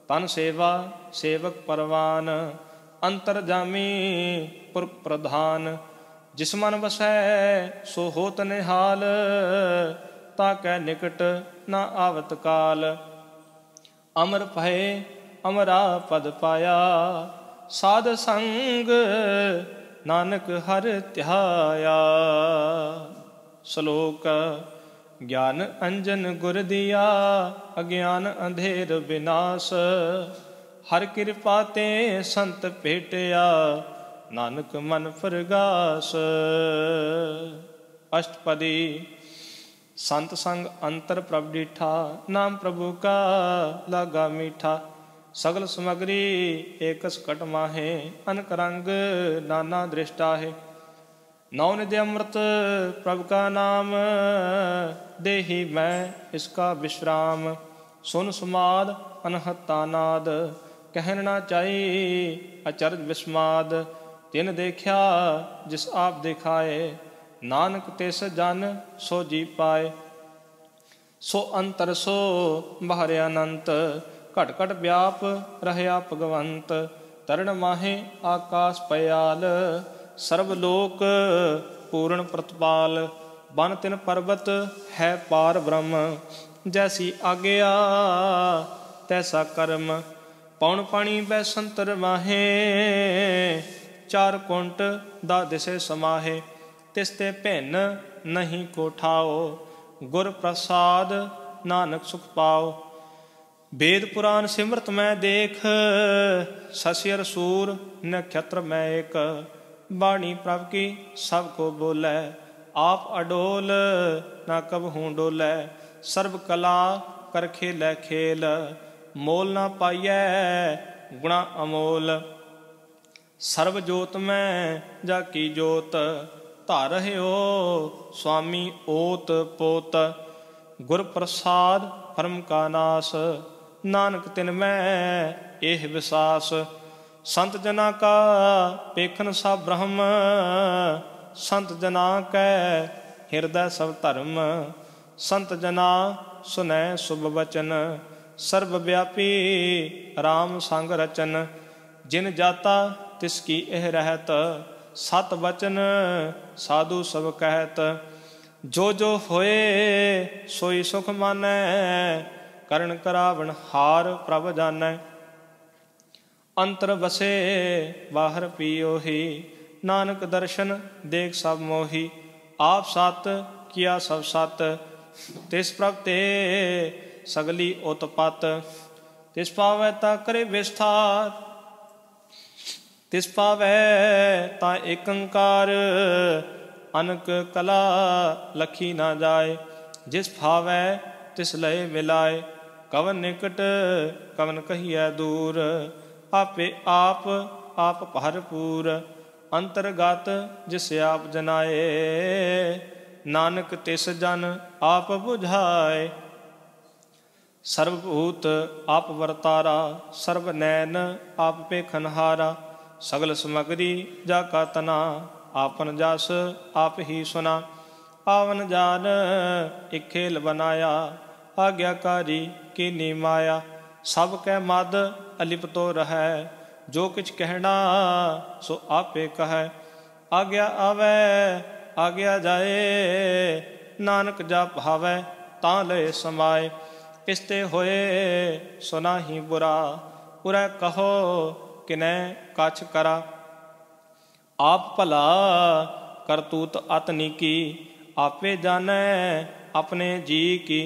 तन सेवा सेवक परवान, अंतर जामी पुरख प्रधान। जिस मन बसै सो होत निहाल, ताकै निकट ना आवत काल। अमर भय अमरा पद पाया, साध संग नानक हर ध्याया। श्लोक ज्ञान अंजन गुर दिया, अज्ञान अंधेर विनाश। हर कृपा ते संत भेटिया, नानक मन प्रगास। अष्टपदी। संत संग अंतर प्रभ डिठा, नाम प्रभु का लागा मीठा। सगल समग्री एकस कट माहे, अनक रंग नाना दृष्टा है। नौ निधि अमृत प्रभु का नाम, देहि मैं इसका विश्राम। सुन सुमाद अनहता नाद, कहन ना चाही अचरज विस्माद। तिन देखा जिस आप दिखाए, नानक तिस जन सो जी पाए। सो अंतर सो बाहर अनंत, घट घट व्याप रहया भगवंत। तरण माहे आकाश पयाल, सर्वलोक पूर्ण प्रतिपाल। बन तिन पर्वत है पार ब्रह्म, जैसी आज्ञा तैसा कर्म। पौन पानी बै संतर माहे, चार कुंट दा दिसे समाहे। तिस ते भिन्न नहीं को ठाओ। गुर प्रसाद नानक सुख पाओ। वेद पुराण सिमरत मैं देख, ससियर सूर नक्षत्र मैं एक। बाणी प्रभ की सब को बोलै, आप अडोल ना कबहूँ डोलै। सर्व कला कर खेलै खेल, मोल ना पाइयै गुणा अमोल। सर्व जोत में जाकी जोत, धर रहियो स्वामी ओत पोत। गुर प्रसाद परम का नास, नानक तिन में एह विसास। संत जना का पेखन सब ब्रह्म, संत जना कै हिरदय सब धर्म। संत जना सुनै शुभ वचन, सर्वव्यापी राम संग रचन। जिन जाता तिसकी एह रहत, सत वचन साधु सब कहत। जो जो होए सोई सुख मानै, करण करावण हार प्रभ जानै। अंतर बसे बाहर पियोही, नानक दर्शन देख सब मोही। आप सत किया सब सत, तिस प्रभ ते सगली उत्पत। तिस पावै ता करे विस्तार, तिस पावै ता एकंकार। अनक कला लखी ना जाए, जिस भावै तिस लय मिलाए। कवन निकट कवन कहिए दूर, आपे आप भरपूर। अंतर्गत जिस आप जनाए, नानक तिस जन आप बुझाए। सर्वभूत आप वर्तारा, सर्व नैन आप पेखनहारा। सगल समगरी जाका तना, आपन जस आप ही सुना। पावन जान एक खेल बनाया, आज्ञाकारी कीनी माया। सब कै मद अलिपतो रहै, जो किछ कहना सो आपे कहै। आज्ञा आवे आज्ञा जाए, नानक जा भावै तां लय समाए। इसते होए सुना ही बुरा, उरै कहो किनै कछ करा। आप भला करतूत अतनी की, आपे जानै अपने जी की।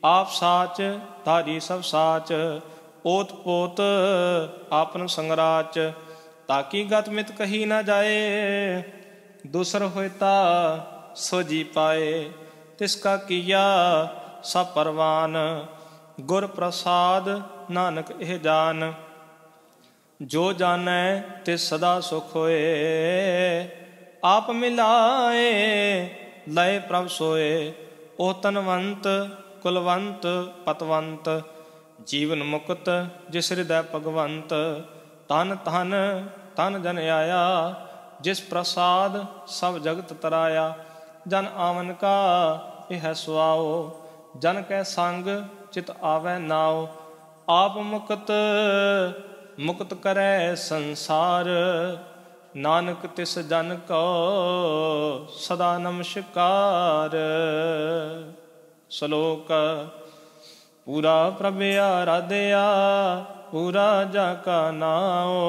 आप साच धारी सब साच, ओत पोत आपन संगराच। ताकि गत मित कही न जाए, दूसर होता सो जी पाए। तिसका किया सब परवान, गुर प्रसाद नानक एह जान। जो जानै तिस सदा सुख होए, आप मिलाए लय प्रभ सोए। ओ तनवंत कुलवंत पतवंत, जीवन मुक्त जिस हृदय भगवंत। तन तन तन जन आया, जिस प्रसाद सब जगत तराया। जन आवन का यह सुआओ, जन कै संग चित आवै नाओ। आप मुक्त मुक्त करै संसार, नानक तिस जन को सदा नमस्कार। श्लोक पूरा प्रभ आराध्या, पूरा जाका नाओ।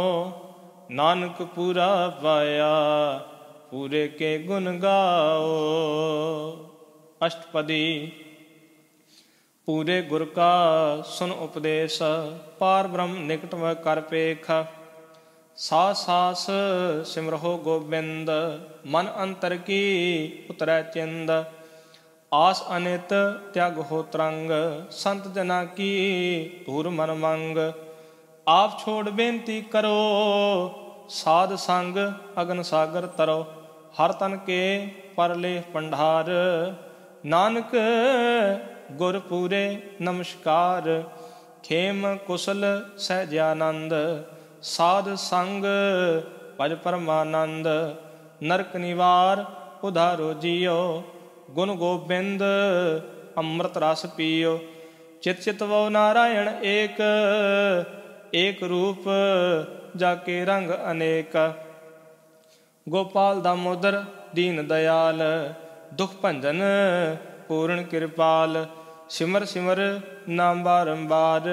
नानक पूरा पाया, पूरे के गुण गाओ। अष्टपदी। पूरे गुर का सुन उपदेश, पार ब्रह्म निकट व कर पेख। सास सास सिमरहो गोबिंद, मन अंतर की उतरै चिंद। आस अनित त्याग हो तरंग, संत जना की धूर मन मंग। आप छोड़ बेनती करो, साध संग अगन सागर तरो। हर तन के पर लेह पंडार, नानक गुर पूरे नमस्कार। खेम कुशल सहजानंद, साध संग भज परमानंद। नरक निवार उधारो जियो, गुण गोबिंद अमृत रस पियो। चित चितवो नारायण एक, एक रूप जाके रंग अनेक। गोपाल दामोदर दीन दयाल, दुख भंजन पूर्ण कृपाल। सिमर सिमर नाम बारंबार,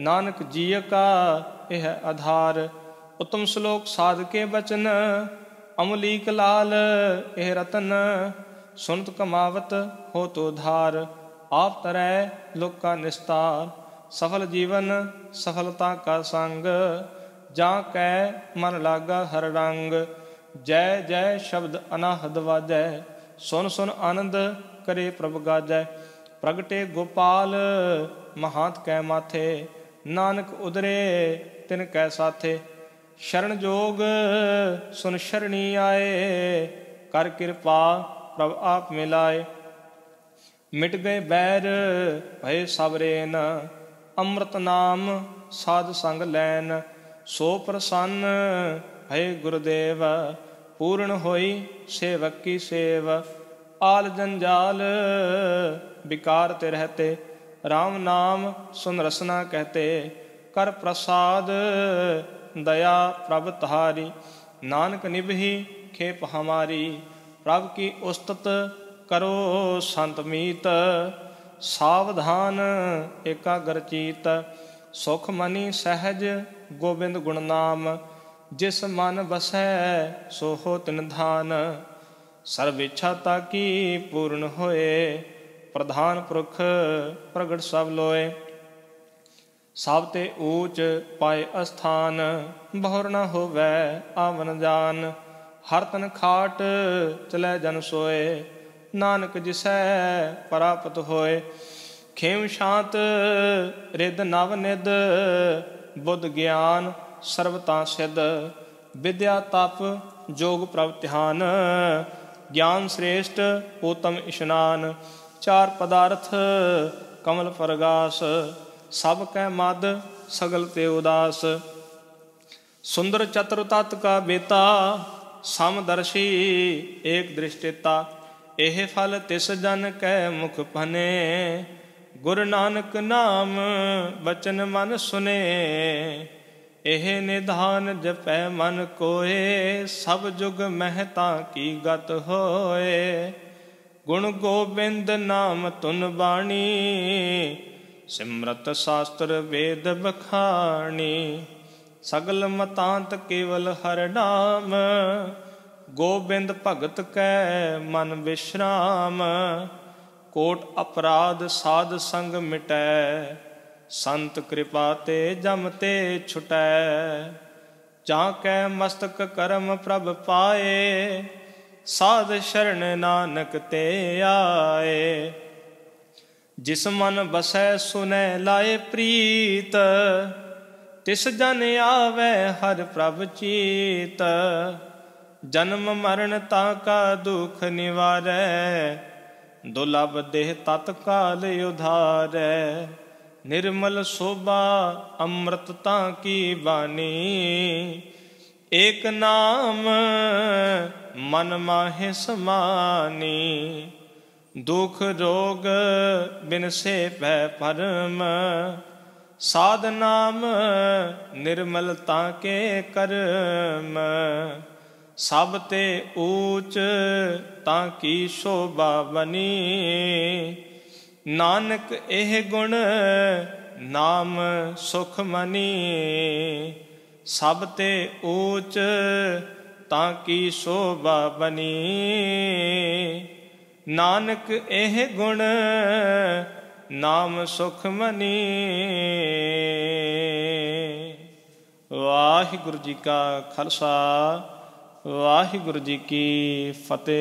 नानक जिय का यह आधार। उत्तम श्लोक साध के बचन, ਅਮਲੀਕ ਲਾਲ ਇਹ ਰਤਨ, ਸੁਨਤ ਕਮਾਵਤ ਹੋ ਤੋ ਧਾਰ। ਆਪ ਤਰੈ ਲੋਕਾ ਨਿਸਤਾਰ, ਸਫਲ ਜੀਵਨ ਸਫਲਤਾ ਕਾ ਸੰਗ। ਜਾਂ ਕੈ ਮਨ ਲਾਗਾ ਹਰ ਰੰਗ, ਜੈ ਜੈ ਸ਼ਬਦ ਅਨਾਹਦ ਵਾਜੈ। ਸੁਨ ਸੁਨ ਆਨੰਦ ਕਰੇ ਪ੍ਰਭ ਗਾਜੈ। ਪ੍ਰਗਟੇ ਗੋਪਾਲ ਮਹਾਂਤ ਕੈ ਮਾਥੇ, ਨਾਨਕ ਉਦਰੇ ਤਿਨ ਕੈ ਸਾਥੇ। ਸ਼ਰਨ ਜੋਗ ਸੁਨ ਸ਼ਰਣੀ ਆਏ, ਕਰ ਕਿਰਪਾ ਪ੍ਰਭ ਆਪ ਮਿਲਾਏ। ਮਿਟ ਗਏ ਬੈਰ ਭਏ ਸਭ ਰੇਨ, ਅੰਮ੍ਰਿਤ ਨਾਮ ਸਾਧ ਸੰਗ ਲੈਨ। ਸੋ ਪ੍ਰਸੰਨ ਭਏ ਗੁਰਦੇਵ, ਪੂਰਨ ਹੋਈ ਸੇਵਕ ਕੀ ਸੇਵ। ਆਲ ਜੰਜਾਲ ਵਿਕਾਰ ਤੇ ਰਹਤੇ, ਰਾਮ ਨਾਮ ਸੁਨ ਰਸਨਾ ਕਹਤੇ। ਕਰ ਪ੍ਰਸਾਦ दया प्रभ तहारी, नानक निभही खेप हमारी। प्रभ की उस्तत करो संत मीत, सावधान एकाग्र चीत। सुख मनी सहज गोबिंद गुण नाम, जिस मन बसै सो हो तिन धान। सर्व इच्छा ताकी पूर्ण होए, प्रधान पुरख प्रगट सब लोए। ਸਭ ਤੇ ਊਚ ਪਾਏ ਅਸਥਾਨ, ਬਹੁਰ ਨ ਹੋਵੈ ਆਵਨ ਜਾਨ। ਹਰ ਤਨ ਖਾਟ ਚਲੈ ਜਨ ਸੋਏ, ਨਾਨਕ ਜਿਸੈ ਪ੍ਰਾਪਤ ਹੋਏ। ਖੇਮ ਸ਼ਾਂਤ ਰਿਦ ਨਵ ਨਿਦ, ਬੁੱਧ ਗਿਆਨ ਸਰਬਤਾ ਸਿਧ। ਵਿਦਿਆ ਤਪ ਜੋਗ ਪ੍ਰਭ ਧਿਆਨ, ਗਿਆਨ ਸ੍ਰੇਸ਼ਟ ਊਤਮ ਇਸ਼ਨਾਨ। ਚਾਰ ਪਦਾਰਥ ਕਮਲ ਪ੍ਰਗਾਸ, सब कै मद सगल ते उदास। सुंदर चतुर तत् का बेता, समदर्शी एक दृष्टिता। एह फल तिस जन कै मुख भने, गुरु नानक नाम बचन मन सुने। एह निधान जपै मन कोय, सब जुग महता की गत होए। गुण गोबिंद नाम तुन बाणी, सिमरत शास्त्र वेद बखानी। सगल मतांत केवल हर नाम, गोबिंद भगत कै मन विश्राम। कोट अपराध साध संग मिटै, संत कृपा ते जम ते छुटै। जा कै मस्तक करम प्रभ पाए, साध शरण नानक ते आए। जिस मन बसै सुनै लाए प्रीत, तिस जन आवे हर प्रभ चीत। जन्म मरण ताका दुख निवारै, दुर्लभ देह तत्काल उधारै। निर्मल शोभा अमृत ताकी बानी, एक नाम मन माहे समानी। दुख रोग बिन से भै परम, साध नाम निर्मलता के कर्म। सब ते ऊच ताकी शोभा बनी, नानक एह गुण नाम सुख मनी। सब ते ऊच ताकी शोभा बनी, नानक एह गुण नाम सुख मनी। वाहिगुरु जी का खालसा, वाहिगुरु जी की फतेह।